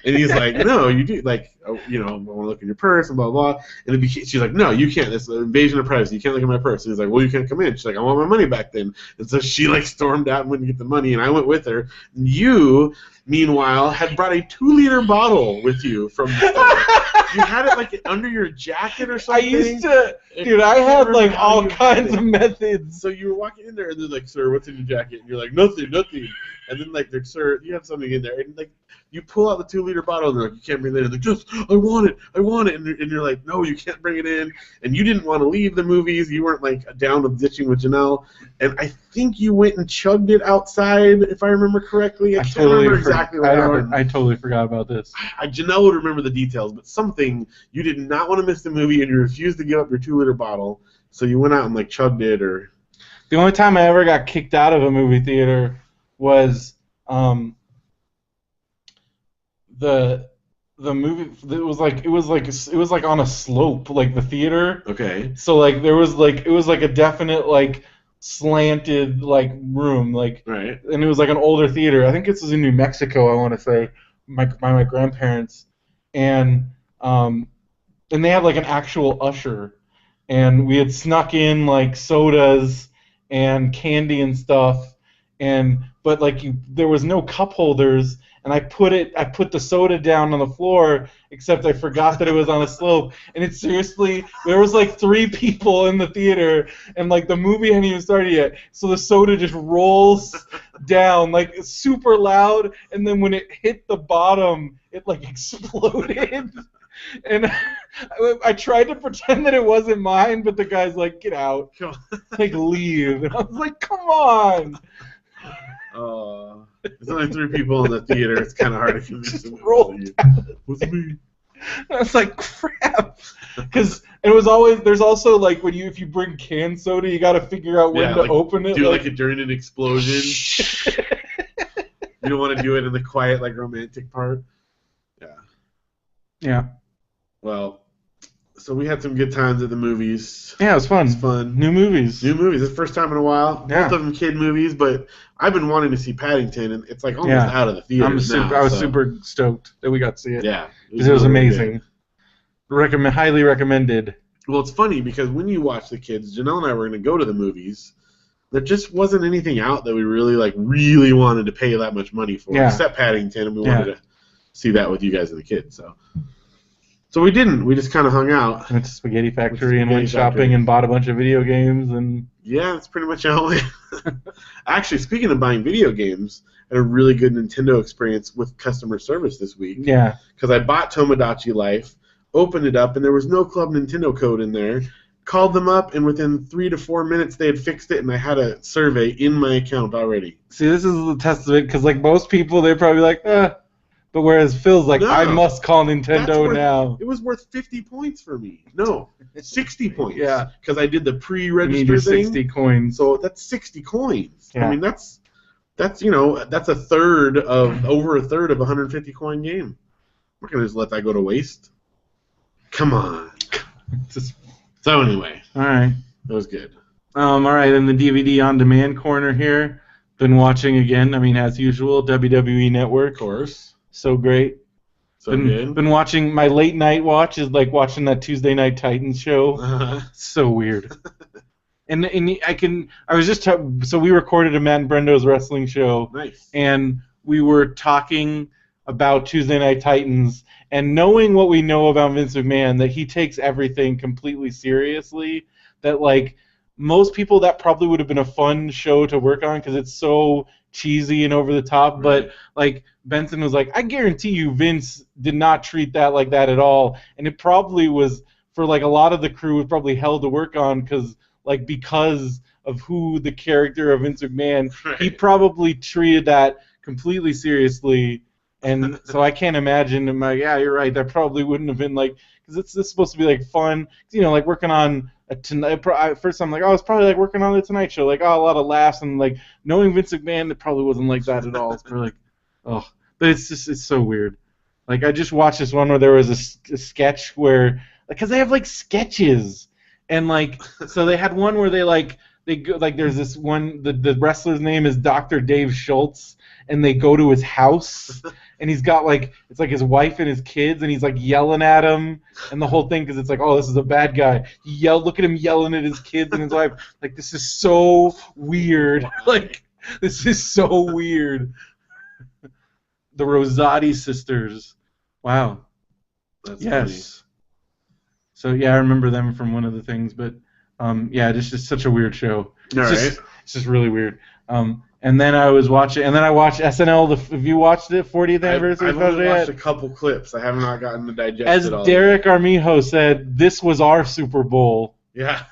And he's like, no, you do. I want to look in your purse and blah, blah. And she's like, no, you can't. That's an invasion of privacy. You can't look in my purse. And he's like, well, you can't come in. She's like, I want my money back then. And so she stormed out and went to get the money, and I went with her. And you, meanwhile, had brought a 2-liter bottle with you from the store. You had it under your jacket or something. I used to, dude. I had all kinds of methods. So you were walking in there, and they're like, "Sir, what's in your jacket?" And you're like, "Nothing." And then they're, "Sir, you have something in there." And You pull out the 2-liter bottle, and they're like, you can't bring that in. They're just, I want it. And you're like, no, you can't bring it in. And you didn't want to leave the movies. You weren't like down with ditching with Janelle. And I think you went and chugged it outside, if I remember correctly. I can't remember exactly what happened. I totally forgot about this. Janelle would remember the details, but something, you did not want to miss the movie, and you refused to give up your 2-liter bottle. So you went out and like chugged it, or... The only time I ever got kicked out of a movie theater was the movie. It was like on a slope, like the theater. Okay. So like it was like a definite like slanted like room, like, right. And it was like an older theater. I think this was in New Mexico. I want to say by my grandparents, and they had like an actual usher. And we had snuck in like sodas and candy and stuff, but like there was no cup holders, and I put the soda down on the floor, except I forgot that it was on a slope, and it seriously, there was like 3 people in the theater, and like the movie hadn't even started yet, so the soda just rolls down like super loud, and then when it hit the bottom, it like exploded. And I tried to pretend that it wasn't mine, but the guy's like, "Get out, like leave." And I was like, "Come on." There's only 3 people in the theater. It's kind of hard to convince them. What's me? I was like, "Crap," because it was always there's also like if you bring canned soda, you got to figure out when to open it. Do like it during an explosion. You don't want to do it in the quiet, like romantic part. Yeah. Yeah. Well, so we had some good times at the movies. Yeah, it was fun. It was fun. New movies. It's the first time in a while. Yeah. Both of them kid movies, but I've been wanting to see Paddington, and it's like almost out of the theater I was super stoked that we got to see it. Yeah. Because it was amazing. Highly recommended. Well, it's funny because when you watch the kids, Janelle and I were going to go to the movies. There just wasn't anything out that we really wanted to pay that much money for, except Paddington, and we wanted to see that with you guys and the kids. So we didn't. We just kind of hung out. Went to Spaghetti Factory and went shopping and bought a bunch of video games. And yeah, that's pretty much how we... Actually, speaking of buying video games, I had a really good Nintendo experience with customer service this week. Yeah. Because I bought Tomodachi Life, opened it up, and there was no Club Nintendo code in there. Called them up, and within 3 to 4 minutes, they had fixed it, and I had a survey in my account already. See, this is the testament, because like most people, they're probably like, But whereas Phil's like, I must call Nintendo now. It was worth 50 points for me. No, 60 points. Yeah. Because I did the pre-register you need your thing. 60 coins. So that's 60 coins. Yeah. I mean, that's over a third of a 150 coin game. We're gonna just let that go to waste. Come on. So anyway. All right. That was good. All right, in the DVD on demand corner here, been watching again. I mean, as usual, WWE Network. Of course. So great. Good. Been watching, my late night watch is like watching that Tuesday Night Titans show. So weird. So we recorded a Matt and Brendo's wrestling show. Nice. And we were talking about Tuesday Night Titans, and knowing what we know about Vince McMahon, that he takes everything completely seriously, that like most people that probably would have been a fun show to work on because it's so cheesy and over the top, right. But like Benson was like, I guarantee you Vince did not treat that like that at all, and it probably was for like a lot of the crew was probably hell to work on because of who the character of Vince McMahon, right. He probably treated that completely seriously, and so I can't imagine. I'm like, yeah, you're right. That probably wouldn't have been like, because this is supposed to be like fun, like working on a Tonight. First, I'm like, it's probably like working on the Tonight Show, like a lot of laughs, and like knowing Vince McMahon, it probably wasn't like that at all. It's probably like, but it's so weird. Like I just watched this one where there was a sketch where, because they have like sketches, and like so they had one where they go, like there's this one, the wrestler's name is Dr. Dave Schultz, and they go to his house, and he's got like, it's like his wife and his kids, and he's like yelling at him, and the whole thing, because it's like, this is a bad guy. Look at him yelling at his kids and his wife. Like, this is so weird. Like, this is so weird. The Rosati sisters. Wow. That's yes. Funny. So yeah, I remember them from one of the things, but yeah, it's just such a weird show. It's just really weird. And And then I was watching, and then I watched SNL. Have you watched it? 40th anniversary. I've only watched a couple clips. I have not gotten to digest As it all. Derek Armijo said, this was our Super Bowl. Yeah.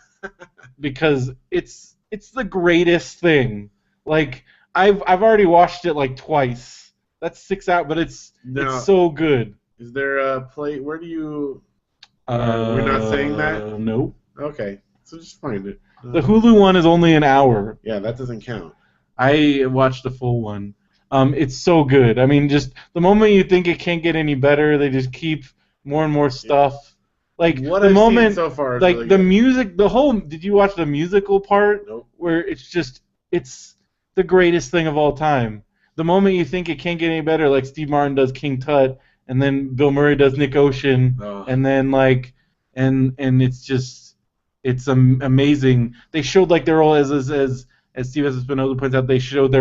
Because it's the greatest thing. Like I've already watched it like twice. That's 6 out, but it's so good. Is there a play? Where do you? We're not saying that. Nope. Okay, so just find it. The Hulu one is only an hour. Yeah, that doesn't count. I watched the full one. It's so good. I mean, just the moment you think it can't get any better, they just keep more and more stuff. Yeah. Like what the I've moment, seen so far is like really the good. music, the whole. Did you watch the musical part? Nope. Where it's the greatest thing of all time. The moment you think it can't get any better, like Steve Martin does King Tut, and then Bill Murray does Nick Ocean, and then like, and it's amazing. They showed like their old as Steve Espinosa points out, they showed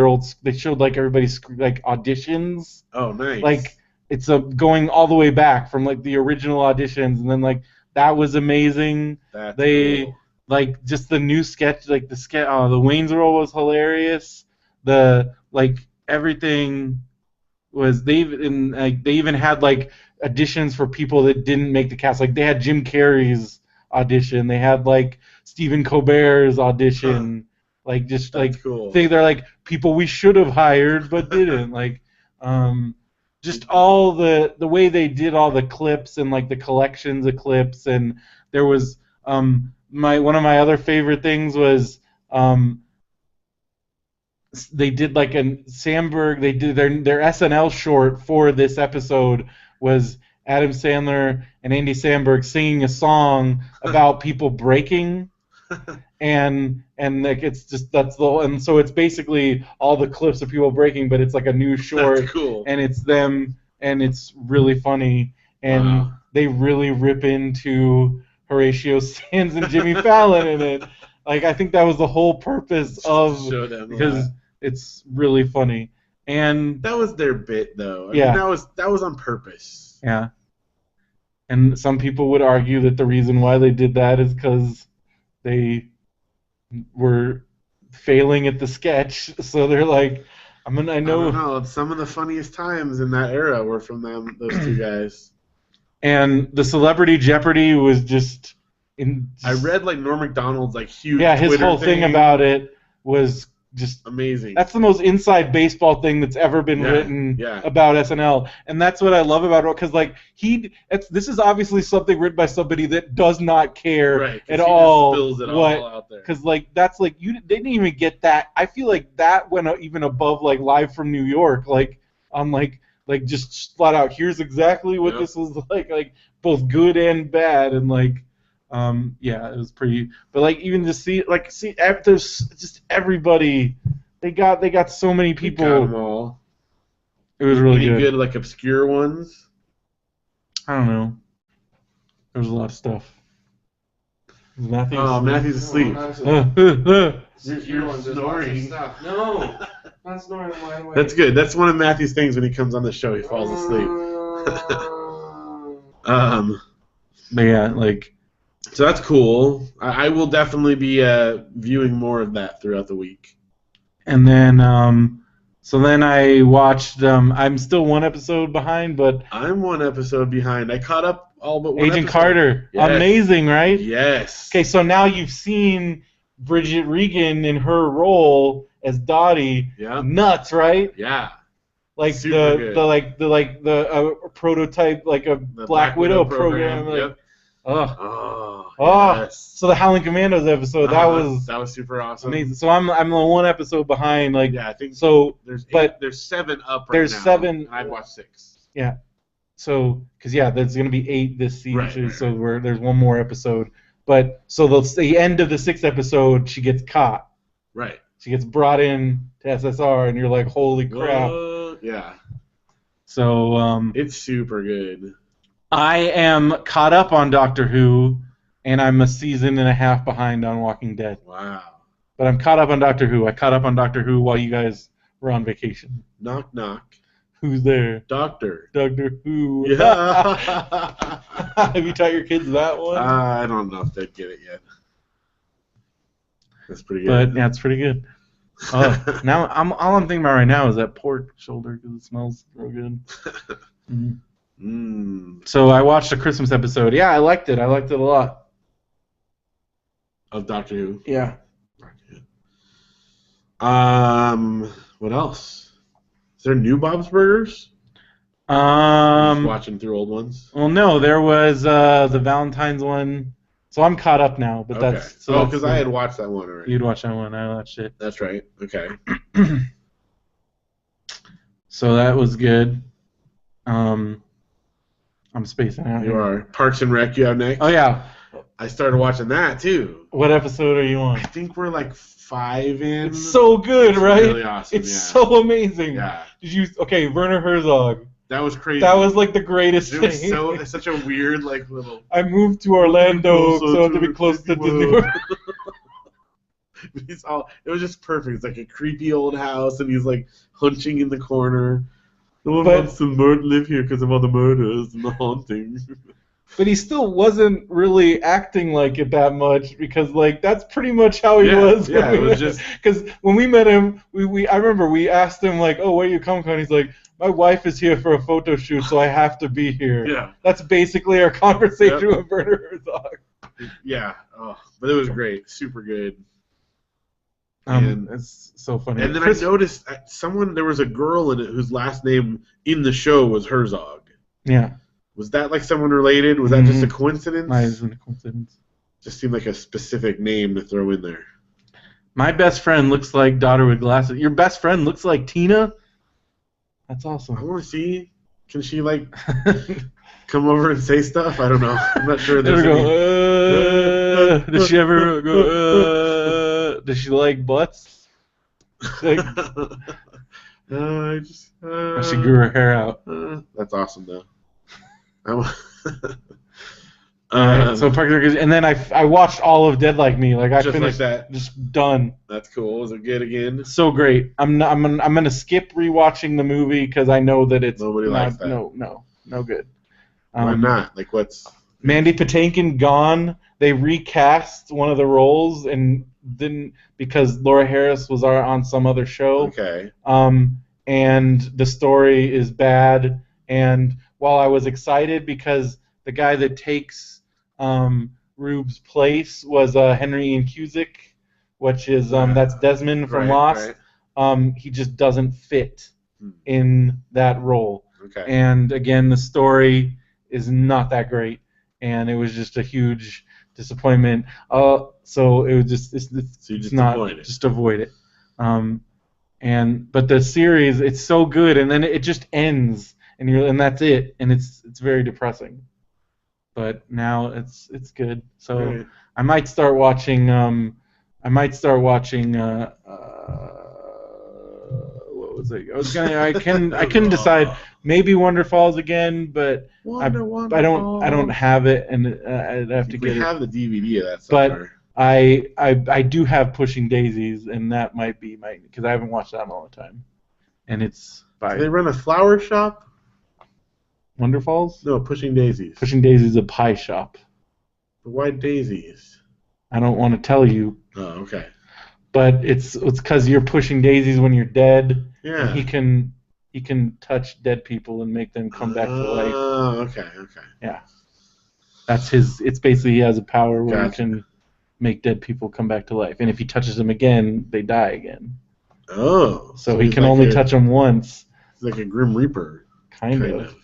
like everybody's like auditions. Oh, nice. Like it's going all the way back from like the original auditions, and then like that was amazing. That's cool. Like just the new sketch, like the Wayne's World was hilarious. The like everything was they even had like auditions for people that didn't make the cast. Like they had Jim Carrey's audition, they had like Stephen Colbert's audition. Like just That's like cool. They're like people we should have hired but didn't. Like just all the way they did all the clips and like the collections of clips, and there was one of my other favorite things was they did like a Sandberg. They did their SNL short for this episode was Adam Sandler and Andy Samberg singing a song about people breaking, and like it's just and so it's basically all the clips of people breaking, but it's like a new short. That's cool. And it's them, and it's really funny, and they really rip into Horatio Sands and Jimmy Fallon in it. Like I think that was the whole purpose of because it's really funny. And that was their bit, though. I mean, that was on purpose. Yeah. And some people would argue that the reason why they did that is because they were failing at the sketch. So they're like, I don't know. Some of the funniest times in that era were from those two guys. And the Celebrity Jeopardy was just. I read like Norm Macdonald's like huge. Yeah, his Twitter whole thing about it was just amazing. That's the most inside baseball thing that's ever been written about SNL, and that's what I love about it because like this is obviously something written by somebody that does not care at all. Just spills it all out there. Because like that's like they didn't even get that. I feel like that went even above like Live from New York. Like on like just flat out. Here's exactly what this was like both good and bad, and like. It was pretty, but like even to see there's just everybody. They got so many people. Got them all. It was really Any good like obscure ones? I don't know. There was a lot of stuff. Matthew's asleep. You're snoring. No, not snoring. That's good. That's one of Matthew's things when he comes on the show. He falls asleep. But yeah, like. So that's cool. I will definitely be viewing more of that throughout the week. And then, so then I watched. I'm still one episode behind, but I'm one episode behind. I caught up all but one Agent episode. Carter, amazing, right? Yes. Okay, so now you've seen Bridget Regan in her role as Dottie. Yeah. Nuts, right? Yeah. Like the prototype, like a Black Widow program. Like, yep. Yes. So the Howling Commandos episode, that was super awesome. Amazing. So I'm one episode behind. Like I think so. There's 7 up right there's now. 7. I've watched 6. Yeah. So because there's gonna be 8 this season. Right. So there's one more episode. But so the end of the 6th episode, she gets caught. Right. She gets brought in to SSR, and you're like, holy crap. Yeah. So it's super good. I am caught up on Doctor Who, and I'm a season and a half behind on Walking Dead. Wow. But I'm caught up on Doctor Who. I caught up on Doctor Who while you guys were on vacation. Knock, knock. Who's there? Doctor Who. Yeah. Have you taught your kids that one? I don't know if they'd get it yet. That's pretty good. But yeah, it's pretty good. Oh, now all I'm thinking about right now is that pork shoulder because it smells real good. Mm. So I watched a Christmas episode. Yeah, I liked it. I liked it a lot. Of Doctor Who. Yeah. What else? Is there new Bob's Burgers? Just watching through old ones. Well, no, there was the Valentine's one. So I'm caught up now, but Okay. that's so. Because I had watched that one already. You'd watch that one. I watched it. That's right. Okay. So that was good. I'm spacing out. You are. Parks and Rec you have next? Oh, yeah. I started watching that, too. What episode are you on? I think we're like 5 in. It's so good, right? It's really awesome, It's so amazing. Yeah. Okay, Werner Herzog. That was crazy. That was like the greatest It thing. was such a weird, like, little... I moved to Orlando so I had to be close to Disney World. It was just perfect. It's like a creepy old house, and he's like hunching in the corner. No one wants to live here because of all the murders and the hauntings. But he still wasn't really acting like it that much because, like, that's pretty much how he was. Yeah, it was just because when we met him, I remember we asked him like, "Oh, where you come from?" He's like, "My wife is here for a photo shoot, so I have to be here." Yeah, that's basically our conversation with Werner Herzog. Yeah, but it was great, super good. It's so funny. And then I noticed there was a girl in it whose last name in the show was Herzog. Yeah. Was that like someone related? Was that just a coincidence? Might have been a coincidence. Just seemed like a specific name to throw in there. My best friend looks like Daughter with Glasses. Your best friend looks like Tina? That's awesome. I want to see. Can she like come over and say stuff? I don't know. I'm not sure. Does she ever go? Does she like butts? Like, she grew her hair out. That's awesome though. So Parks and Rec, and then I watched all of Dead Like Me. Like I just finished like that. Just done. That's cool. Was it good again? So great. I'm gonna skip rewatching the movie because I know that it's nobody likes that. No good. Why not? Like what's Mandy Patinkin gone? They recast one of the roles and didn't because Laura Harris was on some other show. Okay. And the story is bad. And while I was excited because the guy that takes Rube's place was Henry Ian Cusick, which is that's Desmond from Lost. Right. He just doesn't fit in that role. Okay. And again, the story is not that great, and it was just a huge disappointment. So it was just it's not just avoid it. But the series, it's so good, and then it just ends, and that's it, and it's very depressing. But now it's good. So right. I might start watching. What was it? I couldn't decide. Maybe Wonder Falls again, but I don't have it, and I'd have to get it. We have the DVD of that somewhere. But I do have Pushing Daisies, and that might be because I haven't watched that in a long time, and it's by. Do they run a flower shop? Wonder Falls? No, Pushing Daisies. Pushing Daisies is a pie shop. But why daisies? I don't want to tell you. Oh, okay. But it's because you're pushing daisies when you're dead. Yeah. And he can touch dead people and make them come back to life. Oh, okay. Yeah. That's his. It's basically he has a power where he can make dead people come back to life, and if he touches them again, they die again. Oh. So he can only touch them once. It's like a Grim Reaper. Kind of.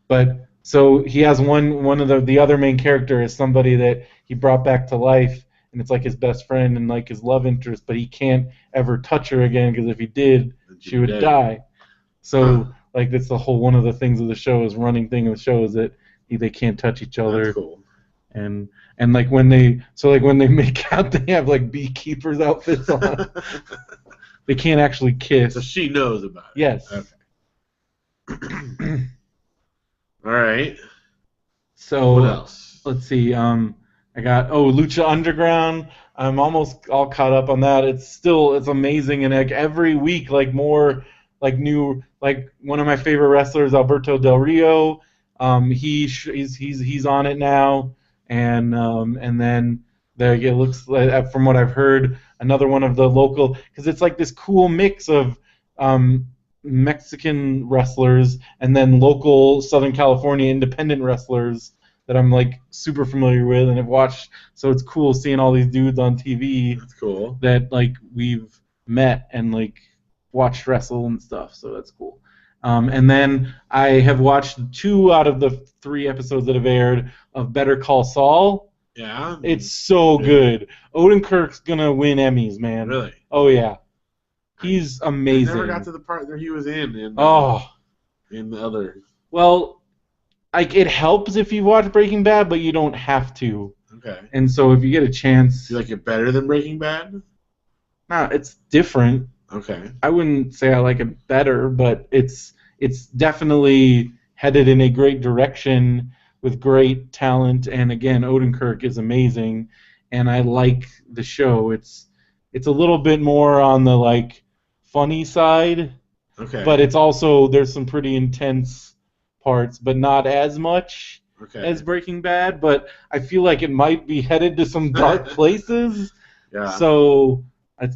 But so he has one of the other main character is somebody that he brought back to life, and it's like his best friend and like his love interest, but he can't ever touch her again because if he did, she would die. So like that's the whole one of the things of the show is running thing of the show is that they can't touch each other. That's cool. And like when they make out, they have like beekeepers outfits on. They can't actually kiss. So she knows about it. Yes. Okay. All right. So what else? Let's see. I got Lucha Underground. I'm almost all caught up on that. It's amazing, and like every week, like more like new, like one of my favorite wrestlers, Alberto Del Rio. He's on it now, and then It looks like, from what I've heard, another one of the local, because it's like this cool mix of Mexican wrestlers and then local Southern California independent wrestlers that I'm like super familiar with and have watched. So it's cool seeing all these dudes on TV. That's cool. That like we've met and like watched wrestle and stuff. So that's cool. And then I have watched 2 out of the 3 episodes that have aired of Better Call Saul. Yeah. It's so good. Odenkirk's gonna win Emmys, man. Really? Oh yeah. He's amazing. I never got to the part that he was in the other. Well, like it helps if you watch Breaking Bad, but you don't have to. Okay. And so if you get a chance, Do you like it better than Breaking Bad? nah, it's different. Okay. I wouldn't say I like it better, but it's definitely headed in a great direction with great talent, and again, Odenkirk is amazing, and I like the show. It's a little bit more on the like funny side, Okay. but it's also there's some pretty intense parts, but not as much as Breaking Bad. But I feel like it might be headed to some dark places. Yeah. So,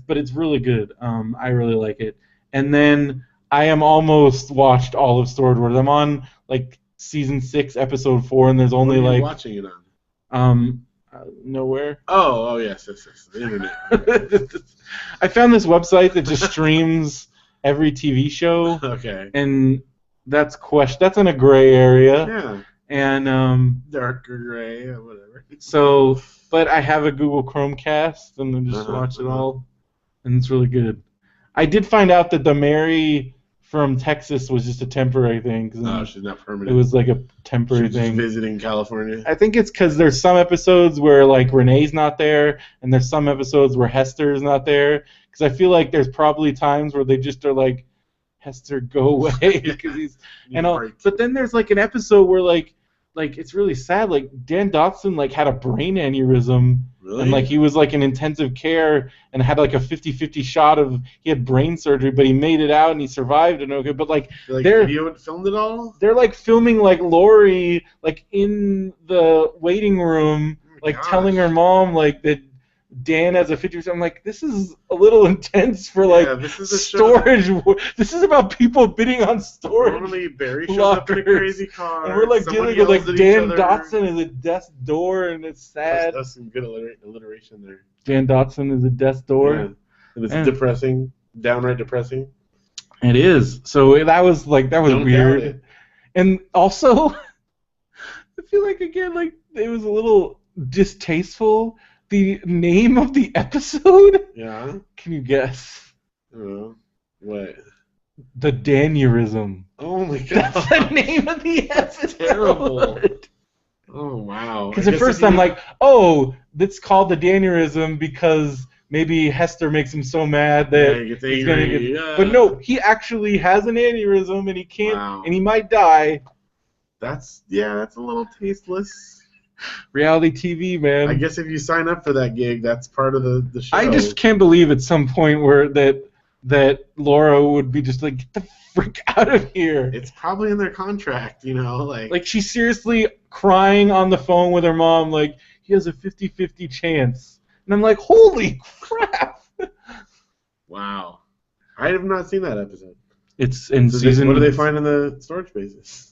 but it's really good. I really like it. And then I am almost watched all of Sword Wars. I'm on like season 6, episode 4, and there's only What are you like watching it on? Nowhere. Oh yes, the internet. I found this website that just streams every TV show, Okay. and that's in a gray area. Yeah. And Darker gray or whatever. so, but I have a Google Chromecast, and I just watch it all, and it's really good. I did find out that the Mary from Texas was just a temporary thing. No, she's not permanent. It was like a temporary She's thing. just visiting California. I think it's because there's some episodes where like Renee's not there, and there's some episodes where Hester's not there. Because I feel like there's probably times where they just are like, Hester, go away, because he's and all. But then there's like an episode where like it's really sad. Like Dan Dotson like had a brain aneurysm. Really? And like he was like in intensive care and had like a 50-50 shot of he had brain surgery, but he made it out and he survived and okay. But like they're filmed it all. They're like filming like Lori like in the waiting room, like telling her mom like that Dan has a 50%. I'm like, this is a little intense for like this is a storage. This is about people bidding on storage. Normally Barry shows up in a crazy car. And we're like dealing with like Dan Dotson is at death's door, and it's sad. That's some good alliteration there. Dan Dotson is at death's door. Yeah. And it's depressing, downright depressing. It is. So that was weird. And also, I feel like again like it was a little distasteful. The name of the episode? Yeah. Can you guess? I don't know. What? The Danurism. Oh my god. That's the name of the episode. That's terrible. Oh wow. Because at first I'm like, oh, it's called the Danurism because maybe Hester makes him so mad that he's gonna get. Yeah. But no, he actually has an aneurysm and he can't, and he might die. That's a little tasteless. Reality TV, man. I guess if you sign up for that gig, that's part of the show. I just can't believe at some point where that Laura would be just like, get the frick out of here. It's probably in their contract, like she's seriously crying on the phone with her mom, like, he has a 50-50 chance. And I'm like, holy crap. Wow. I have not seen that episode. It's in season. What do they find in the storage spaces?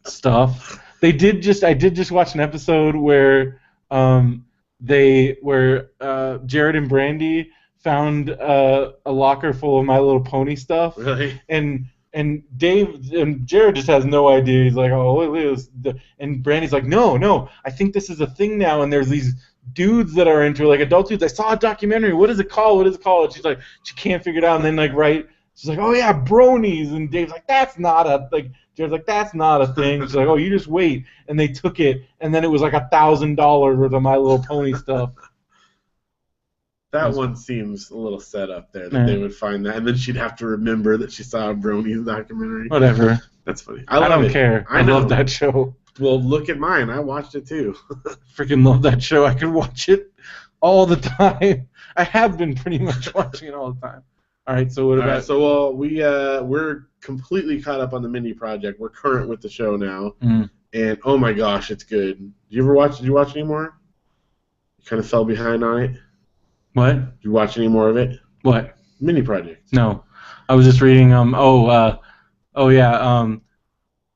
Stuff. I did just watch an episode where Jared and Brandy found a locker full of My Little Pony stuff. Really? And Dave and Jared just has no idea. He's like, oh, look at this. And Brandy's like, no, I think this is a thing now. And there's these dudes that are into it, like adult dudes. I saw a documentary. What is it called? And she's like, she can't figure it out. And then she's like, oh yeah, bronies. And Dave's like, that's not a like. Jared's like, that's not a thing. She's like, oh, you just wait. And they took it, and then it was like $1,000 worth of My Little Pony stuff. That one seems a little set up there that they would find that, and then she'd have to remember that she saw a bronies documentary. Whatever. That's funny. I don't care. I love that show. Well, look at mine. I watched it too. Freaking love that show. I could watch it all the time. I have been pretty much watching it all the time. All right, so what about? Right, so we're completely caught up on the Mindy Project. We're current with the show now, and oh my gosh, it's good. Did you watch any more? You kind of fell behind on it. What? Did you watch any more of it? What? Mini Project. No, I was just reading. Steve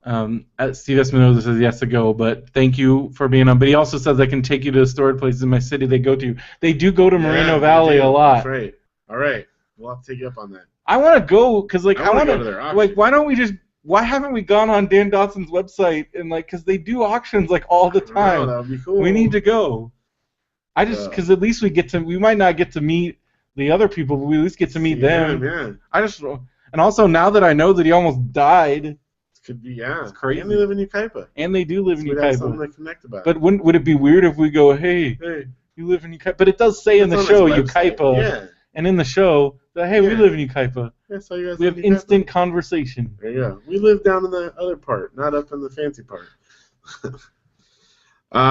Espinoza says he has to go, but thank you for being on. But he also says I can take you to historic places in my city they go to. They do go to Moreno Valley a lot. That's right. All right. We'll have to take you up on that. I want to go because I want go to their auction. Like, why haven't we gone on Dan Dotson's website and because they do auctions all the time. That would be cool. We need to go. Because at least we might not get to meet the other people, but we at least get to meet them. Yeah. And also now that I know that he almost died. It could be, yeah. It's crazy. And they live in Ukaipa. And they do live in We'd have Ukaipa. something to connect about. But would it be weird if we go, hey, you live in Ukaipa? But it does say in the show Ukaipa. Yeah. And in the show, that, hey, we live in Ukaipa. Yeah, so you guys we have instant conversation. There you go. We live down in the other part, not up in the fancy part.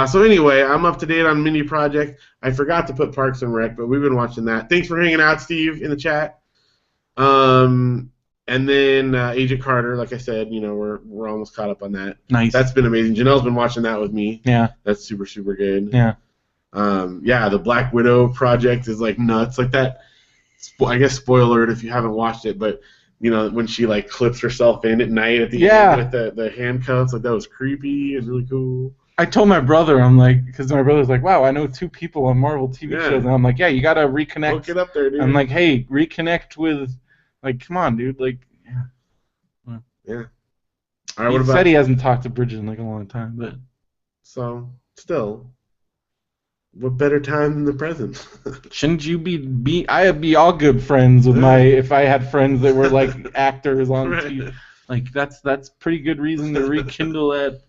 So anyway, I'm up to date on Mini Project. I forgot to put Parks and Rec, but we've been watching that. Thanks for hanging out, Steve, in the chat. And then Agent Carter, like I said, we're almost caught up on that. Nice. That's been amazing. Janelle's been watching that with me. Yeah. That's super, super good. Yeah. The Black Widow project is nuts. That. I guess spoiler alert if you haven't watched it, but when she clips herself in at night at the end with the handcuffs, that was creepy and really cool. I told my brother, I'm because my brother's wow, I know 2 people on Marvel TV shows, and I'm yeah, you gotta reconnect. Look it up there, dude. I'm hey, reconnect with, come on, dude, yeah. Well, yeah. All right, he said he hasn't talked to Bridget in a long time, but. So still. What better time than the present? Shouldn't you be? I'd be all good friends with if I had friends that were actors on TV. That's pretty good reason to rekindle that.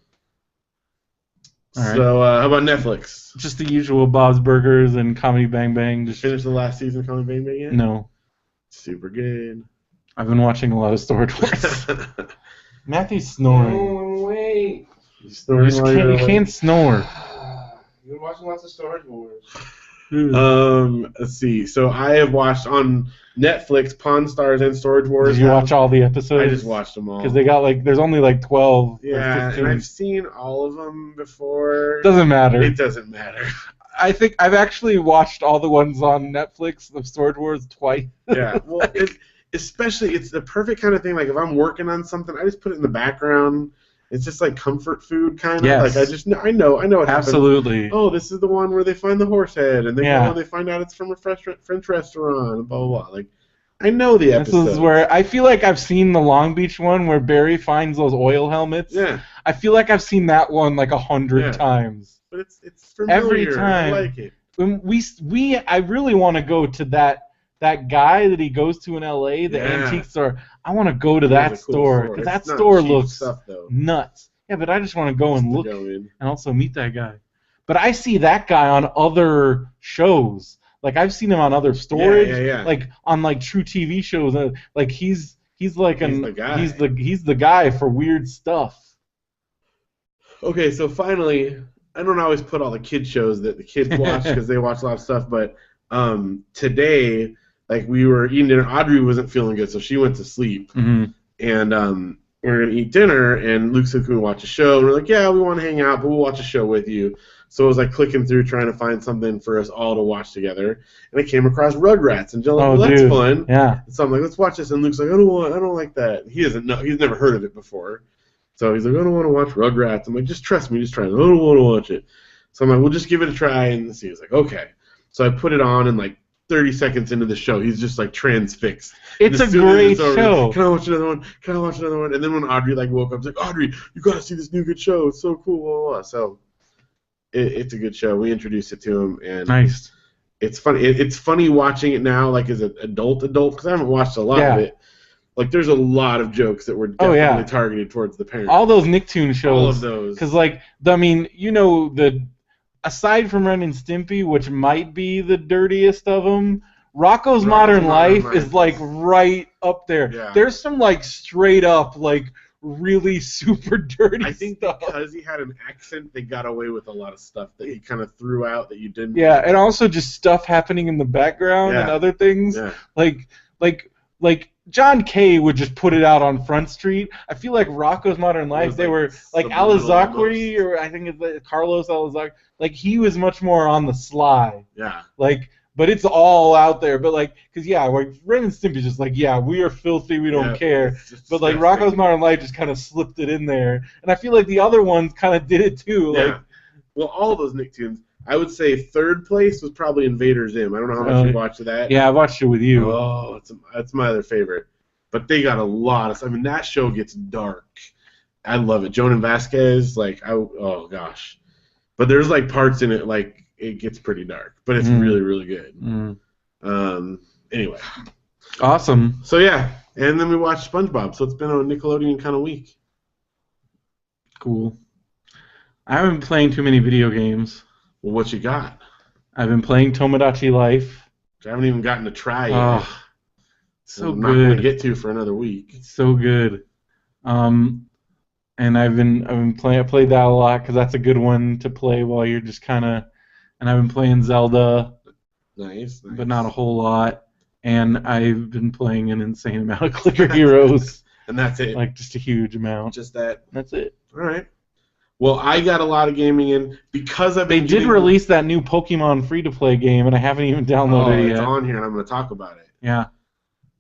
All right. So how about Netflix? Just the usual Bob's Burgers and Comedy Bang Bang. Just finished the last season of Comedy Bang Bang yet? No. Super good. I've been watching a lot of Storage Wars. Matthew's snoring. Oh wait. He's snoring. You can't snore. You've been watching lots of Storage Wars. Let's see. So I have watched on Netflix Pawn Stars and Storage Wars. Did you watch all the episodes? I just watched them all. Because they got there's only 12. Yeah, and I've seen all of them before. Doesn't matter. It doesn't matter. I think I've actually watched all the ones on Netflix of Storage Wars twice. Yeah, well, especially it's the perfect kind of thing. If I'm working on something, I just put it in the background. It's just comfort food kind of. Yes. I know what happens. Absolutely. Oh, this is the one where they find the horse head and they find out it's from a French restaurant and blah blah blah. I know the episode. This is where I feel I've seen the Long Beach one where Barry finds those oil helmets. Yeah. I feel I've seen that one 100 times. But it's familiar. Every time. I like it. I really want to go to that guy that he goes to in LA, the antique store. I want to go to that store because that store looks nuts. Yeah, but I just want to go and look and also meet that guy. But I see that guy on other shows. I've seen him on other storage, on True TV shows. He's the guy. He's the guy for weird stuff. Okay, so finally, I don't always put all the kid shows that the kids watch because they watch a lot of stuff, but today. We were eating dinner. Audrey wasn't feeling good, so she went to sleep. Mm-hmm. And we were going to eat dinner, and Luke said, can we watch a show? And we're yeah, we want to hang out, but we'll watch a show with you. So I was clicking through trying to find something for us all to watch together. And I came across Rugrats. And Jill's that's fun. Yeah. So I'm let's watch this. And Luke's I don't like that. He doesn't know. He's never heard of it before. So he's I don't want to watch Rugrats. I'm just trust me, just try it. I don't want to watch it. So I'm we'll just give it a try and see. He's okay. So I put it on and 30 seconds into the show, he's just transfixed. It's a great show. Can I watch another one? Can I watch another one? And then when Audrey woke up, I was Audrey, you gotta see this new good show. It's so cool. Blah, blah, blah. So it's a good show. We introduced it to him, and nice. It's funny. It's funny watching it now, as an adult, because I haven't watched a lot of it. There's a lot of jokes that were definitely targeted towards the parents. All those Nicktoon shows. All of those. Because aside from Ren and Stimpy, which might be the dirtiest of them, Rocko's Modern Life is right up there. Yeah. There's some straight up really super dirty I think stuff. Because he had an accent, they got away with a lot of stuff that he kind of threw out that you didn't. Yeah, and also just stuff happening in the background and other things. Yeah. like John Kay would just put it out on Front Street. I feel like Rocco's Modern Life, they were like Alizakri, or I think it's like Carlos Alizakri. Like he was much more on the sly. Yeah. Like, but it's all out there. But like, cause yeah, like Ren and Stimpy's just like, yeah, we are filthy, we don't care. But like Rocco's Modern Life just kind of slipped it in there, and I feel like the other ones kind of did it too. Yeah. Like, well, all those Nicktoons. I would say third place was probably Invader Zim. I don't know how much you watched that. Yeah, I watched it with you. Oh, that's my other favorite. But they got a lot of. I mean, that show gets dark. I love it. Joan and Vasquez, like, oh gosh. But there's like parts in it, like it gets pretty dark, but it's really, really good. Anyway. Awesome. So yeah, and then we watched SpongeBob. So it's been a Nickelodeon kind of week. Cool. I haven't been playing too many video games. Well, what you got? I've been playing Tomodachi Life. Which I haven't even gotten to try yet. Oh, so I'm good. not going to get to for another week. It's so good. And I've been playing. I played that a lot because that's a good one to play while you're just kind of. And I've been playing Zelda. Nice. But not a whole lot. And I've been playing an insane amount of Clicker Heroes. And that's it. Like just a huge amount. Just that. That's it. All right. Well, I got a lot of gaming in because I've been. They did release that new Pokemon free-to-play game, and I haven't even downloaded it yet. It's on here, and I'm going to talk about it. Yeah.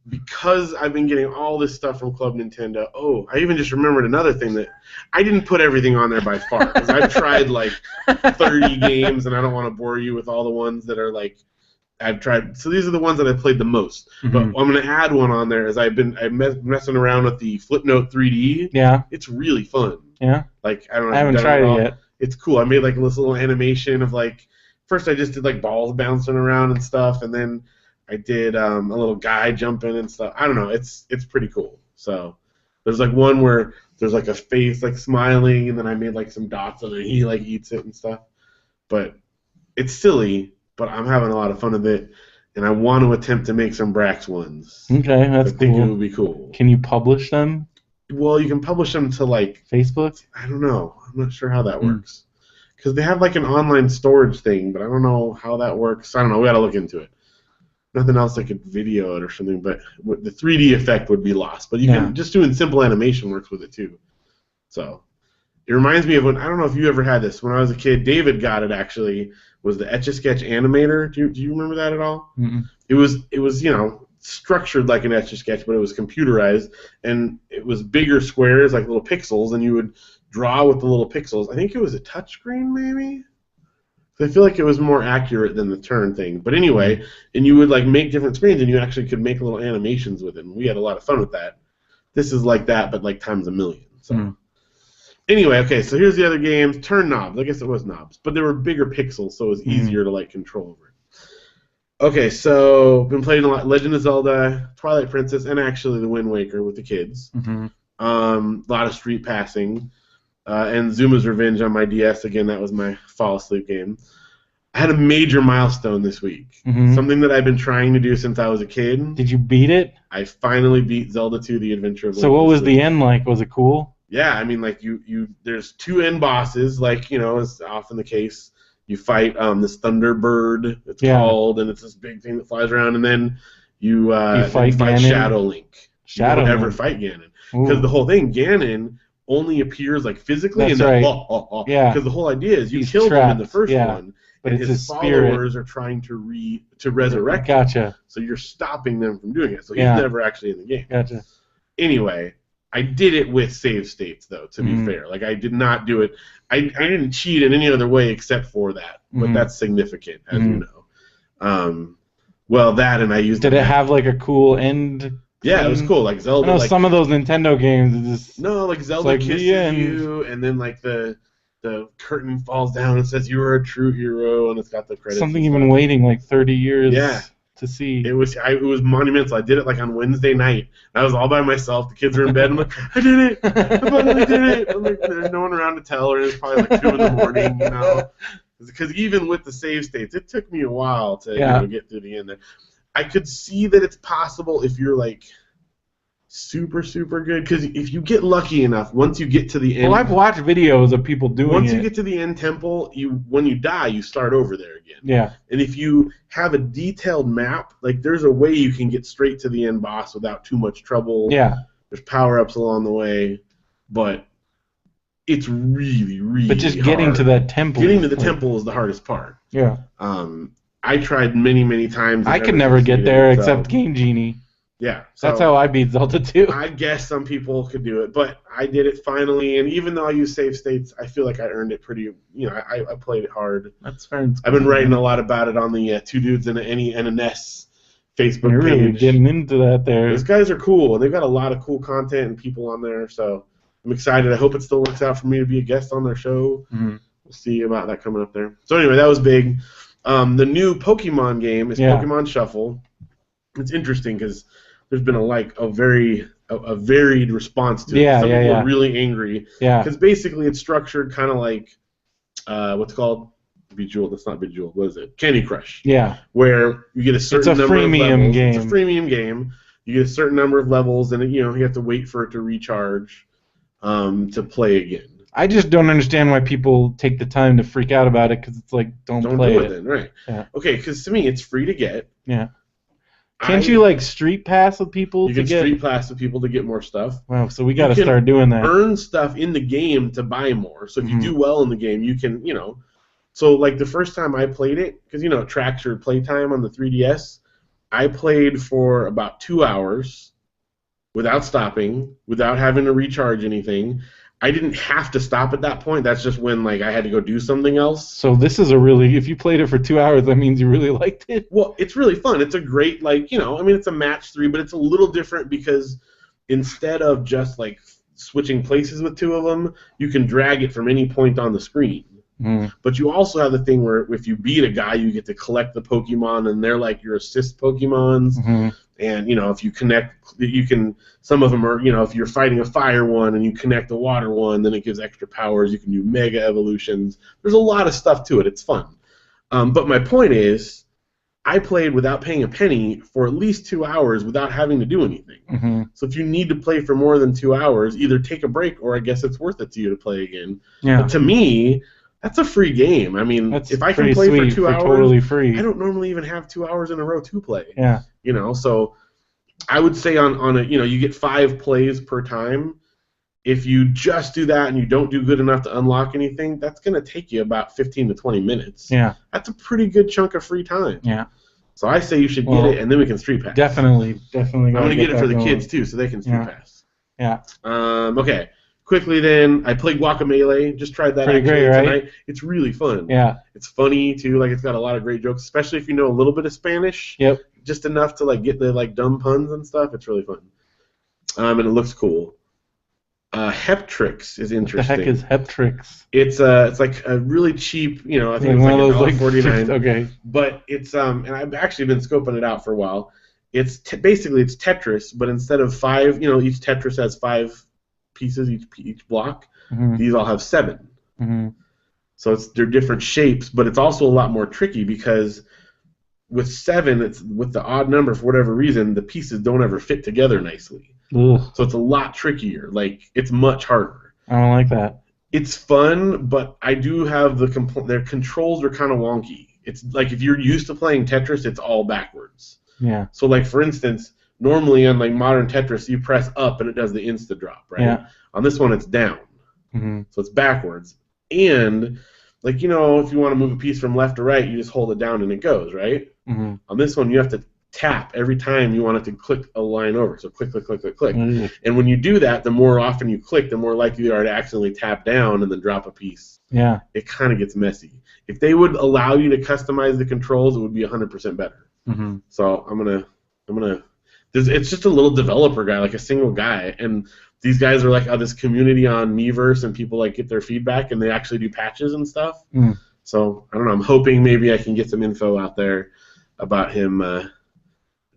Because I've been getting all this stuff from Club Nintendo. Oh, I even just remembered another thing that I didn't put everything on there by far because I've tried like 30 games, and I don't want to bore you with all the ones that are like I've tried. So these are the ones that I've played the most. But I'm going to add one on there as I'm messing around with the Flipnote 3D. Yeah. It's really fun. Yeah. Like I don't know. I haven't tried it yet. It's cool. I made like this little animation of like first I just did like balls bouncing around and stuff, and then I did a little guy jumping and stuff. I don't know. It's pretty cool. So there's like one where there's like a face like smiling, and then I made like some dots and then he like eats it and stuff. But it's silly, but I'm having a lot of fun with it, and I want to attempt to make some Brax ones. Okay, that's cool. I think it would be cool. Can you publish them? Well, you can publish them to like Facebook. I don't know. I'm not sure how that works because they have like an online storage thing, but I don't know how that works. I don't know. We got to look into it. Nothing else I could video it or something, but the 3D effect would be lost. But you can just doing simple animation works with it too. So it reminds me of when I don't know if you ever had this. When I was a kid, David got it actually. Was the Etch-a-Sketch Animator? Do you remember that at all? Mm-mm. It was structured like an Etch-a-Sketch, but it was computerized, and it was bigger squares like little pixels, and you would draw with the little pixels. I think it was a touchscreen maybe. I feel like it was more accurate than the turn thing. But anyway, and you would like make different screens, and you actually could make little animations with it, and we had a lot of fun with that. This is like that, but like times a million. So anyway, okay, so here's the other games. Turn knobs. I guess it was knobs, but they were bigger pixels, so it was easier to like control over it. Okay, so been playing a lot Legend of Zelda, Twilight Princess, and actually the Wind Waker with the kids. A lot of Street Passing. And Zuma's Revenge on my DS. Again, that was my fall asleep game. I had a major milestone this week. Something that I've been trying to do since I was a kid. Did you beat it? I finally beat Zelda 2: The Adventure of Link. So what was the end like? Was it cool? Yeah, I mean, like there's two end bosses, like is often the case. You fight this Thunderbird, it's called, and it's this big thing that flies around, and then you fight Shadow Link. You don't ever fight Ganon. Because the whole thing, Ganon only appears like physically, That's and then right. Because the whole idea is you killed him in the first one, but and it's his followers are trying to resurrect him. Gotcha. So you're stopping them from doing it. So he's never actually in the game. Gotcha. Anyway, I did it with save states, though, to be fair. Like, I did not do it. I didn't cheat in any other way except for that. But that's significant, as you know. Well, that, and I used Did it have, like, a cool end? Yeah, it was cool. Like, Zelda. I know like, some of those Nintendo games. Like, Zelda kisses you, and then, like, the curtain falls down and says, "You are a true hero," and it's got the credits. Something you've been waiting, like, 30 years to see. It was monumental. I did it like on Wednesday night. I was all by myself. The kids were in bed. I'm like, I did it. I finally did it. I'm like, there's no one around to tell her. It's probably like 2 in the morning, Because even with the save states, it took me a while to get through the end there. I could see that it's possible if you're like super, super good. Because if you get lucky enough, once you get to the end... Well, I've watched videos of people doing Once it. you get to the end temple, when you die, you start over there again. Yeah. And if you have a detailed map, like there's a way you can get straight to the end boss without too much trouble. Yeah. There's power-ups along the way, but it's really, really But just getting hard. to that temple. Getting to the temple is the hardest part. Yeah. I tried many, many times. I could never get there except Game Genie. Yeah. That's how I beat Zelda 2. I guess some people could do it, but I did it finally, and even though I use save states, I feel like I earned it pretty, I played it hard. That's fair. I've been writing a lot about it on the Two Dudes and a NES Facebook You're page. really getting into that there. Those guys are cool, and they've got a lot of cool content and people on there, so I'm excited. I hope it still works out for me to be a guest on their show. Mm-hmm. We'll see about that coming up there. So anyway, that was big. The new Pokemon game is Pokemon Shuffle. It's interesting because there's been a varied response to it. Some people are really angry. Yeah. Because basically it's structured kind of like what's it called? Bejeweled. That's not Bejeweled. What is it? Candy Crush. Yeah. Where you get a certain number of levels. Game. It's a freemium game. You get a certain number of levels, and you have to wait for it to recharge to play again. I just don't understand why people take the time to freak out about it because it's like, don't play do it. Then, right? Yeah. Okay, because to me it's free to get. Yeah. Can't you like street pass with people to get? You can street pass with people to get more stuff. Wow, so we got to start doing that. Earn stuff in the game to buy more. So if you do well in the game, you can, So like the first time I played it, because it tracks your playtime on the 3DS, I played for about 2 hours without stopping, without having to recharge anything. I didn't have to stop at that point. That's just when I had to go do something else. So this is if you played it for 2 hours, that means you really liked it? Well, it's really fun. It's a great, it's a match 3, but it's a little different because instead of just switching places with two of them, you can drag it from any point on the screen. But you also have the thing where if you beat a guy, you get to collect the Pokemon, and they're like your assist Pokemons. And if you connect, you can. Some of them are, if you're fighting a fire one and you connect a water one, then it gives extra powers. You can do mega evolutions. There's a lot of stuff to it. It's fun. But my point is, I played without paying a penny for at least 2 hours without having to do anything. So if you need to play for more than 2 hours, either take a break or I guess it's worth it to you to play again. Yeah. But to me, that's a free game. I mean, if I can play for 2 hours, totally free. I don't normally even have 2 hours in a row to play. Yeah. So I would say on a, you get 5 plays per time. If you just do that and you don't do good enough to unlock anything, that's going to take you about 15 to 20 minutes. Yeah. That's a pretty good chunk of free time. Yeah. So I say you should get it, and then we can street pass. Definitely. I'm going to get it for the kids, too, so they can street pass. Yeah. Okay. Quickly then, I played Guacamelee. Just tried that tonight. Right? It's really fun. Yeah. It's funny, too. It's got a lot of great jokes, especially if you know a little bit of Spanish. Yep. Just enough to get the dumb puns and stuff. It's really fun. And it looks cool. Heptrix is interesting. What the heck is Heptrix? It's like a really cheap, I think it's one of those $1.49. Okay. But it's and I've actually been scoping it out for a while. It's basically it's Tetris, but instead of 5, each Tetris has 5 pieces each block. These all have 7. So they're different shapes, but it's also a lot more tricky because with 7, it's with the odd number for whatever reason, the pieces don't ever fit together nicely. Ugh. So it's a lot trickier. It's much harder. I don't like that. It's fun, but I do have their controls are kind of wonky. It's like if you're used to playing Tetris, it's all backwards. Yeah. So for instance, normally on modern Tetris, you press up and it does the insta drop, right? Yeah. On this one, it's down. So it's backwards. And if you want to move a piece from left to right, you just hold it down and it goes, right? On this one, you have to tap every time you want it to click a line over. So click, click, click, click, click. And when you do that, the more often you click, the more likely you are to accidentally tap down and then drop a piece. Yeah. It kind of gets messy. If they would allow you to customize the controls, it would be 100% better. So I'm gonna. It's just a little developer guy, a single guy, and these guys are this community on Miiverse, and people get their feedback, and they actually do patches and stuff. So I don't know. I'm hoping maybe I can get some info out there about him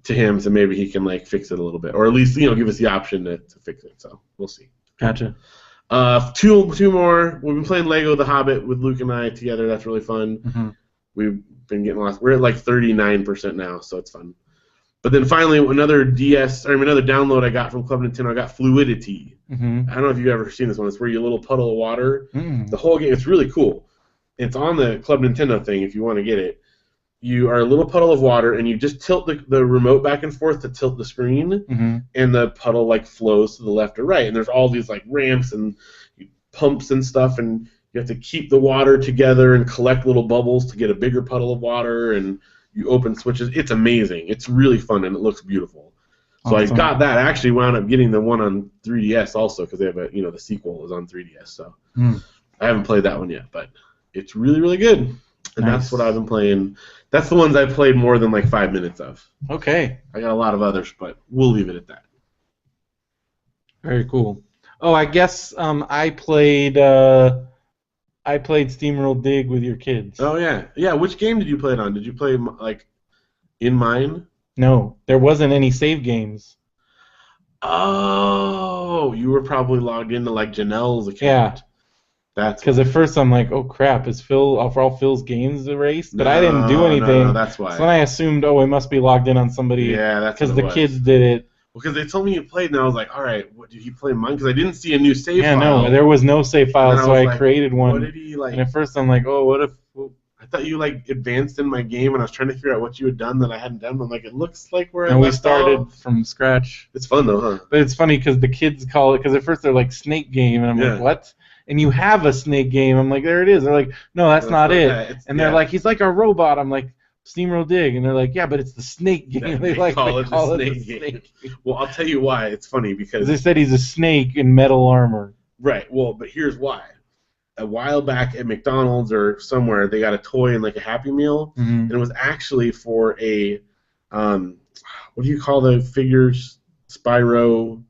to him, so maybe he can fix it a little bit, or at least give us the option to fix it. So we'll see. Gotcha. Two more. We've been playing Lego The Hobbit with Luke and I together. That's really fun. We've been getting lost. We're at 39% now, so it's fun. But then finally, another download I got from Club Nintendo, I got Fluidity. Mm-hmm. I don't know if you've ever seen this one. It's where you're a little puddle of water. Mm. The whole game, it's really cool. It's on the Club Nintendo thing if you want to get it. You are a little puddle of water, and you just tilt the remote back and forth to tilt the screen, Mm-hmm. and the puddle like flows to the left or right. And there's all these like ramps and pumps and stuff, and you have to keep the water together and collect little bubbles to get a bigger puddle of water, and you open switches. It's amazing. It's really fun, and it looks beautiful. So Awesome. I got that. I actually wound up getting the one on 3DS also because they have the sequel is on 3DS. So I haven't played that one yet, but it's really, really good. And Nice. that's what I've been playing. That's the ones I've played more than like 5 minutes of. Okay. I got a lot of others, but we'll leave it at that. Very cool. Oh, I guess I played Steamroll Dig with your kids. Oh yeah, yeah. Which game did you play it on? Did you play like in mine? No, there wasn't any save games. Oh, you were probably logged into like Janelle's account. Yeah. That's Because at first I'm like, oh crap, is all Phil's games erased? But I didn't do anything. No, that's why. So then I assumed, oh, it must be logged in on somebody. Yeah, that's because what the it was. kids did it. Well, because they told me you played, and I was like, all right, what did you play mine? Because I didn't see a new save Yeah, file. no, there was no save file, And so I like, created one. What did he like? And at first I'm like, oh, what if? I thought you like advanced in my game, and I was trying to figure out what you had done that I hadn't done. I'm like, it looks like where I And we left started off. from scratch. It's fun though, huh? But it's funny because the kids call it, because at first they're like snake game, and I'm Yeah. like, what? And you have a snake game. I'm like, there it is. They're like, no, that's not it. And they're like, he's like a robot. I'm like, Steamroll Dig. And they're like, yeah, but it's the snake game. They call it the the snake game. Well, I'll tell you why. It's funny because they said he's a snake in metal armor. right. Well, but here's why. A while back at McDonald's or somewhere, they got a toy in like a Happy Meal, and it was actually for a what do you call the figures? Spyro,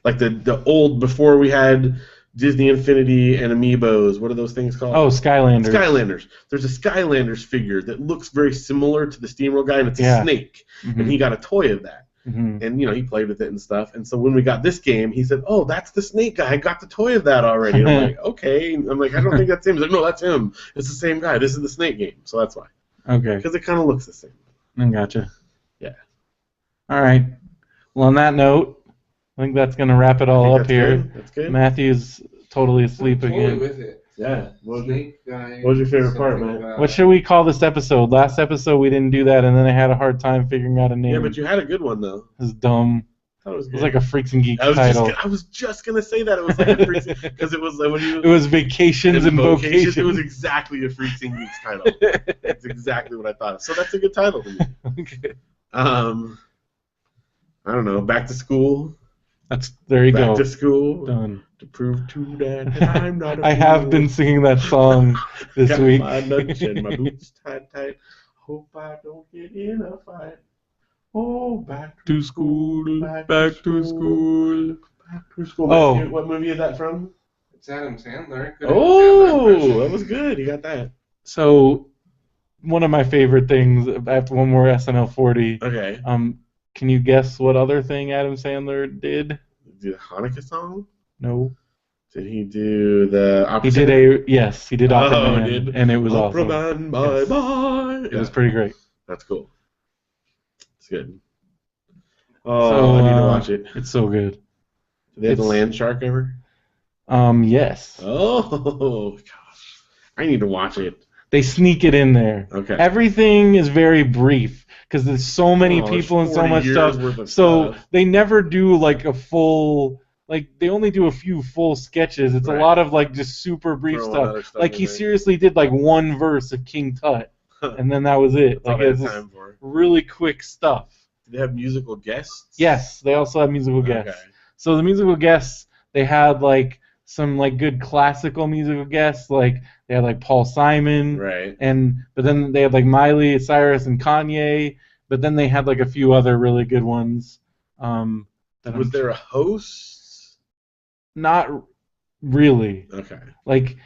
like the old before we had Disney Infinity and Amiibos. What are those things called? Oh, Skylanders. Skylanders. There's a Skylanders figure that looks very similar to the Steamroll guy, and it's a snake. And he got a toy of that. And he played with it and stuff. And so when we got this game, he said, "Oh, that's the snake guy. I got the toy of that already." And I'm like, "Okay." And I'm like, "I don't think that's him." He's like, "No, that's him. It's the same guy. This is the snake game." So that's why. Okay. Because it kind of looks the same. I gotcha. Yeah. All right. Well, on that note, I think that's going to wrap it all up here. Good. That's good. Matthew's totally asleep Totally again. with it. Yeah. Snake guy. What was your favorite part, something man? about- What should we call this episode? Last episode we didn't do that, and then I had a hard time figuring out a name. Yeah, but you had a good one though. It was dumb. I thought it was It good. was like a Freaks and Geeks I title. was just gonna say that it was like a Freaks because it was like what do you? It was Vacations and Vocations. It was exactly a Freaks and Geeks title. That's exactly what I thought. So that's a good title to me. Okay. I don't know. Back to school. There you Back go. to school. Done. To prove to Dad that I'm not a I have fool. been singing that song this Got week. my lunch and my boots tied tight. Hope I don't get in a fight. Oh, back To school, back to school. Back to school. Oh. What movie is that from? It's Adam Sandler. Oh, that was good. You got that. So, one of my favorite things, I have one more SNL 40. Okay. Can you guess what other thing Adam Sandler did? Did a Hanukkah song? No. Did he do the opera? He did he did Opera Oh, Man, did? and it was Opera awesome. Man, bye Yes. bye. It was pretty great. That's cool. It's good. Oh, So, I need to watch it. It's so good. Did they have the it's- land shark ever? Yes. Oh, gosh. I need to watch it. They sneak it in there. Okay. Everything is very brief because there's so many Oh, there's people and so 40 much years stuff. worth of So stuff. they never do like a full, like they only do a few full sketches. It's Right. a lot of like just super brief Throwing stuff. other stuff Like in he there. seriously did like one verse of King Tut, and then that was it. That's all Like they it's had just time for. really quick stuff. Did they have musical guests? Yes, they also have musical guests. Okay. So the musical guests, they had like some like good classical musical guests, like they had like Paul Simon, Right. but then they had like Miley Cyrus and Kanye, but then they had like a few other really good ones. Was there a host? Not really. Okay. Like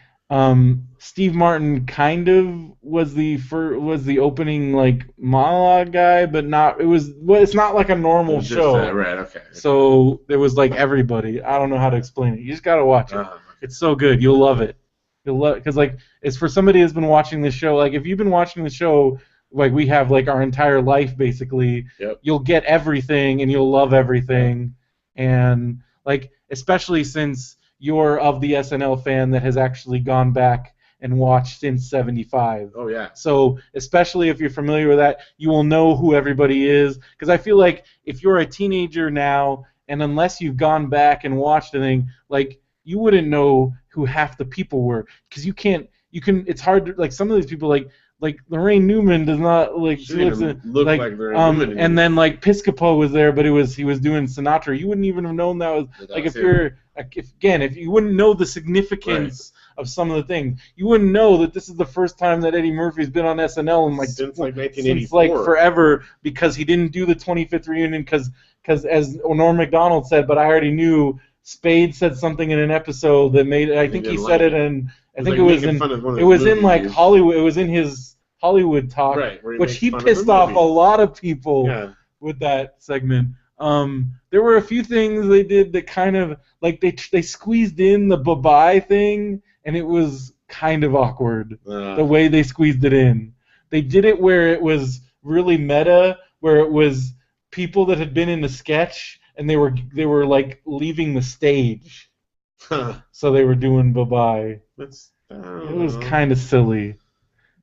Steve Martin kind of was the opening like monologue guy, but not. It's not like a normal Just show. that, right. Okay. So there was like everybody. I don't know how to explain it. You just gotta watch it. It's so good. You'll love it. You'll love because like it's for somebody who's been watching this show. Like if you've been watching the show like we have like our entire life basically. Yep. You'll get everything and you'll love everything, and like especially since you're of the SNL fan that has actually gone back and watched since '75. Oh yeah. So especially if you're familiar with that, you will know who everybody is. Because I feel like if you're a teenager now, and unless you've gone back and watched anything, like you wouldn't know who half the people were. Because you can. It's hard to like some of these people like Lorraine Newman does not like She didn't even look like Lorraine Newman anymore. and then like Piscopo was there, but he was doing Sinatra. You wouldn't even have known that was like if you're if you wouldn't know the significance of some of the things, you wouldn't know that this is the first time that Eddie Murphy's been on SNL in like since like 1984, since like forever, because he didn't do the 25th reunion because as Norm Macdonald said, but I already knew. Spade said something in an episode that made. I think he said it in. I think it was in. It was in like Hollywood. It was in his Hollywood talk, which he pissed off a lot of people with that segment. There were a few things they did that kind of like they squeezed in the bye-bye thing, and it was kind of awkward the way they squeezed it in. They did it where it was really meta, where it was people that had been in the sketch. And they were like leaving the stage, so they were doing bye-bye. It was kind of silly.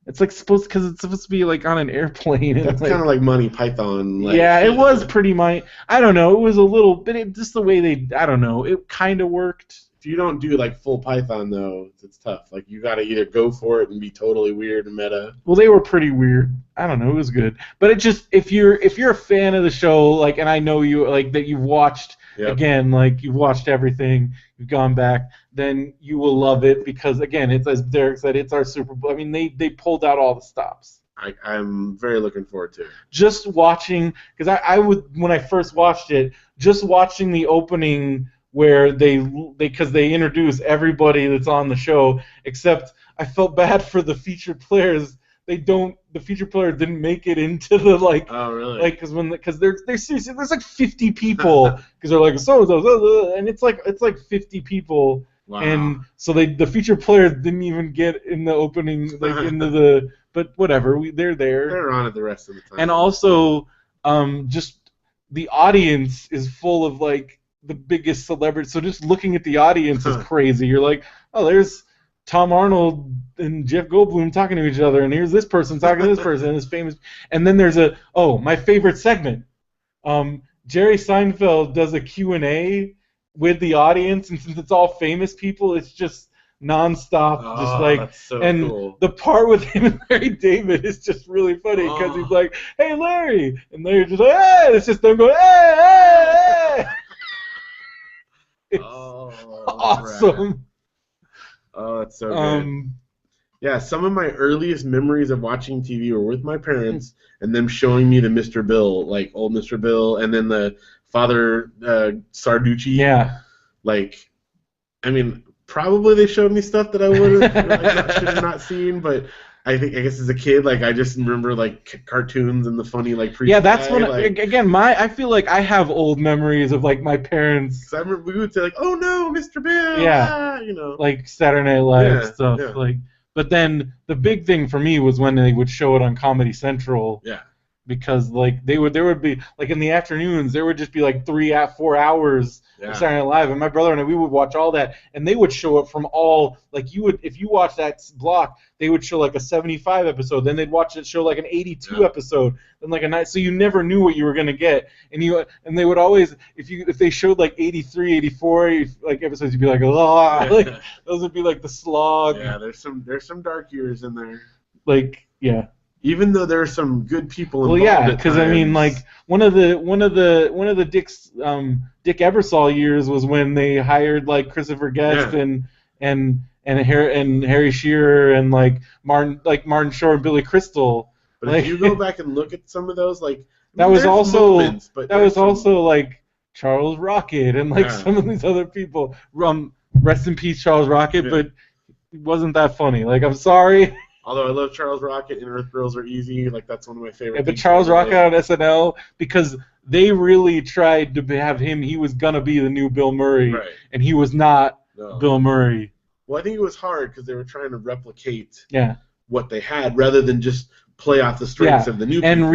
It's like supposed to be like on an airplane. And that's kind of like Monty Python. Like, yeah, it was pretty much. I don't know. It was a little bit just the way they. I don't know. It kind of worked. If you don't do like full Python though, it's tough. Like you got to either go for it and be totally weird and meta. Well, they were pretty weird. I don't know. It was good, but it just if you're a fan of the show, like, and I know you like that you've watched again, like you've watched everything, you've gone back, then you will love it because again, it's as Derek said, it's our Super Bowl. I mean, they pulled out all the stops. I'm very looking forward to it. Just watching, because I would when I first watched it, just watching the opening. Where they introduce everybody that's on the show, except I felt bad for the featured players. The featured players didn't make it into the like. Oh really? Like because they're seriously there's like 50 people because they're like so and it's like 50 people. Wow. And so the featured players didn't even get in the opening like into the but whatever they're there. They're on it the rest of the time. And also just the audience is full of like. The biggest celebrity. So just looking at the audience is crazy. You're like, oh, there's Tom Arnold and Jeff Goldblum talking to each other, and here's this person talking to this person, this famous. And then there's my favorite segment. Jerry Seinfeld does a Q&A with the audience, and since it's all famous people, it's just nonstop, just like. That's so and cool. The part with him and Larry David is just really funny because he's like, "Hey, Larry," and Larry's just like, "Hey!" It's just them going, "Hey, hey, hey!" It's awesome. Oh, that's so good. Yeah, some of my earliest memories of watching TV were with my parents and them showing me the Mr. Bill, like old Mr. Bill, and then the Father Sarducci. Yeah. Like, I mean, probably they showed me stuff that I would have should have not seen, but I guess as a kid, like I just remember like cartoons and the funny like pre. Yeah, that's when again I feel like I have old memories of like my parents. Cause I remember we would say like, "Oh no, Mr. Bill!" Yeah, like Saturday Night Live stuff. Yeah. Like, but then the big thing for me was when they would show it on Comedy Central. Yeah. Because like there would be like in the afternoons there would just be like 4 hours of Saturday Night Live, and my brother and I we would watch all that, and they would show it from all like you would if you watch that block they would show like a 75 episode, then they'd watch it show like an 82 episode, then like a night, so you never knew what you were gonna get, and they would always if they showed like 83, 84 like episodes you'd be like like those would be like the slog. Yeah, there's some dark years in there. Like yeah. Even though there are some good people involved. Well, yeah, because I mean, like one of the Dick Ebersol years was when they hired like Christopher Guest and Harry Shearer and like Martin Short and Billy Crystal. But if you go back and look at some of those, like that was also like Charles Rocket and like some of these other people. Rest in peace, Charles Rocket, but it wasn't that funny. Like I'm sorry. Although I love Charles Rocket and Earth Girls Are Easy, like that's one of my favorite. Yeah, but Charles Rocket on SNL because they really tried to have him. He was gonna be the new Bill Murray, and he was not Bill Murray. Well, I think it was hard because they were trying to replicate yeah. what they had rather than just play off the strengths of the new and people.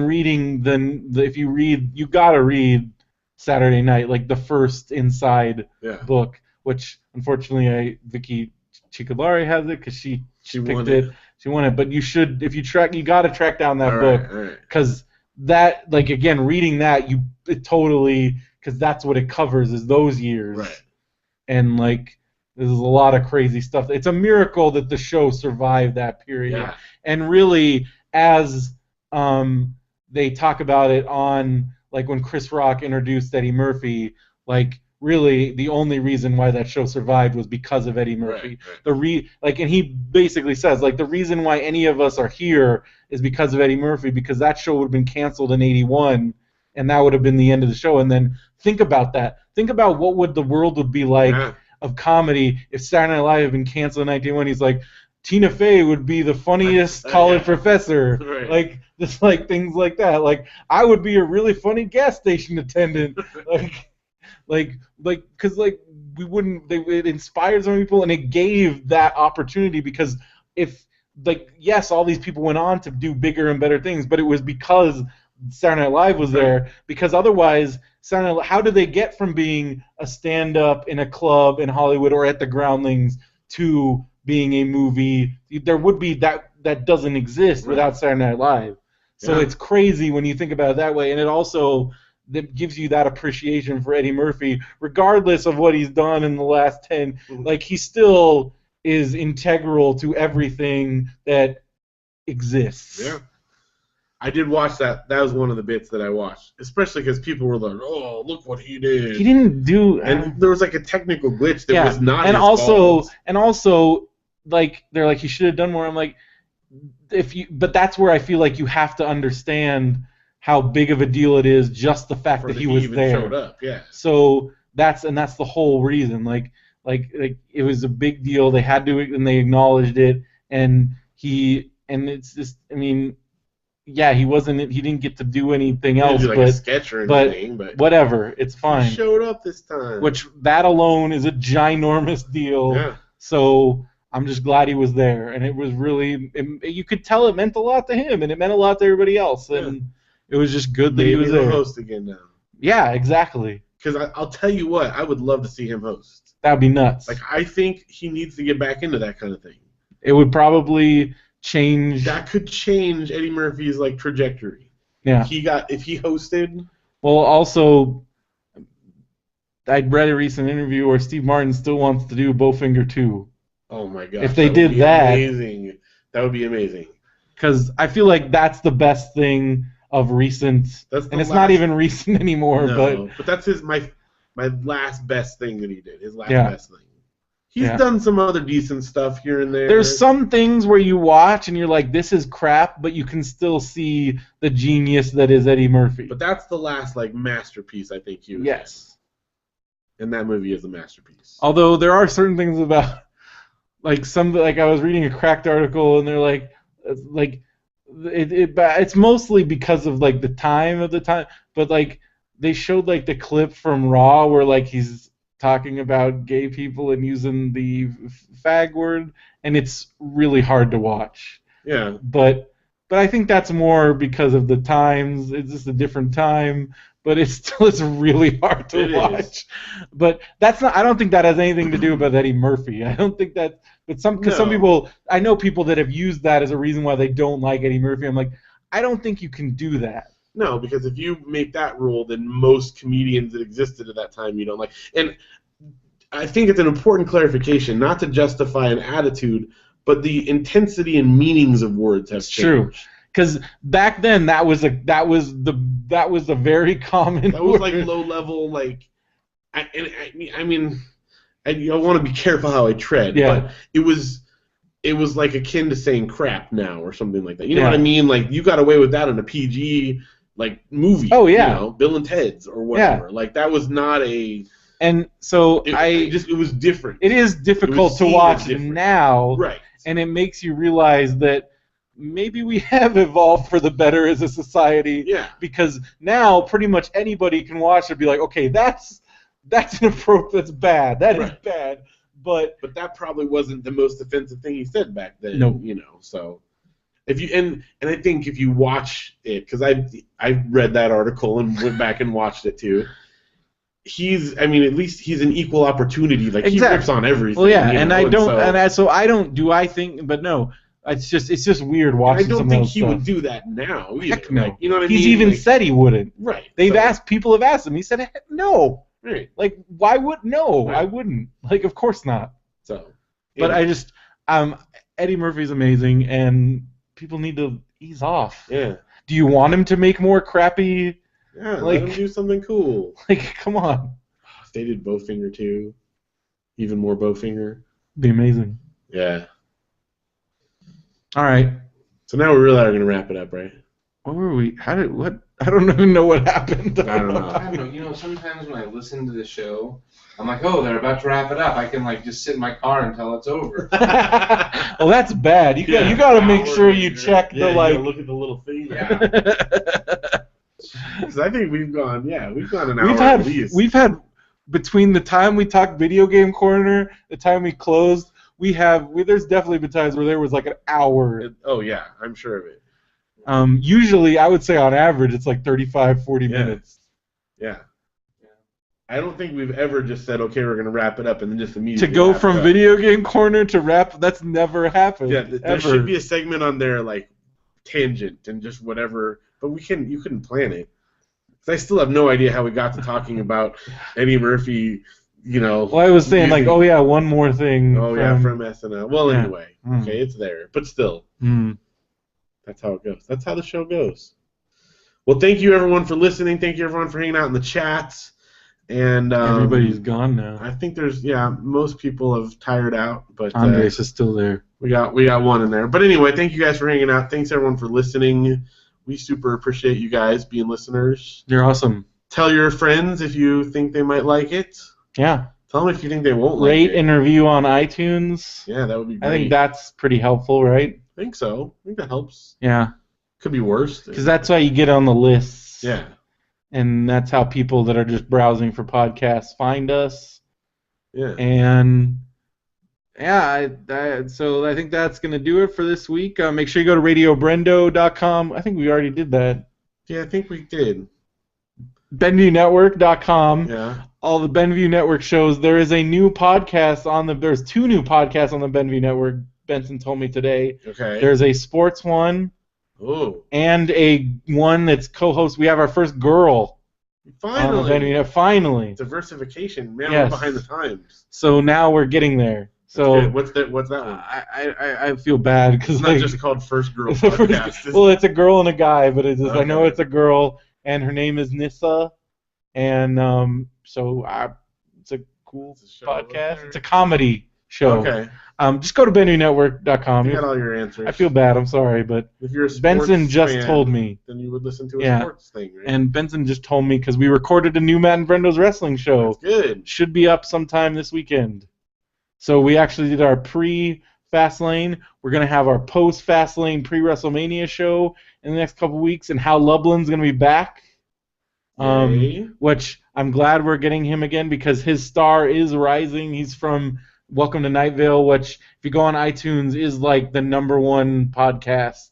reading the if you read, you gotta read Saturday Night, like the first Inside book, which unfortunately Vicky Cicolari has it because she picked it. She won it, but you should, if you gotta track down that book, because that, like, again, reading that, it totally, because that's what it covers, is those years, right? And like, there's a lot of crazy stuff. It's a miracle that the show survived that period, and really, as they talk about it on, like, when Chris Rock introduced Eddie Murphy, like, really the only reason why that show survived was because of Eddie Murphy. Right. And he basically says, like, the reason why any of us are here is because of Eddie Murphy, because that show would have been canceled in '81, and that would have been the end of the show. And then think about that. Think about what would the world would be like of comedy if Saturday Night Live had been canceled in 1981. He's like, Tina Fey would be the funniest college professor, like, just like things like that. Like, I would be a really funny gas station attendant, because we wouldn't. It inspired so many people, and it gave that opportunity, because if, like, yes, all these people went on to do bigger and better things, but it was because Saturday Night Live was there. Because otherwise, how did they get from being a stand-up in a club in Hollywood or at the Groundlings to being a movie? There would be that doesn't exist without Saturday Night Live. So it's crazy when you think about it that way, and it also that gives you that appreciation for Eddie Murphy, regardless of what he's done in the last 10. Like, he still is integral to everything that exists. Yeah. I did watch that. That was one of the bits that I watched, especially because people were like, "Oh, look what he did." He didn't do. And there was like a technical glitch that was not his fault. And also, like, they're like, he should have done more. I'm like, but that's where I feel like you have to understand how big of a deal it is, just the fact that he was even there. Showed up, So that's the whole reason. Like it was a big deal. They had to, and they acknowledged it. And it's just, I mean, yeah, he didn't get to do anything else, do like a sketch or anything, but whatever, it's fine. He showed up this time. Which, that alone is a ginormous deal. Yeah. So I'm just glad he was there, and it was really, you could tell it meant a lot to him, and it meant a lot to everybody else, and it was just good that he was there. Host again now. Yeah, exactly. Because I'll tell you what, I would love to see him host. That'd be nuts. Like, I think he needs to get back into that kind of thing. It would probably change. That could change Eddie Murphy's, like, trajectory. Yeah. If he hosted. Well, also, I'd read a recent interview where Steve Martin still wants to do Bowfinger 2. Oh my god! If they did that, amazing. That would be amazing. Because I feel like that's the best thing of recent, and it's not even recent anymore. No, but that's my last best thing that he did. His last best thing. He's done some other decent stuff here and there. There's some things where you watch and you're like, this is crap, but you can still see the genius that is Eddie Murphy. But that's the last, like, masterpiece I think he was. Yes. And that movie is a masterpiece. Although there are certain things about, like, I was reading a Cracked article and they're like it's mostly because of, like, the time, but, like, they showed, like, the clip from Raw where, like, he's talking about gay people and using the fag word, and it's really hard to watch. Yeah. But I think that's more because of the times. It's just a different time, but it's really hard to watch. But that's not. I don't think that has anything to do with Eddie Murphy. I don't think that. But some people, I know people that have used that as a reason why they don't like Eddie Murphy. I'm like, I don't think you can do that. No, because if you make that rule, then most comedians that existed at that time you don't like. And I think it's an important clarification, not to justify an attitude, but the intensity and meanings of words have changed. True, because back then that was a very common. That was like low level, like. I mean, I want to be careful how I tread, but it was like akin to saying crap now or something like that. You know what I mean? Like, you got away with that in a PG, like, movie. Oh yeah, you know, Bill and Ted's or whatever. Yeah. Like, that was not a. And so it was different. It is difficult to watch now, right? And it makes you realize that maybe we have evolved for the better as a society. Yeah. Because now pretty much anybody can watch it and be like, okay, that's an approach that's bad. That is bad. But that probably wasn't the most offensive thing he said back then. No. You know, so If you and I think if you watch it, because I read that article and went back and watched it too. At least he's an equal opportunity. Like he rips on everything. Well, yeah, you and know, I don't, so I don't. Do I think? But no, it's just weird watching. I don't some think of he stuff. would do that now either. Heck no. Like, you know what I He's mean? even Like, said he wouldn't. right. People have asked him. He said no. Right. Like, why would no? Right. I wouldn't. Like, of course not. So. But I just Eddie Murphy's amazing, and people need to ease off. Yeah. Do you want him to make more crappy? Yeah. Let him do something cool. Like, come on. If they did Bowfinger too, even more Bowfinger. Be amazing. Yeah. All right. So now we really are gonna wrap it up, right? What were we? What? I don't even know what happened. I don't know. I don't know. You know, sometimes when I listen to the show, I'm like, oh, they're about to wrap it up. I can like just sit in my car until it's over. Well, that's bad. You got to make sure you check the like. Look at the little thing. Yeah. Because I think we've gone an hour at least. We've had between the time we talked video game corner, the time we closed, there's definitely been times where there was like an hour. Oh yeah, I'm sure of it. Usually, I would say on average, it's like 35, 40 minutes. Yeah. I don't think we've ever just said, okay, we're going to wrap it up and then just immediately To go wrap from it up. video game corner to wrap, that's never happened. Yeah, there ever. should be a segment on there like tangent and just whatever, but you couldn't plan it. 'Cause I still have no idea how we got to talking about Eddie Murphy, you know. Well, I was saying like, oh yeah, one more thing. Oh yeah, from SNL. Well, Yeah. anyway, okay, it's there, but still, that's how it goes. That's how the show goes. Well, thank you everyone for listening. Thank you everyone for hanging out in the chats. And everybody's gone now. I think most people have tired out, but Andres is still there. we got one in there. But anyway, thank you guys for hanging out. Thanks everyone for listening. We super appreciate you guys being listeners. You're awesome. Tell your friends if you think they might like it. Yeah. Tell them if you think they won't like Rate it. and review on iTunes. Yeah, that would be great. I think that's pretty helpful, right? I think so. I think that helps. Yeah. Could be worse. Because that's how you get on the lists. Yeah. And that's how people that are just browsing for podcasts find us. Yeah. And yeah, so I think that's going to do it for this week. Make sure you go to radiobrendo.com. I think we already did that. Yeah, I think we did. BenviewNetwork.com. Yeah. All the Benview Network shows. There is a new podcast there's 2 new podcasts on the Benview Network. Benson told me today. Okay. There's a sports one. Oh. And a one that's co-host. We have our first girl. Finally. On the Benview Network. Finally. Diversification. Man, Yes. we're behind the times. So now we're getting there. So what's that one? I feel bad because It's not just called First Girl it's the first- Podcast. well, it's a girl and a guy, but it's just, I know Okay. it's a girl, and her name is Nissa, and it's a cool It's a show over podcast. there. It's a comedy show. Okay. Just go to BenviewNetwork.com. You got all your answers. I feel bad. I'm sorry, but If you're a sports Benson just fan, told me, then you would listen to a Yeah. sports thing, right? and Benson just told me because we recorded a new Matt and Brendo's wrestling show. That's good. Should be up sometime this weekend. So we actually did our pre-Fastlane. We're going to have our post-Fastlane pre-WrestleMania show in the next couple weeks, and Hal Lublin's going to be back, Yay. which I'm glad we're getting him again because his star is rising. He's from Welcome to Night Vale, which, if you go on iTunes, is like the #1 podcast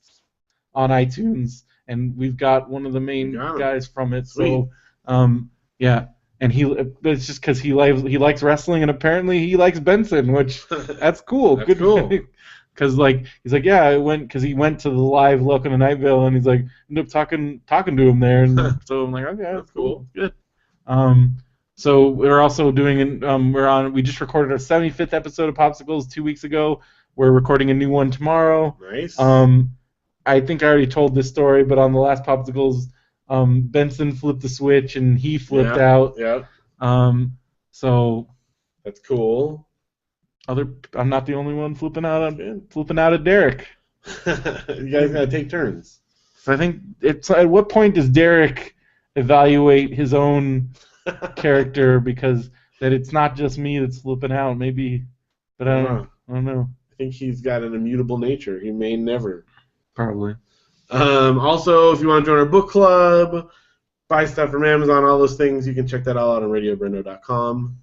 on iTunes, and we've got one of the main Got him. guys from it. Sweet. So, yeah. And it's just because he likes wrestling, and apparently he likes Benson, which that's cool. That's Good, cool. Because he's like, yeah, he went to the live Welcome to Night Vale, and he's like, ended up talking to him there, and so I'm like, okay, that's cool, good. So we're also doing we just recorded our 75th episode of Popsicles 2 weeks ago. We're recording a new one tomorrow. Nice. I think I already told this story, but on the last Popsicles, Benson flipped the switch and he flipped out. Yeah. So That's cool. I'm not the only one flipping out at Derek. You guys gotta take turns. So I think at what point does Derek evaluate his own character, because that it's not just me that's flipping out, maybe, but I don't know. I think he's got an immutable nature. He may never. Probably. Also, if you want to join our book club, buy stuff from Amazon, all those things, you can check that all out on radiobrendo.com.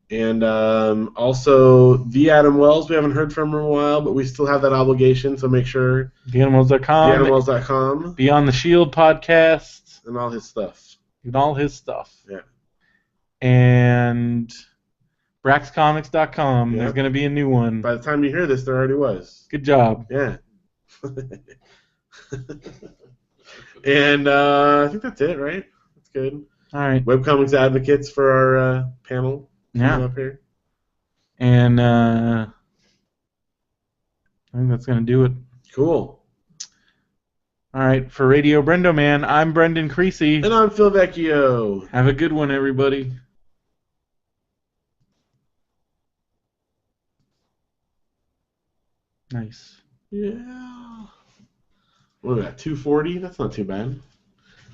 And also, the Adam Wells, we haven't heard from in a while, but we still have that obligation, so make sure. TheAnimals.com. TheAnimals.com. Beyond the Shield podcast. And all his stuff. And all his stuff. Yeah. And BraxComics.com. Yep. There's going to be a new one. By the time you hear this, there already was. Good job. Yeah. And I think that's it, right? That's good. All right. Webcomics advocates for our panel. Yeah. Up here. And I think that's going to do it. Cool. All right. For Radio BrendoMan, I'm Brendan Creasy. And I'm Phil Vecchio. Have a good one, everybody. Nice. Yeah. What about 2:40? That's not too bad.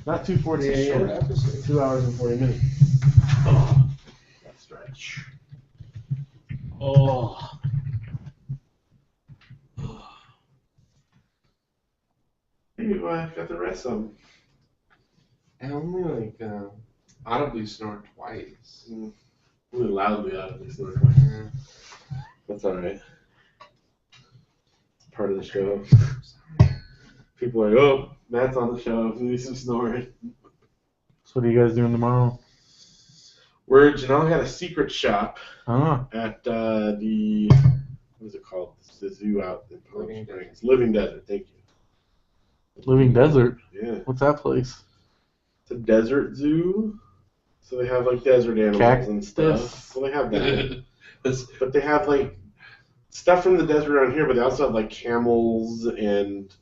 Not 2:40 It's a short a.m. episode. 2 hours and 40 minutes. Oh, that stretch. Oh. Hey, I've got the rest of them. I only audibly snored twice. Really loudly out of this. Yeah. That's all right. It's part of the show. People are like, oh, Matt's on the show. Leave some snoring. So what are you guys doing tomorrow? Janelle had a secret shop Oh. at the, what is it called? It's the zoo out in Palm Living Springs. Living Desert, thank you. Living Desert. Yeah. What's that place? It's a desert zoo. So they have like desert animals and stuff. So they have that. But they have like stuff from the desert around here, but they also have like camels and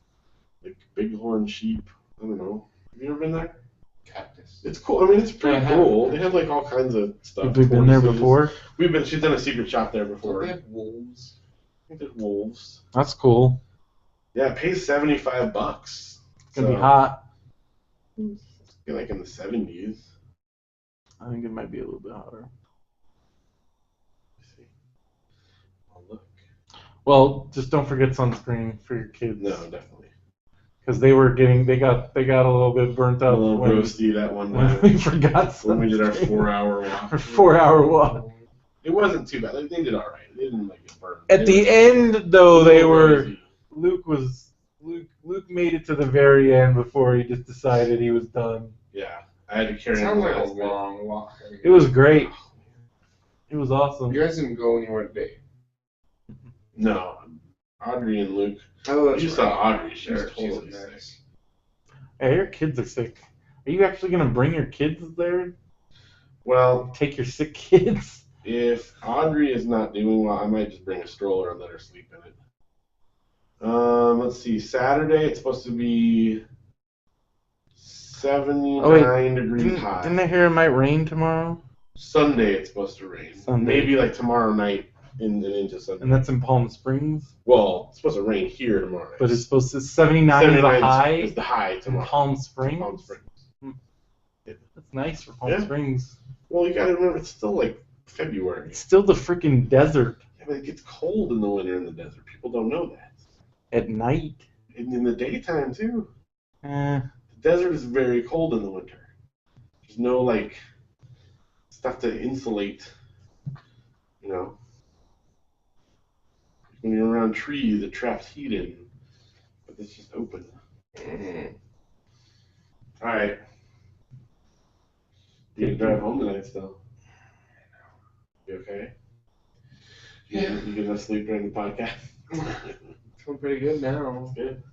like bighorn sheep. I don't know. Have you ever been there? Cactus. It's cool. I mean, it's pretty Yeah, I cool. have. They have like all kinds of stuff. Have we been there before? She's done a secret shop there Don't before. they have wolves? I think there's wolves. That's cool. Yeah, it pays $75. It's going to be hot. It's like in the 70s. I think it might be a little bit hotter. Let's see. I'll look. Well, just don't forget sunscreen for your kids. No, definitely. Because they got a little bit burnt A out little when roasty that one when night we forgot sunscreen. when we did our 4-hour walk. Our 4-hour walk. It wasn't too bad. Like, they did all right. They didn't like get burned. At the end, though, they were. Luke made it to the very end before he just decided he was done. Yeah, I had to carry It him. sounds like a last bit. long walk. It was great. It was awesome. You guys didn't go anywhere today. No, Audrey and Luke. Oh, You saw Audrey. She's They're totally totally sick. nice. Hey, your kids are sick. Are you actually going to bring your kids there? Well, Take your sick kids? if Audrey is not doing well, I might just bring a stroller and let her sleep in it. Let's see. Saturday it's supposed to be 79 degrees high. Didn't I hear it might rain tomorrow? Sunday it's supposed to rain. Sunday. Maybe like tomorrow night and into Sunday. And that's in Palm Springs? Well, it's supposed to rain here tomorrow night. But it's supposed to 79 is the high is the high in tomorrow. Palm Springs? Palm Springs. That's nice for Palm Yeah. Springs. Well, you gotta remember it's still like February. It's still the freaking desert Yeah, but it gets cold in the winter in the desert. People don't know that. at night. And in the daytime too. Eh. The desert is very cold in the winter. There's no like stuff to insulate. You know, when you're around trees, it traps heat in. But it's just open. All right. You can drive home tonight still. You okay? Yeah. You get enough sleep during the podcast? Feeling pretty good now. Good.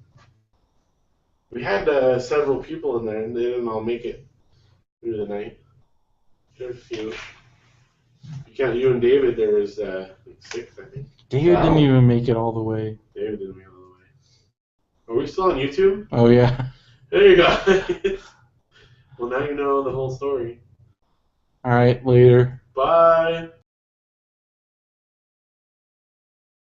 We had several people in there, and they didn't all make it through the night. There's a few. You count you and David, there was like 6, I think. David Wow. didn't even make it all the way. David didn't make it all the way. Are we still on YouTube? Oh, yeah. There you go. Well, now you know the whole story. All right, later. Bye.